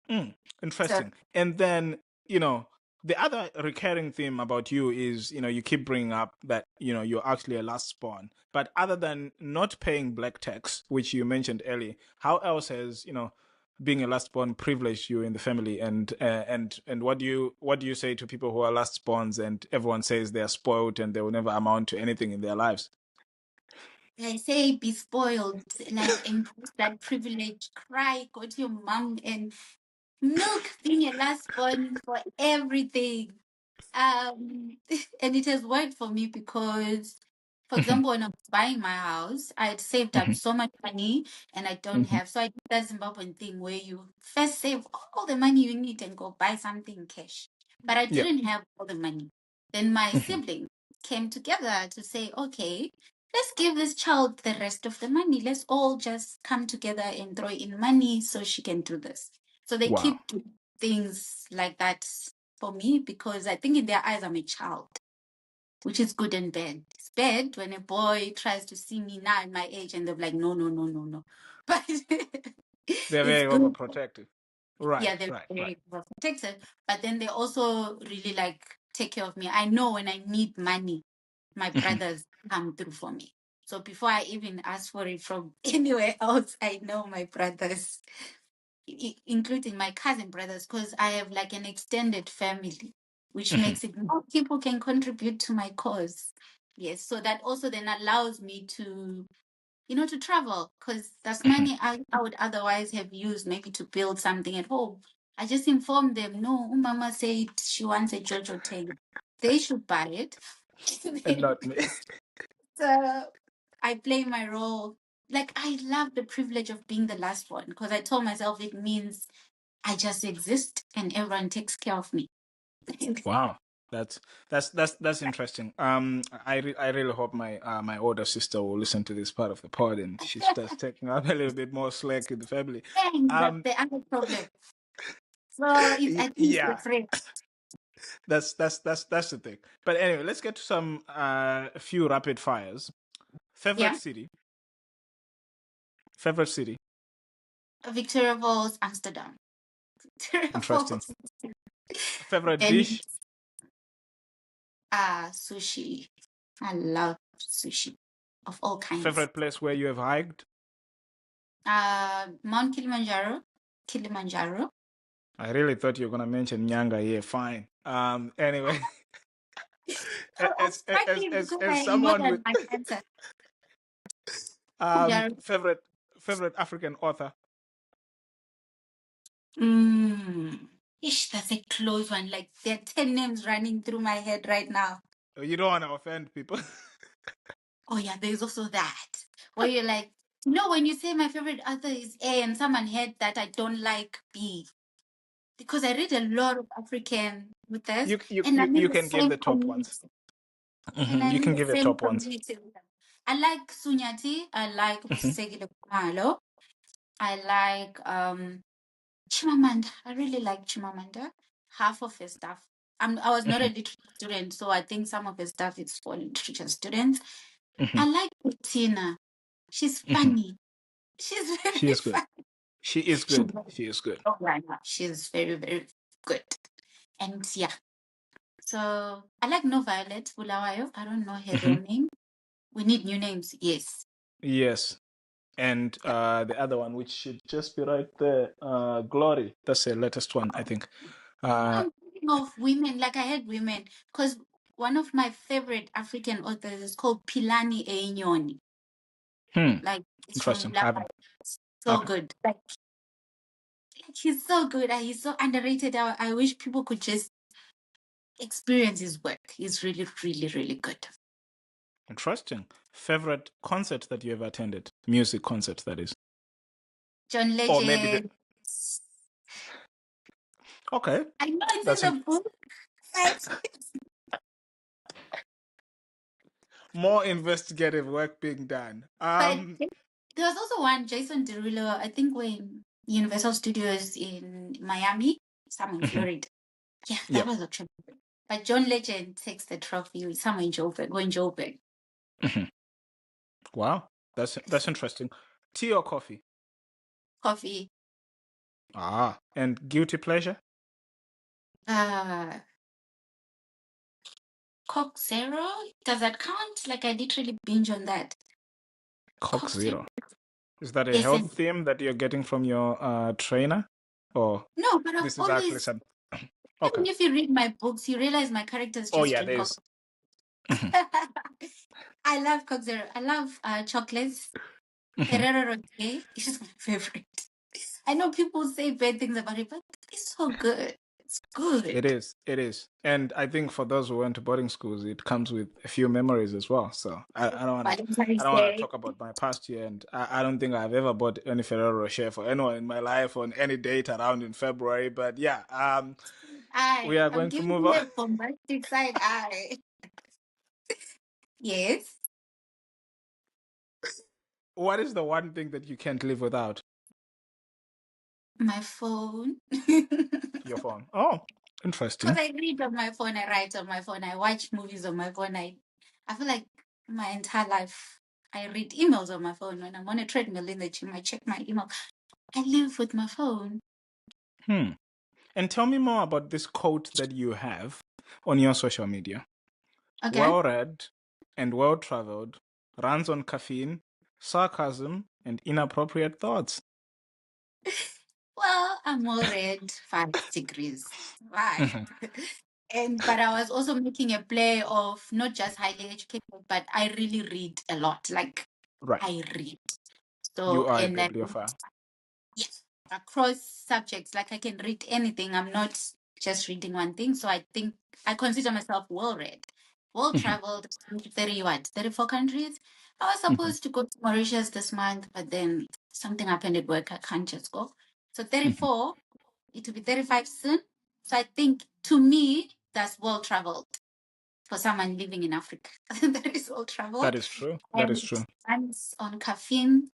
[SPEAKER 1] Mm,
[SPEAKER 2] So
[SPEAKER 1] interesting. And then, you know, the other recurring theme about you is, you keep bringing up that, you're actually a last spawn. But other than not paying black tax, which you mentioned earlier, how else has, being a last born privileged you in the family? And what do you say to people who are last spawns and everyone says they're spoiled and they will never amount to anything in their lives?
[SPEAKER 2] I say be spoiled, like embrace that privilege, cry, go to your mom and milk being a last born for everything. Um, and it has worked for me because, for
[SPEAKER 1] Mhm,
[SPEAKER 2] example, when I was buying my house, I had saved up
[SPEAKER 1] mhm,
[SPEAKER 2] so much money and I don't
[SPEAKER 1] mhm.
[SPEAKER 2] have. So I did that Zimbabwean thing where you first save all the money you need and go buy something cash. But I
[SPEAKER 1] Yeah.
[SPEAKER 2] didn't have all the money. Then my
[SPEAKER 1] Mhm.
[SPEAKER 2] siblings came together to say, okay, let's give this child the rest of the money. Let's all just come together and throw in money so she can do this. So they
[SPEAKER 1] Wow.
[SPEAKER 2] keep doing things like that for me because I think in their eyes I'm a child, which is good and bad. It's bad when a boy tries to see me now at my age and they're like, no, no, no, no, no. But
[SPEAKER 1] They're
[SPEAKER 2] it's
[SPEAKER 1] very
[SPEAKER 2] good.
[SPEAKER 1] overprotective.
[SPEAKER 2] Yeah,
[SPEAKER 1] Right,
[SPEAKER 2] they're
[SPEAKER 1] right, right.
[SPEAKER 2] very well protected. But then they also really like take care of me. I know when I need money, my
[SPEAKER 1] Mhm.
[SPEAKER 2] brothers come through for me. So before I even ask for it from anywhere else, I know my brothers, including my cousin brothers, because I have like an extended family, which
[SPEAKER 1] Mhm.
[SPEAKER 2] makes it more people can contribute to my cause. Yes, so that also then allows me to to travel, because that's money I would otherwise have used maybe to build something at home. I just informed them, no, Mama said she wants a Jojo tank. They should buy it.
[SPEAKER 1] And not me.
[SPEAKER 2] So I play my role. Like, I love the privilege of being the last one, because I told myself it means I just exist and everyone takes care of me.
[SPEAKER 1] Wow. That's interesting. I really hope my older sister will listen to this part of the pod and she starts taking up a little bit more slack in the family.
[SPEAKER 2] And that's
[SPEAKER 1] Um,
[SPEAKER 2] the other problem. So I think it's the
[SPEAKER 1] yeah,
[SPEAKER 2] friend.
[SPEAKER 1] that's the thing. But anyway, let's get to some a few rapid fires. Favorite
[SPEAKER 2] Yeah.
[SPEAKER 1] city. Favorite city.
[SPEAKER 2] Victoria Falls, Amsterdam. Victoria
[SPEAKER 1] Interesting.
[SPEAKER 2] Falls.
[SPEAKER 1] Favorite
[SPEAKER 2] And
[SPEAKER 1] dish.
[SPEAKER 2] sushi. I love sushi of all kinds.
[SPEAKER 1] Favorite place where you have hiked.
[SPEAKER 2] Mount Kilimanjaro. Kilimanjaro.
[SPEAKER 1] I really thought you were gonna mention Nyanga here. Fine. Anyway,
[SPEAKER 2] Frankly, because
[SPEAKER 1] as
[SPEAKER 2] I
[SPEAKER 1] someone
[SPEAKER 2] immortal
[SPEAKER 1] with
[SPEAKER 2] my cancer. Kilimanjaro.
[SPEAKER 1] favorite African author.
[SPEAKER 2] Ish, that's a close one. Like, there are 10 names running through my head right now.
[SPEAKER 1] You don't want to offend people.
[SPEAKER 2] Oh, yeah, there's also that. Where you're like, when you say my favorite author is A and someone heard that I don't like B. Because I read a lot of African authors, and I'm in
[SPEAKER 1] You
[SPEAKER 2] the
[SPEAKER 1] can give
[SPEAKER 2] same
[SPEAKER 1] the top ones.
[SPEAKER 2] community. And I'm
[SPEAKER 1] You
[SPEAKER 2] in
[SPEAKER 1] can
[SPEAKER 2] the
[SPEAKER 1] give your
[SPEAKER 2] same
[SPEAKER 1] top ones.
[SPEAKER 2] community with them. I like Sunyati. I like
[SPEAKER 1] Mhm,
[SPEAKER 2] Segile Kumalo. I like Chimamanda. I really like Chimamanda. Half of his stuff. I was not a
[SPEAKER 1] mhm,
[SPEAKER 2] literature student, so I think some of his stuff is for literature students.
[SPEAKER 1] mhm,
[SPEAKER 2] I like Bettina. She's
[SPEAKER 1] mhm.
[SPEAKER 2] funny. She's
[SPEAKER 1] She
[SPEAKER 2] very
[SPEAKER 1] is good.
[SPEAKER 2] funny.
[SPEAKER 1] She is
[SPEAKER 2] She's
[SPEAKER 1] good. She is good.
[SPEAKER 2] oh, right now. She's very, very good. And yeah. So I like No Violet Bulawayo. I don't know her real
[SPEAKER 1] Mhm.
[SPEAKER 2] name. We need new names. Yes.
[SPEAKER 1] Yes. And the other one, which should just be right there, Glory. That's the latest one, I think. Uh,
[SPEAKER 2] I'm thinking of women, like I had women, because one of my favorite African authors is called Pilani Einyoni.
[SPEAKER 1] hmm,
[SPEAKER 2] Like, it's from
[SPEAKER 1] interesting. I
[SPEAKER 2] Bulawayo.
[SPEAKER 1] haven't.
[SPEAKER 2] So
[SPEAKER 1] Okay.
[SPEAKER 2] good. Like he's so good. And he's so underrated. I wish people could just experience his work. He's really, really, really good.
[SPEAKER 1] Interesting. Favorite concert that you ever attended? Music concert, that is.
[SPEAKER 2] John
[SPEAKER 1] Or maybe the.
[SPEAKER 2] Legend.
[SPEAKER 1] Okay.
[SPEAKER 2] I know it's in
[SPEAKER 1] That's
[SPEAKER 2] the book, but
[SPEAKER 1] more investigative work being done.
[SPEAKER 2] but there was also one, Jason Derulo, I think when Universal Studios in Miami, somewhere in
[SPEAKER 1] Mhm.
[SPEAKER 2] Florida. Yeah, that
[SPEAKER 1] Yeah.
[SPEAKER 2] was a trip. But John Legend takes the trophy somewhere in Joburg, going Joburg.
[SPEAKER 1] Mhm. Wow, that's interesting. Tea or coffee?
[SPEAKER 2] Coffee.
[SPEAKER 1] Ah, and guilty pleasure?
[SPEAKER 2] Uh Coke Zero. Does that count? Like I literally binge on that.
[SPEAKER 1] Coke
[SPEAKER 2] Coke Zero.
[SPEAKER 1] Zero. Is that a
[SPEAKER 2] Yes,
[SPEAKER 1] health
[SPEAKER 2] and
[SPEAKER 1] theme that you're getting from your trainer, or
[SPEAKER 2] no, but I've
[SPEAKER 1] this is actually
[SPEAKER 2] always
[SPEAKER 1] some? Okay.
[SPEAKER 2] even if you read my books, you realize my characters
[SPEAKER 1] Oh
[SPEAKER 2] just
[SPEAKER 1] yeah,
[SPEAKER 2] drink Coke.
[SPEAKER 1] there's. Mhm,
[SPEAKER 2] I love Coke Zero. I love chocolates.
[SPEAKER 1] mhm.
[SPEAKER 2] Ferrero Rocher is my favorite. I know people say bad things about it, but it's so good. It's good.
[SPEAKER 1] It is. It is. And I think for those who went to boarding schools, it comes with a few memories as well. So I don't want to. I
[SPEAKER 2] Valentine's
[SPEAKER 1] don't want to
[SPEAKER 2] Day.
[SPEAKER 1] talk about my past year, and I don't think I've ever bought any Ferrero Rocher for anyone in my life on any date around in February. But yeah, we are
[SPEAKER 2] I'm
[SPEAKER 1] going to
[SPEAKER 2] giving
[SPEAKER 1] move
[SPEAKER 2] you
[SPEAKER 1] on.
[SPEAKER 2] a bombastic side eye. Yes.
[SPEAKER 1] What is the one thing that you can't live without?
[SPEAKER 2] My phone.
[SPEAKER 1] Your phone. Oh,
[SPEAKER 2] Because
[SPEAKER 1] interesting.
[SPEAKER 2] I read on my phone, I write on my phone, I watch movies on my phone. I feel like my entire life I read emails on my phone. When I'm on a treadmill in the gym, I check my email. I live with my phone.
[SPEAKER 1] Hmm. And tell me more about this quote that you have on your social media.
[SPEAKER 2] Okay.
[SPEAKER 1] Well read and well traveled, runs on caffeine, sarcasm, and inappropriate thoughts.
[SPEAKER 2] Well, I'm all read 5 degrees. Right.
[SPEAKER 1] Mhm.
[SPEAKER 2] But I was also making a play of not just highly educated, but I really read a lot. Like
[SPEAKER 1] Right.
[SPEAKER 2] I read.
[SPEAKER 1] You
[SPEAKER 2] So,
[SPEAKER 1] are a
[SPEAKER 2] and then,
[SPEAKER 1] bibliophile.
[SPEAKER 2] yes, across subjects, like I can read anything. I'm not just reading one thing. So I think I consider myself well read, well
[SPEAKER 1] Mhm,
[SPEAKER 2] traveled, 30 what, 34 countries. I was
[SPEAKER 1] mhm,
[SPEAKER 2] supposed to go to Mauritius this month, but then something happened at work. I can't just go. So
[SPEAKER 1] mhm.
[SPEAKER 2] 34, it will be 35 soon. So I think to me, that's well traveled for someone living in Africa. That is well
[SPEAKER 1] That
[SPEAKER 2] traveled.
[SPEAKER 1] is true. That is
[SPEAKER 2] And
[SPEAKER 1] true.
[SPEAKER 2] once on caffeine,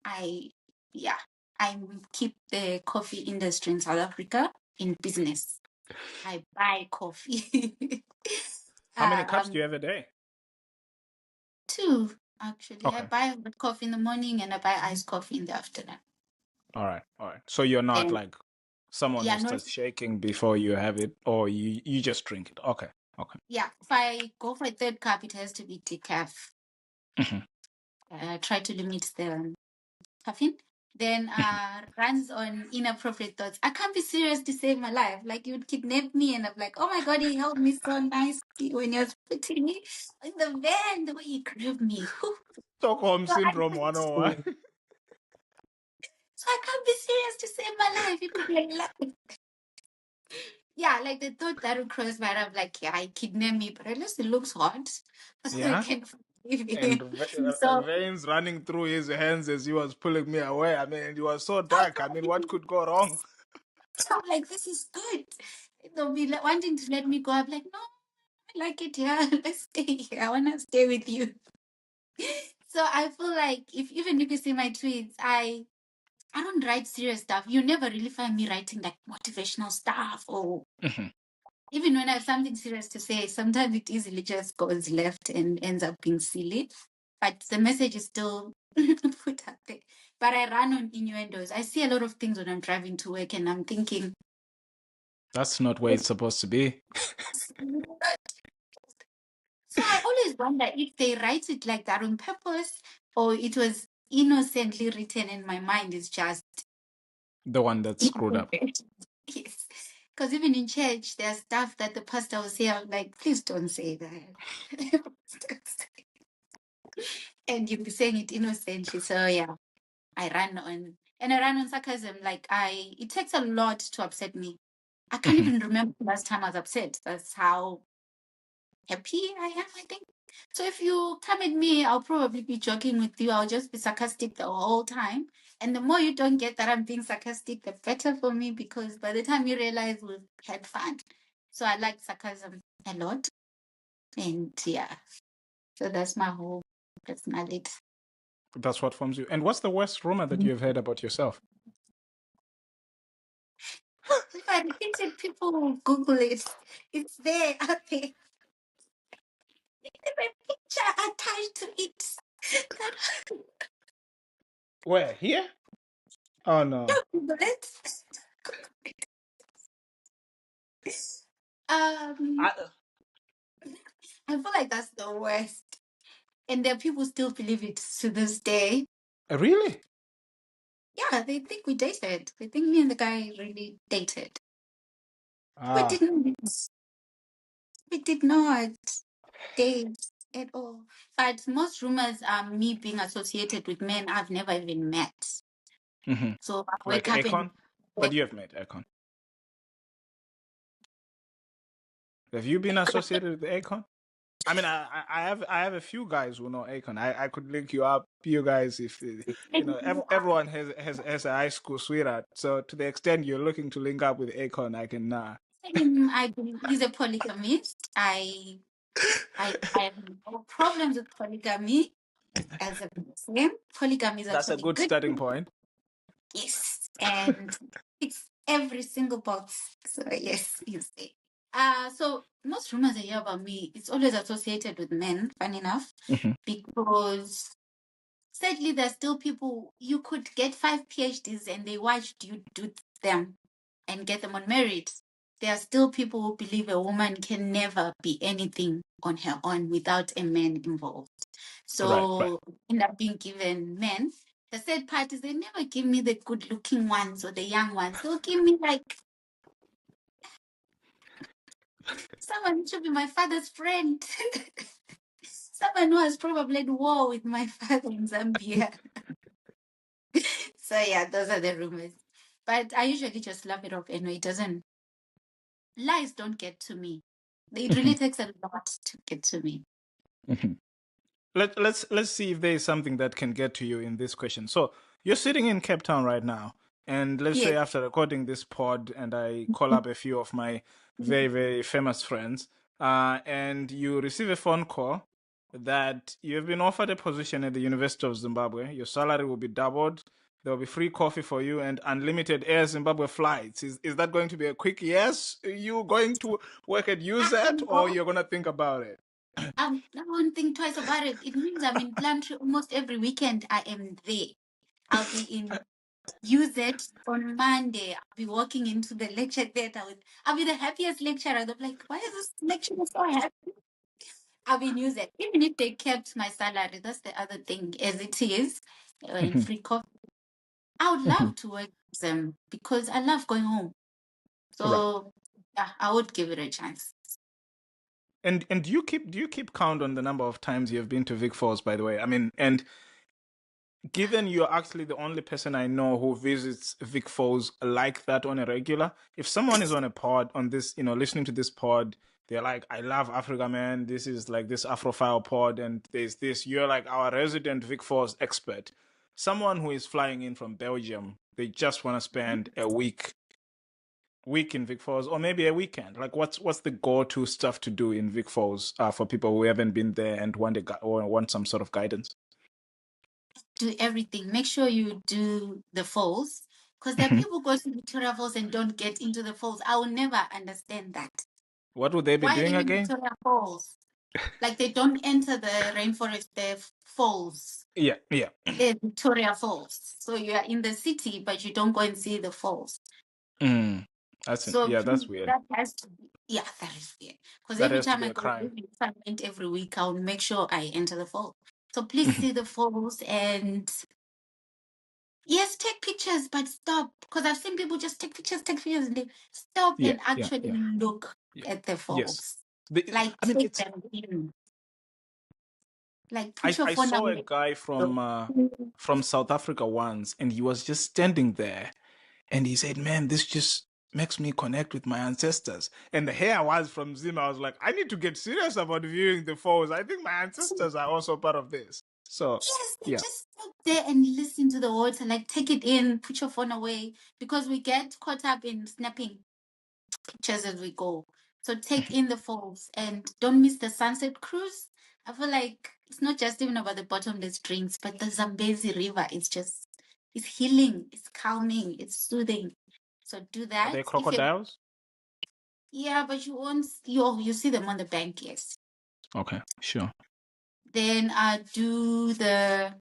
[SPEAKER 2] yeah, I keep the coffee industry in South Africa in business. I buy coffee.
[SPEAKER 1] How many cups do
[SPEAKER 2] um,
[SPEAKER 1] you have a day?
[SPEAKER 2] two actually. I
[SPEAKER 1] Okay.
[SPEAKER 2] buy hot coffee in the morning and I buy iced coffee in the afternoon.
[SPEAKER 1] All right. All right. So you're not
[SPEAKER 2] Then
[SPEAKER 1] like someone
[SPEAKER 2] yeah,
[SPEAKER 1] who
[SPEAKER 2] not
[SPEAKER 1] starts shaking before you have it, or you just drink it. Okay. Okay.
[SPEAKER 2] yeah. If I go for a third cup, it has to be decaf.
[SPEAKER 1] Mhm,
[SPEAKER 2] Try to limit the caffeine. Then
[SPEAKER 1] mhm.
[SPEAKER 2] runs on inappropriate thoughts. I can't be serious to save my life. Like you'd kidnap me, and I'm like, oh my god, he held me so nicely when he was putting me in the van. The way he grabbed me, whew.
[SPEAKER 1] Stockholm
[SPEAKER 2] So I
[SPEAKER 1] syndrome
[SPEAKER 2] can't,
[SPEAKER 1] 101.
[SPEAKER 2] so I can't be serious to save my life. It could be like, yeah, like the thought that would cross my mind. I'm like, yeah, he kidnapped me, but at least it looks hot, so I
[SPEAKER 1] Yeah.
[SPEAKER 2] can forgive
[SPEAKER 1] And
[SPEAKER 2] him. So
[SPEAKER 1] veins running through his hands as he was pulling me away. I mean, it was so
[SPEAKER 2] I
[SPEAKER 1] dark. I mean, what could go wrong?
[SPEAKER 2] so I'm like, this is good. They'll be like, wanting to let me go. I'm like, no, I like it here. Let's stay here. I want to stay with you. So I feel like even if you see my tweets, I don't write serious stuff. You never really find me writing like motivational stuff, or
[SPEAKER 1] Mhm.
[SPEAKER 2] even when I have something serious to say, sometimes it easily just goes left and ends up being silly. But the message is still put out there. But I run on innuendos. I see a lot of things when I'm driving to work and I'm thinking,
[SPEAKER 1] That's not where it's supposed to be.
[SPEAKER 2] so I always wonder if they write it like that on purpose or it was innocently written and my mind is just
[SPEAKER 1] The one that's screwed up.
[SPEAKER 2] yes. Because even in church, there's stuff that the pastor will say, I'm like, please don't say that. And you'll be saying it innocently. So yeah, I run on and I run on sarcasm. Like it takes a lot to upset me. I can't
[SPEAKER 1] Mhm.
[SPEAKER 2] even remember the last time I was upset. That's how happy I am, I think. So if you come at me, I'll probably be joking with you. I'll just be sarcastic the whole time. And the more you don't get that I'm being sarcastic, the better for me because by the time you realize we've had fun. So I like sarcasm a lot. And yeah, so that's my whole personality.
[SPEAKER 1] That's what forms you. And what's the worst rumor that you've heard about yourself?
[SPEAKER 2] If I repeated, people will Google it. It's there out there. There's a picture attached to it. That
[SPEAKER 1] Where? Here? Oh no.
[SPEAKER 2] Google it. Um,
[SPEAKER 1] I,
[SPEAKER 2] I feel like that's the worst. And there are people still believe it to this day.
[SPEAKER 1] really?
[SPEAKER 2] Yeah, they think we dated. They think me and the guy really dated. We
[SPEAKER 1] Ah.
[SPEAKER 2] didn't. We did not date at all. But most rumors are me being associated with men I've never even met.
[SPEAKER 1] Hmm.
[SPEAKER 2] So I
[SPEAKER 1] Like
[SPEAKER 2] wake up and
[SPEAKER 1] Akon? But you have met Akon. Have you been associated with Akon? I mean, I have a few guys who know Akon. I could link you up, you guys, if everyone has a high school sweetheart. So to the extent you're looking to link up with Akon, I can.
[SPEAKER 2] I believe he's a polygamist. I have no problems with polygamy as a Muslim. Polygamy is
[SPEAKER 1] That's a
[SPEAKER 2] actually
[SPEAKER 1] good
[SPEAKER 2] good.
[SPEAKER 1] starting point.
[SPEAKER 2] Yes, and it's every single box. So yes, you say. So most rumors I hear about me, it's always associated with men, funny enough,
[SPEAKER 1] Hmm.
[SPEAKER 2] because sadly there's still people you could get 5 PhDs and they watched you do them and get them on merit. There are still people who believe a woman can never be anything on her own without a man involved.
[SPEAKER 1] Right, right.
[SPEAKER 2] So end up being given men. The sad part is they never give me the good looking ones or the young ones. They'll give me like someone who should be my father's friend. someone who has probably at war with my father in Zambia. So yeah, those are the rumors. But I usually just laugh it off anyway. It doesn't, lies don't get to me. It really takes a lot to get to me.
[SPEAKER 1] Let's see if there is something that can get to you in this question. So you're sitting in Cape Town right now, and let's say
[SPEAKER 2] Yes.
[SPEAKER 1] after recording this pod, and I call up a few of my very famous friends, and you receive a phone call that you have been offered a position at the University of Zimbabwe. Your salary will be doubled. There will be free coffee for you and unlimited Air Zimbabwe flights. Is that going to be a quick yes? Are you going to work at UZ, or
[SPEAKER 2] No,
[SPEAKER 1] you're going to think about it?
[SPEAKER 2] I won't think twice about it. It means I'm in Plumtree almost every weekend. I am there. I'll be in UZ on Monday. I'll be walking into the lecture theater with. I'll be the happiest lecturer. They'll be like, "Why is this lecturer so happy?" I'll be in UZ. Even if they kept my salary, that's the other thing. As it is, in free coffee, I would love to work with them because I love going home.
[SPEAKER 1] Right.
[SPEAKER 2] So yeah, I would give it a chance.
[SPEAKER 1] And do you keep count on the number of times you have been to Vic Falls, by the way? I mean, and given you're actually the only person I know who visits Vic Falls like that on a regular, if someone is on a pod on this, listening to this pod, they're like, I love Africa, man. This is like this Afrophile pod, and there's this, you're like our resident Vic Falls expert. Someone who is flying in from Belgium, they just want to spend a week in Vic Falls, or maybe a weekend. Like, what's the go-to stuff to do in Vic Falls for people who haven't been there and want some sort of guidance?
[SPEAKER 2] Do everything. Make sure you do the falls because there are
[SPEAKER 1] Mhm.
[SPEAKER 2] people go to Victoria Falls and don't get into the falls. I will never understand that.
[SPEAKER 1] What would they be
[SPEAKER 2] Why are
[SPEAKER 1] doing
[SPEAKER 2] you in
[SPEAKER 1] again?
[SPEAKER 2] Victoria Falls? Like they don't enter the rainforest, the falls,
[SPEAKER 1] Yeah, yeah.
[SPEAKER 2] the Victoria Falls. So you are in the city, but you don't go and see the falls.
[SPEAKER 1] Mm.
[SPEAKER 2] So
[SPEAKER 1] Yeah,
[SPEAKER 2] please,
[SPEAKER 1] that's weird.
[SPEAKER 2] that has to be, yeah, that is weird. Because
[SPEAKER 1] That
[SPEAKER 2] every
[SPEAKER 1] has to
[SPEAKER 2] time
[SPEAKER 1] be
[SPEAKER 2] I
[SPEAKER 1] a
[SPEAKER 2] go,
[SPEAKER 1] crime.
[SPEAKER 2] if I went every week, I'll make sure I enter the falls. So please see the falls and yes, take pictures, but stop. Because I've seen people just take pictures and they stop
[SPEAKER 1] Yeah,
[SPEAKER 2] and
[SPEAKER 1] yeah,
[SPEAKER 2] actually
[SPEAKER 1] yeah,
[SPEAKER 2] look
[SPEAKER 1] yeah.
[SPEAKER 2] at the
[SPEAKER 1] Yes.
[SPEAKER 2] falls.
[SPEAKER 1] The,
[SPEAKER 2] Like
[SPEAKER 1] I mean,
[SPEAKER 2] take
[SPEAKER 1] it's.
[SPEAKER 2] them in. Like
[SPEAKER 1] I
[SPEAKER 2] put your
[SPEAKER 1] I
[SPEAKER 2] phone
[SPEAKER 1] saw a
[SPEAKER 2] away.
[SPEAKER 1] guy
[SPEAKER 2] So,
[SPEAKER 1] from South Africa once, and he was just standing there, and he said, "Man, this just makes me connect with my ancestors." And here I was from Zim. I was like, I need to get serious about viewing the falls. I think my ancestors are also part of this. So,
[SPEAKER 2] yes, they
[SPEAKER 1] yeah.
[SPEAKER 2] just stop there and listen to the water. Like take it in, put your phone away. Because we get caught up in snapping pictures as we go. So take in the falls and don't miss the sunset cruise. I feel like it's not just even about the bottomless drinks, but the Zambezi River is just it's healing, it's calming, it's soothing. So do
[SPEAKER 1] Are
[SPEAKER 2] that.
[SPEAKER 1] there
[SPEAKER 2] If you
[SPEAKER 1] crocodiles?
[SPEAKER 2] yeah, but you won't you see them on the bank, yes.
[SPEAKER 1] Okay, sure.
[SPEAKER 2] Then do the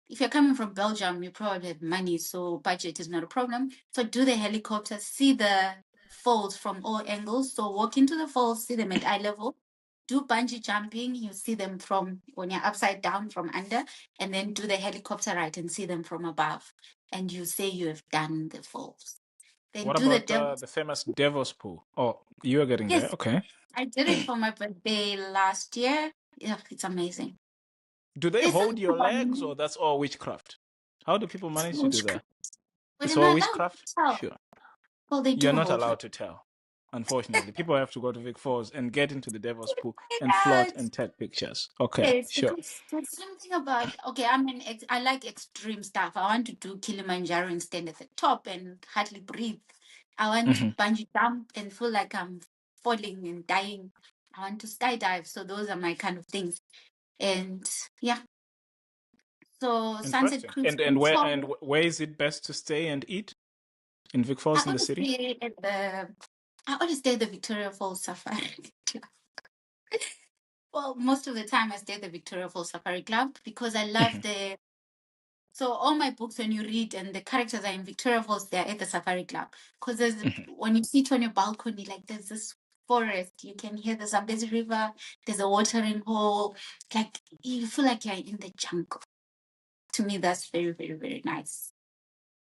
[SPEAKER 2] if you're coming from Belgium, you probably have money, so budget is not a problem. So do the helicopter, see the falls from all angles. So walk into the falls, see them at eye level. Do bungee jumping, you see them from when you're upside down from under, and then do the helicopter ride and see them from above. And you say you have done the falls. Then
[SPEAKER 1] What
[SPEAKER 2] do the
[SPEAKER 1] about
[SPEAKER 2] devil.
[SPEAKER 1] the famous Devil's Pool? Oh, you are getting there.
[SPEAKER 2] Yes,
[SPEAKER 1] Okay.
[SPEAKER 2] I did it for my birthday last year. Yeah, it's amazing.
[SPEAKER 1] Do they
[SPEAKER 2] There's
[SPEAKER 1] hold
[SPEAKER 2] something
[SPEAKER 1] your
[SPEAKER 2] about
[SPEAKER 1] legs, or that's all witchcraft? How do people manage to do that?
[SPEAKER 2] but
[SPEAKER 1] It's
[SPEAKER 2] I'm
[SPEAKER 1] all
[SPEAKER 2] allowed to
[SPEAKER 1] witchcraft?
[SPEAKER 2] tell.
[SPEAKER 1] Sure.
[SPEAKER 2] Well, they
[SPEAKER 1] You're
[SPEAKER 2] do
[SPEAKER 1] not
[SPEAKER 2] hold you.
[SPEAKER 1] allowed to tell. Unfortunately, people have to go to Vic Falls and get into the Devil's Pool
[SPEAKER 2] It
[SPEAKER 1] and float
[SPEAKER 2] does.
[SPEAKER 1] and take pictures. Okay,
[SPEAKER 2] Yes,
[SPEAKER 1] sure.
[SPEAKER 2] because there's something about okay. I like extreme stuff. I want to do Kilimanjaro and stand at the top and hardly breathe. I want to
[SPEAKER 1] Hmm.
[SPEAKER 2] bungee jump and feel like I'm falling and dying. I want to skydive. So those are my kind of things. And yeah, so sunset
[SPEAKER 1] Interesting.
[SPEAKER 2] cruise
[SPEAKER 1] And
[SPEAKER 2] control.
[SPEAKER 1] where is it best to stay and eat in Vic Falls
[SPEAKER 2] I
[SPEAKER 1] in the
[SPEAKER 2] always
[SPEAKER 1] city?
[SPEAKER 2] stay at the I always stay at the Victoria Falls Safari. Well, most of the time I stay at the Victoria Falls Safari Club because I love
[SPEAKER 1] Mhm,
[SPEAKER 2] the so all my books when you read and the characters are in Victoria Falls, they're at the Safari Club. Because there's
[SPEAKER 1] mhm.
[SPEAKER 2] when you sit on your balcony, like there's this forest, you can hear the Zambezi River, there's a watering hole, like you feel like you're in the jungle. To me, that's very nice.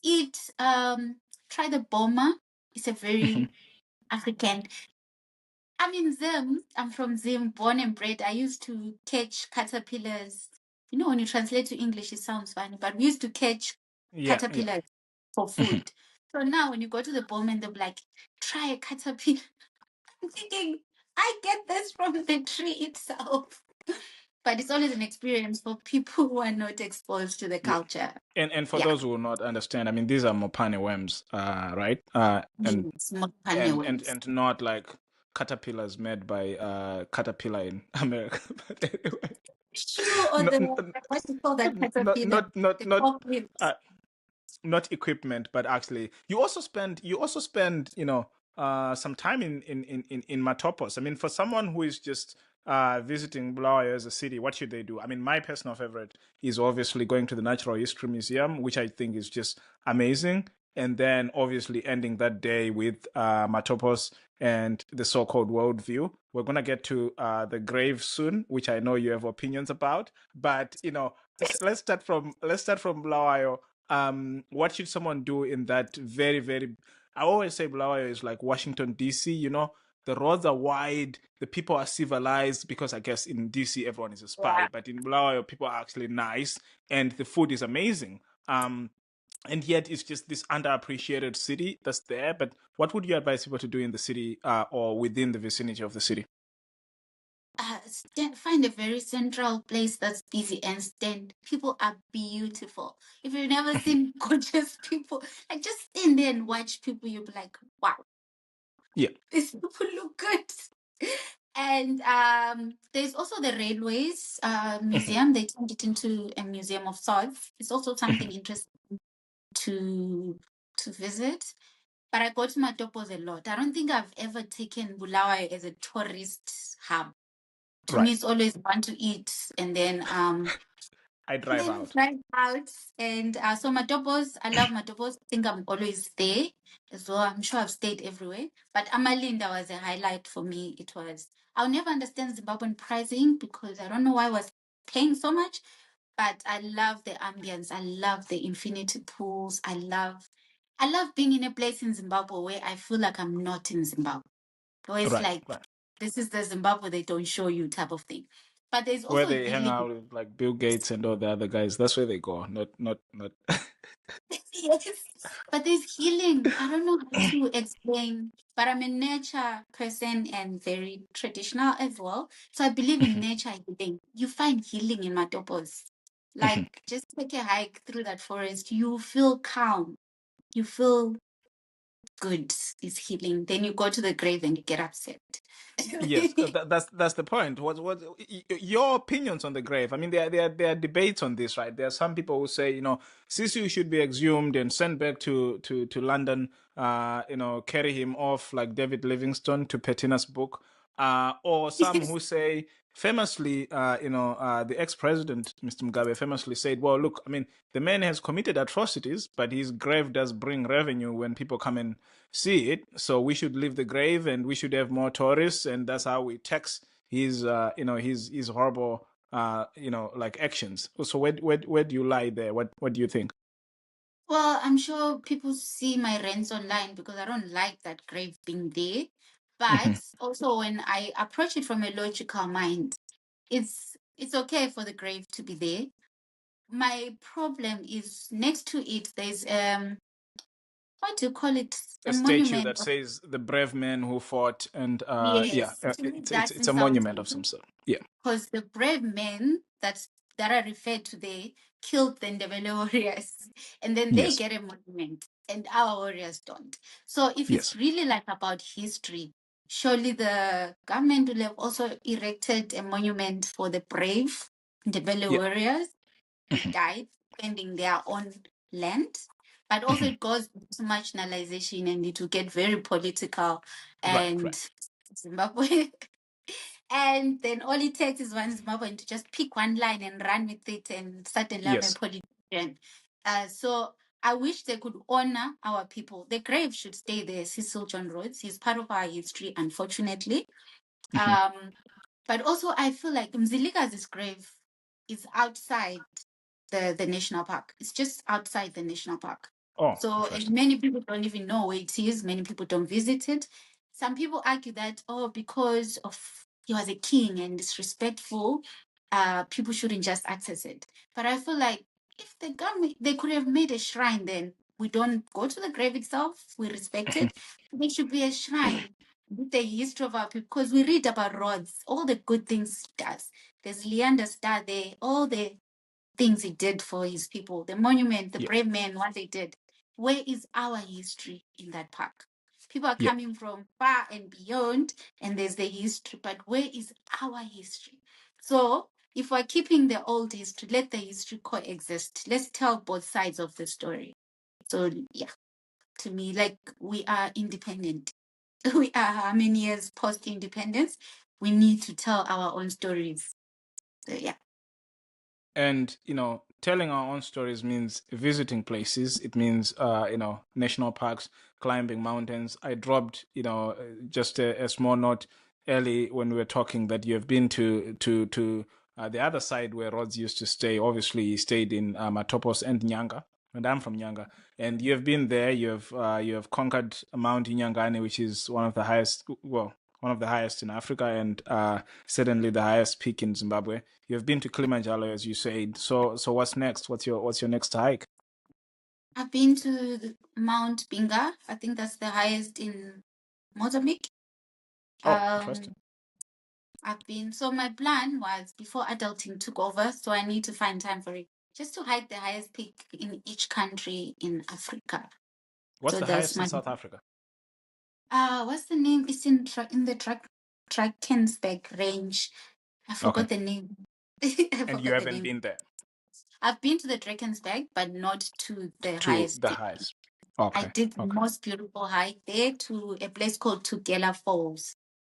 [SPEAKER 2] Eat try the boma. It's a
[SPEAKER 1] Mhm.
[SPEAKER 2] very African. I'm in Zim. I'm from Zim, born and bred. I used to catch caterpillars. You know, when you translate to English, it sounds funny, but we used to catch
[SPEAKER 1] Yeah, yeah.
[SPEAKER 2] caterpillars for food. So now when you go to the bowman, they'll be like, try a caterpillar. I'm thinking, I get this from the tree itself. But it's always an experience for people who are not exposed to the
[SPEAKER 1] Yeah.
[SPEAKER 2] culture.
[SPEAKER 1] And for
[SPEAKER 2] Yeah.
[SPEAKER 1] those who will not understand, I mean, these are mopane worms, right?
[SPEAKER 2] Yes,
[SPEAKER 1] And not like caterpillars made by Caterpillar in America. But anyway,
[SPEAKER 2] Shoe or
[SPEAKER 1] not
[SPEAKER 2] the, what do you call that
[SPEAKER 1] not
[SPEAKER 2] caterpillar?
[SPEAKER 1] not not
[SPEAKER 2] The
[SPEAKER 1] not
[SPEAKER 2] forklift.
[SPEAKER 1] uh, not equipment, but actually you also spend some time in Matopos. I mean, for someone who is just visiting Bulawayo as a city, what should they do? I mean, my personal favorite is obviously going to the Natural History Museum, which I think is just amazing, and then obviously ending that day with Matopos and the so-called world view. We're gonna get to the grave soon, which I know you have opinions about, but let's start from Bulawayo. What should someone do in that very, very, I always say Bulawayo is like Washington, D.C., the roads are wide, the people are civilized, because I guess in DC everyone is a spy,
[SPEAKER 2] Yeah.
[SPEAKER 1] but in Bulawayo people are actually nice and the food is amazing. And yet it's just this underappreciated city that's there. But what would you advise people to do in the city, or within the vicinity of the city?
[SPEAKER 2] Find a very central place that's busy and stand. People are beautiful. If you've never seen gorgeous people, like just stand there and watch people, you'll be like, wow,
[SPEAKER 1] Yeah.
[SPEAKER 2] these people look good. And there's also the railways museum. They turned it into a museum of sorts. It's also something interesting to visit. But I go to Matopos a lot. I don't think I've ever taken Bulawayo as a tourist hub. To me,
[SPEAKER 1] Right.
[SPEAKER 2] it's always want to eat and then
[SPEAKER 1] I drive out.
[SPEAKER 2] drive out. And so Matopos, I love Matopos. I think I'm always there as well. I'm sure I've stayed everywhere. But Amalinda was a highlight for me. It was, I'll never understand Zimbabwean pricing because I don't know why I was paying so much. But I love the ambience. I love the infinity pools. I love being in a place in Zimbabwe where I feel like I'm not in Zimbabwe. Where it's
[SPEAKER 1] Right,
[SPEAKER 2] like,
[SPEAKER 1] right.
[SPEAKER 2] this is the Zimbabwe they don't show you type of thing. But there's
[SPEAKER 1] Where
[SPEAKER 2] also
[SPEAKER 1] they hang
[SPEAKER 2] healing.
[SPEAKER 1] out with like Bill Gates and all the other guys. That's where they go. Not.
[SPEAKER 2] Yes. But there's healing. I don't know how to explain, but I'm a nature person and very traditional as well. So I believe in nature healing. You find healing in Matopos. Like just take a hike through that forest. You feel calm. You feel good. It's healing. Then you go to the grave and you get upset.
[SPEAKER 1] Yes, that's the point. Your opinions on the grave? I mean, there are debates on this, right? There are some people who say, Sisu should be exhumed and sent back to London. Carry him off like David Livingstone to Petina's book. Or some who say, famously, the ex-president Mr. Mugabe famously said, "Well, look, I mean, the man has committed atrocities, but his grave does bring revenue when people come and see it. So we should leave the grave, and we should have more tourists, and that's how we tax his horrible, like actions." So where do you lie there? What do you think?
[SPEAKER 2] Well, I'm sure people see my rants online because I don't like that grave being there.
[SPEAKER 1] Hmm.
[SPEAKER 2] But also when I approach it from a logical mind, it's okay for the grave to be there. My problem is next to it there's what do you call it?
[SPEAKER 1] A
[SPEAKER 2] A
[SPEAKER 1] statue
[SPEAKER 2] monument.
[SPEAKER 1] that says the brave men who fought, and yeah,
[SPEAKER 2] Yes, to me
[SPEAKER 1] it's
[SPEAKER 2] that
[SPEAKER 1] it's it's a
[SPEAKER 2] doesn't sound
[SPEAKER 1] monument of some sort. Yeah.
[SPEAKER 2] because the brave men that are referred to there killed the Ndebele warriors, and then they
[SPEAKER 1] Yes.
[SPEAKER 2] get a monument, and our warriors don't. So if it's
[SPEAKER 1] Yes.
[SPEAKER 2] really like about history, surely the government will have also erected a monument for the brave Ndebele
[SPEAKER 1] Yeah.
[SPEAKER 2] warriors who
[SPEAKER 1] Mhm.
[SPEAKER 2] died defending their own land. But also
[SPEAKER 1] Mhm.
[SPEAKER 2] it goes to marginalization and it will get very political
[SPEAKER 1] Right.
[SPEAKER 2] and
[SPEAKER 1] Right.
[SPEAKER 2] Zimbabwe. And then all it takes is one Zimbabwean to just pick one line and run with it, and suddenly I'm a
[SPEAKER 1] Yes.
[SPEAKER 2] politician. So I wish they could honor our people. The grave should stay there, Cecil John Rhodes. He's part of our history, unfortunately.
[SPEAKER 1] Mhm.
[SPEAKER 2] But also, I feel like Mzilika's grave is outside the national park. It's just outside the national park.
[SPEAKER 1] Oh,
[SPEAKER 2] So, and
[SPEAKER 1] interesting.
[SPEAKER 2] many people don't even know where it is. Many people don't visit it. some people argue that, oh, because of he was a king and disrespectful, people shouldn't just access it. But I feel like if the government, they could have made a shrine, then we don't go to the grave itself, we respect it. There should be a shrine with the history of our people, because we read about Rhodes, all the good things he does. There's Leander Star there, all the things he did for his people, the monument, the
[SPEAKER 1] Yeah.
[SPEAKER 2] brave men, what they did. Where is our history in that park? People are
[SPEAKER 1] Yeah.
[SPEAKER 2] coming from far and beyond, and there's the history, but where is our history? So if we're keeping the old history, let the history coexist. Let's tell both sides of the story. So yeah, to me, like, we are independent. We are how many years post-independence? We need to tell our own stories. So yeah.
[SPEAKER 1] And telling our own stories means visiting places. It means national parks, climbing mountains. I dropped just a small note early when we were talking that you have been to the other side where Rhodes used to stay. Obviously, he stayed in Matopos and Nyanga, and I'm from Nyanga. And you have been there. You have conquered Mount Inyangani, which is one of the highest. Well, one of the highest in Africa, and certainly the highest peak in Zimbabwe. You've been to Kilimanjaro, as you said. So what's next? What's your next hike?
[SPEAKER 2] I've been to Mount Binga. I think that's the highest in Mozambique.
[SPEAKER 1] Oh,
[SPEAKER 2] Um,
[SPEAKER 1] interesting.
[SPEAKER 2] so my plan was before adulting took over, so I need to find time for it, just to hike the highest peak in each country in Africa.
[SPEAKER 1] What's
[SPEAKER 2] So
[SPEAKER 1] the
[SPEAKER 2] that's
[SPEAKER 1] highest in
[SPEAKER 2] my,
[SPEAKER 1] South Africa?
[SPEAKER 2] what's the name? It's in the Drakensberg range. I
[SPEAKER 1] Okay.
[SPEAKER 2] forgot the name. I
[SPEAKER 1] And you
[SPEAKER 2] forgot the
[SPEAKER 1] haven't
[SPEAKER 2] name.
[SPEAKER 1] been there
[SPEAKER 2] I've been to the Drakensberg, but not to the
[SPEAKER 1] to
[SPEAKER 2] highest
[SPEAKER 1] the
[SPEAKER 2] peak.
[SPEAKER 1] highest.
[SPEAKER 2] I
[SPEAKER 1] Okay.
[SPEAKER 2] did the
[SPEAKER 1] Okay.
[SPEAKER 2] most beautiful hike there to a place called Tugela Falls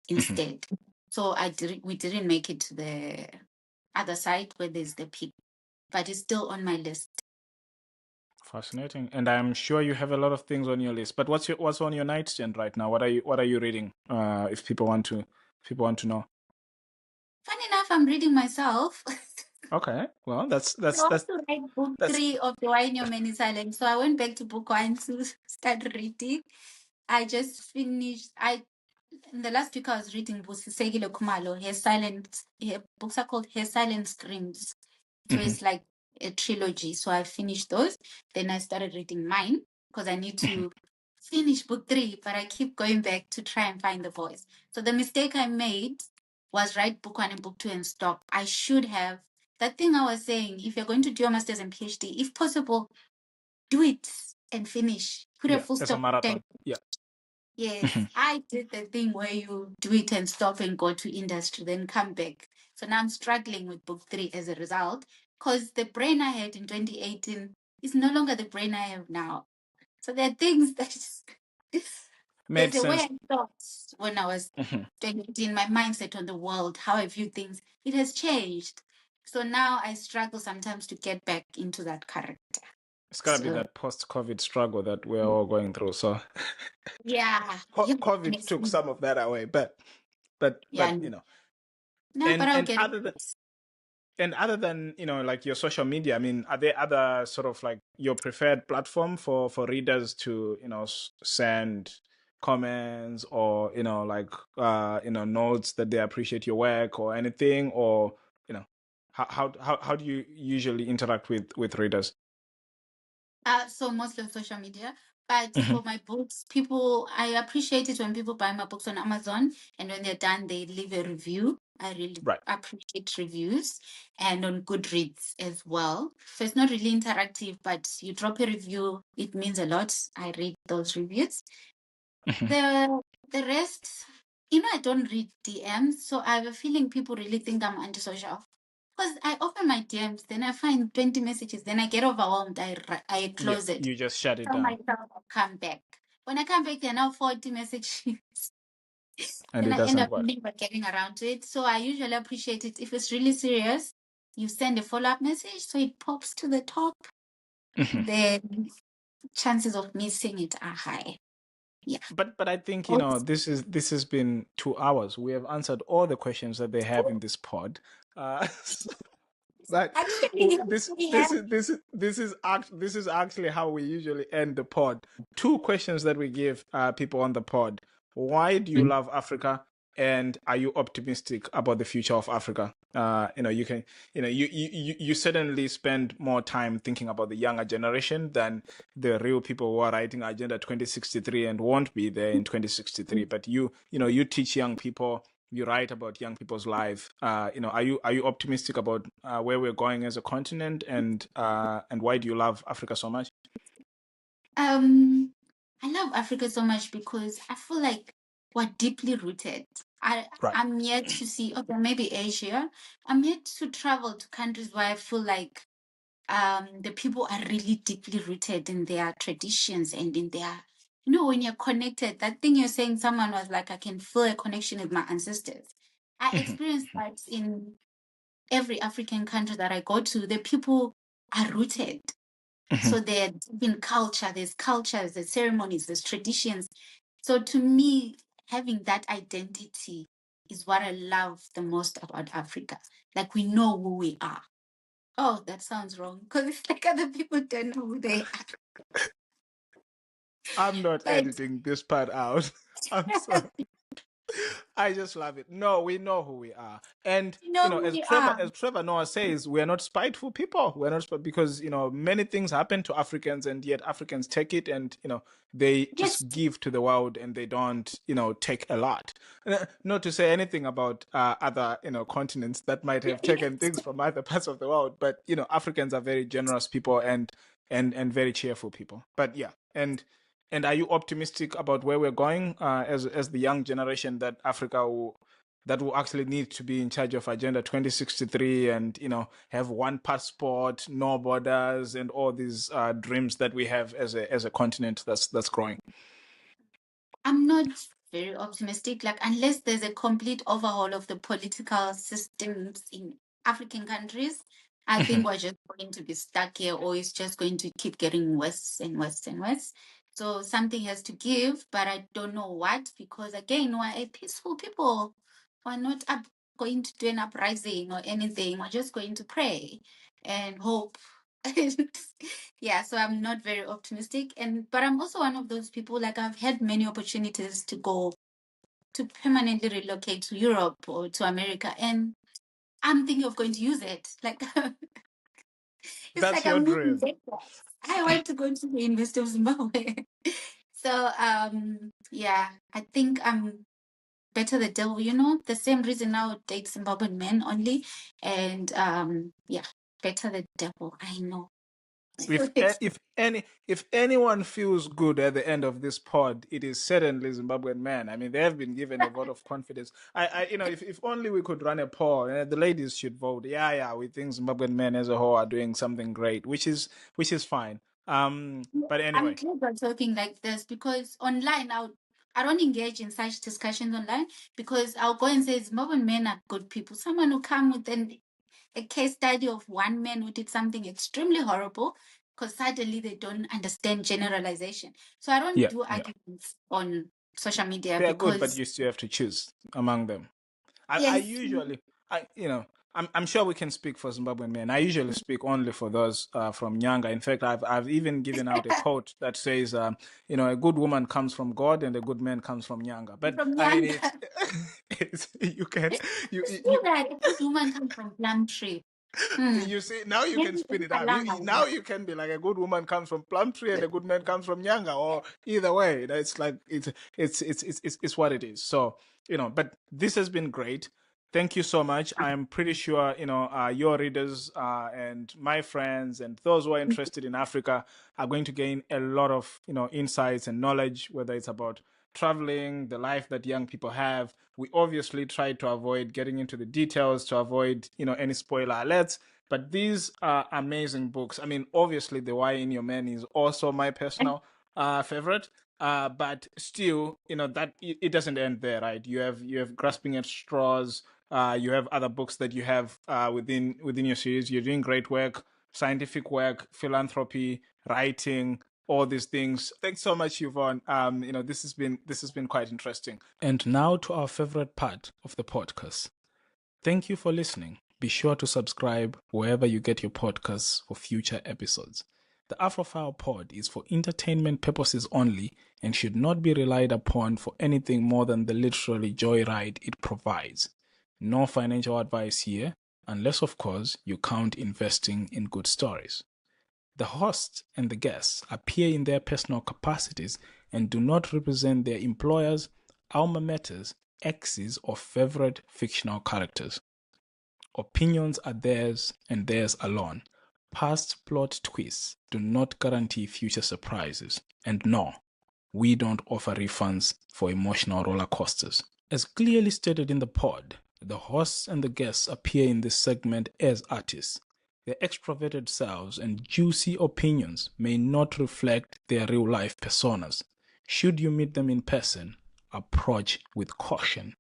[SPEAKER 2] instead. So we didn't make it to the other side where there's the peak, but it's still on my list.
[SPEAKER 1] Fascinating. And I'm sure you have a lot of things on your list. But what's on your nightstand right now? What are you reading? If people want to know.
[SPEAKER 2] Funny enough, I'm reading myself.
[SPEAKER 1] Okay. Well, that's
[SPEAKER 2] I
[SPEAKER 1] that's
[SPEAKER 2] want
[SPEAKER 1] that's
[SPEAKER 2] to write book
[SPEAKER 1] that's
[SPEAKER 2] 3 of the Why Your Man is Silent. So I went back to book 1 to start reading. I just finished. In the last week I was reading Busisekile Khumalo. Her books are called Her Silent Screams. So
[SPEAKER 1] Mhm.
[SPEAKER 2] it's like a trilogy. So I finished those. Then I started reading mine because I need to finish book 3, but I keep going back to try and find the voice. So the mistake I made was write book 1 and book 2 and stop. I should have. That thing I was saying, if you're going to do your master's and PhD, if possible, do it and finish. Put a
[SPEAKER 1] Yeah,
[SPEAKER 2] full
[SPEAKER 1] as a
[SPEAKER 2] stop there.
[SPEAKER 1] marathon. Yeah.
[SPEAKER 2] Yes, I did the thing where you do it and stop and go to industry, then come back. So now I'm struggling with book 3 as a result, because the brain I had in 2018 is no longer the brain I have now. So there are things that there's
[SPEAKER 1] Made
[SPEAKER 2] a way
[SPEAKER 1] sense.
[SPEAKER 2] I thought when I was 2018, my mindset on the world, how I view things, it has changed. So now I struggle sometimes to get back into that character.
[SPEAKER 1] It's got to be
[SPEAKER 2] So
[SPEAKER 1] that post-COVID struggle that we're all going through. So
[SPEAKER 2] yeah, yeah,
[SPEAKER 1] COVID took some of that away, but
[SPEAKER 2] yeah, no, but
[SPEAKER 1] and
[SPEAKER 2] I'll
[SPEAKER 1] and
[SPEAKER 2] get it.
[SPEAKER 1] other than like your social media, I mean, are there other sort of like your preferred platform for readers to send comments or like notes that they appreciate your work or anything, or how do you usually interact with readers?
[SPEAKER 2] So mostly on social media. But for my books, I appreciate it when people buy my books on Amazon, and when they're done, they leave a review. I really
[SPEAKER 1] Right.
[SPEAKER 2] appreciate reviews, and on Goodreads as well. So it's not really interactive, but you drop a review, it means a lot. I read those reviews. The the rest, I don't read DMs, so I have a feeling people really think I'm antisocial. Because I open my DMs, then I find 20 messages, then I get overwhelmed. I
[SPEAKER 1] Yeah,
[SPEAKER 2] close it.
[SPEAKER 1] you just shut it
[SPEAKER 2] Tell
[SPEAKER 1] down,
[SPEAKER 2] myself I'll come back. When I come back, there are now 40 messages.
[SPEAKER 1] and
[SPEAKER 2] Then
[SPEAKER 1] it
[SPEAKER 2] I end
[SPEAKER 1] doesn't
[SPEAKER 2] up
[SPEAKER 1] work.
[SPEAKER 2] never getting around to it. So I usually appreciate it. If it's really serious, you send a follow-up message so it pops to the top. Then chances of me seeing it are high. Yeah.
[SPEAKER 1] But I think
[SPEAKER 2] Also,
[SPEAKER 1] this has been 2 hours. We have answered all the questions that they have in this pod. But
[SPEAKER 2] actually, we have.
[SPEAKER 1] this is actually how we usually end the pod. 2 questions that we give people on the pod. Why do you love Africa? And are you optimistic about the future of Africa? You can, you certainly spend more time thinking about the younger generation than the real people who are writing Agenda 2063 and won't be there in 2063. But you teach young people, you write about young people's life. Are you optimistic about where we're going as a continent, and why do you love Africa so much?
[SPEAKER 2] I love Africa so much because I feel like we're deeply rooted.
[SPEAKER 1] Right.
[SPEAKER 2] I'm yet to see, okay, maybe Asia. I'm yet to travel to countries where I feel like the people are really deeply rooted in their traditions and in their, when you're connected, that thing you're saying, someone was like, I can feel a connection with my ancestors. I
[SPEAKER 1] Mhm.
[SPEAKER 2] experienced that in every African country that I go to. The people are rooted.
[SPEAKER 1] Mhm.
[SPEAKER 2] So there's been culture, there's cultures, there's ceremonies, there's traditions. So to me, having that identity is what I love the most about Africa. Like we know who we are. Oh, that sounds wrong. Because it's like other people don't know who they are.
[SPEAKER 1] I'm not
[SPEAKER 2] But
[SPEAKER 1] editing this part out. I'm sorry. I just love it. No, we know who we are, and
[SPEAKER 2] you know who
[SPEAKER 1] as
[SPEAKER 2] we
[SPEAKER 1] Trevor
[SPEAKER 2] are.
[SPEAKER 1] as Trevor Noah says, we are not spiteful people. We're not because many things happen to Africans, and yet Africans take it, and they
[SPEAKER 2] Yes.
[SPEAKER 1] just give to the world, and they don't take a lot. Not to say anything about other continents that might have taken
[SPEAKER 2] Yes.
[SPEAKER 1] things from other parts of the world, but Africans are very generous people, and very cheerful people. But yeah, and are you optimistic about where we're going as the young generation, that Africa will actually need to be in charge of Agenda 2063, and have one passport, no borders, and all these dreams that we have as a continent that's growing?
[SPEAKER 2] I'm not very optimistic. Like, unless there's a complete overhaul of the political systems in African countries, I think we're just going to be stuck here, or it's just going to keep getting worse and worse and worse. So something has to give, but I don't know what, because again, we're a peaceful people. We're not going to do an uprising or anything. We're just going to pray and hope. Yeah, so I'm not very optimistic, but I'm also one of those people, like, I've had many opportunities to go to permanently relocate to Europe or to America, and I'm thinking of going to use it. Like, it's
[SPEAKER 1] That's
[SPEAKER 2] like
[SPEAKER 1] your
[SPEAKER 2] I'm moving
[SPEAKER 1] dream.
[SPEAKER 2] back. I want to go to the University of Zimbabwe. So yeah, I think I'm better the devil, the same reason now date Zimbabwean men only. And yeah, better the devil, I know.
[SPEAKER 1] If anyone feels good at the end of this pod, it is certainly Zimbabwean men. I mean, they have been given a vote of confidence. If only we could run a poll, the ladies should vote. Yeah, we think Zimbabwean men as a whole are doing something great, which is fine. But
[SPEAKER 2] I'm
[SPEAKER 1] anyway,
[SPEAKER 2] glad we're talking like this, because online I don't engage in such discussions online, because I'll go and say Zimbabwean men are good people. Someone will come with a case study of one man who did something extremely horrible, because suddenly they don't understand generalization. So I don't
[SPEAKER 1] yeah,
[SPEAKER 2] do
[SPEAKER 1] yeah,
[SPEAKER 2] arguments on social media
[SPEAKER 1] they are good, but
[SPEAKER 2] because
[SPEAKER 1] you still have to choose among them. I
[SPEAKER 2] yes,
[SPEAKER 1] usually I'm sure we can speak for Zimbabwean men. I usually speak only for those from Nyanga. In fact, I've even given out a quote that says, a good woman comes from God and a good man comes from Nyanga. But
[SPEAKER 2] from
[SPEAKER 1] I mean,
[SPEAKER 2] young.
[SPEAKER 1] it's you can
[SPEAKER 2] It's
[SPEAKER 1] you
[SPEAKER 2] true that a good woman comes from plum tree. Hmm.
[SPEAKER 1] you see, now you can
[SPEAKER 2] Maybe
[SPEAKER 1] spin it
[SPEAKER 2] it's a
[SPEAKER 1] up. Now you can be like, a good woman comes from plum tree and a good man comes from Nyanga, or either way. It's like it's what it is. So but this has been great. Thank you so much. I'm pretty sure your readers and my friends and those who are interested in Africa are going to gain a lot of insights and knowledge, whether it's about traveling, the life that young people have. We obviously try to avoid getting into the details to avoid any spoiler alerts, but these are amazing books. I mean, obviously, The Why in Your Men is also my personal favorite. But still, that it doesn't end there, right? You have Grasping at Straws. You have other books that you have within your series. You're doing great work, scientific work, philanthropy, writing, all these things. Thanks so much, Yvonne. This has been quite interesting. And now to our favorite part of the podcast. Thank you for listening. Be sure to subscribe wherever you get your podcasts for future episodes. The Afrophile Pod is for entertainment purposes only and should not be relied upon for anything more than the literary joyride it provides. No financial advice here, unless of course you count investing in good stories. The hosts and the guests appear in their personal capacities and do not represent their employers, alma maters, exes, or favorite fictional characters. Opinions are theirs and theirs alone. Past plot twists do not guarantee future surprises. And no, we don't offer refunds for emotional roller coasters. As clearly stated in the pod, the hosts and the guests appear in this segment as artists. Their extroverted selves and juicy opinions may not reflect their real-life personas. Should you meet them in person, approach with caution.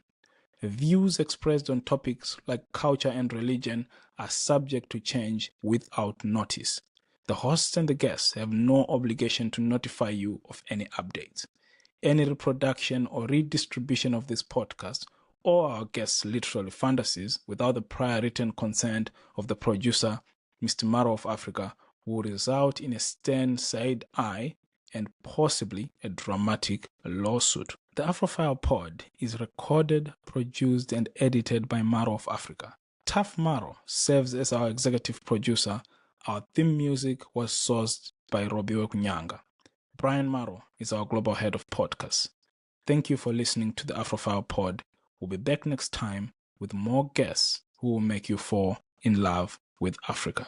[SPEAKER 1] Views expressed on topics like culture and religion are subject to change without notice. The hosts and the guests have no obligation to notify you of any updates. Any reproduction or redistribution of this podcast or our guests' literary fantasies without the prior written consent of the producer, Mr. Maro of Africa, will result in a stern side eye and possibly a dramatic lawsuit. The Afrophile Pod is recorded, produced, and edited by Maro of Africa. Tough Maro serves as our executive producer. Our theme music was sourced by Robbie Okunyanga. Brian Maro is our global head of podcasts. Thank you for listening to the Afrophile Pod. We'll be back next time with more guests who will make you fall in love with Africa.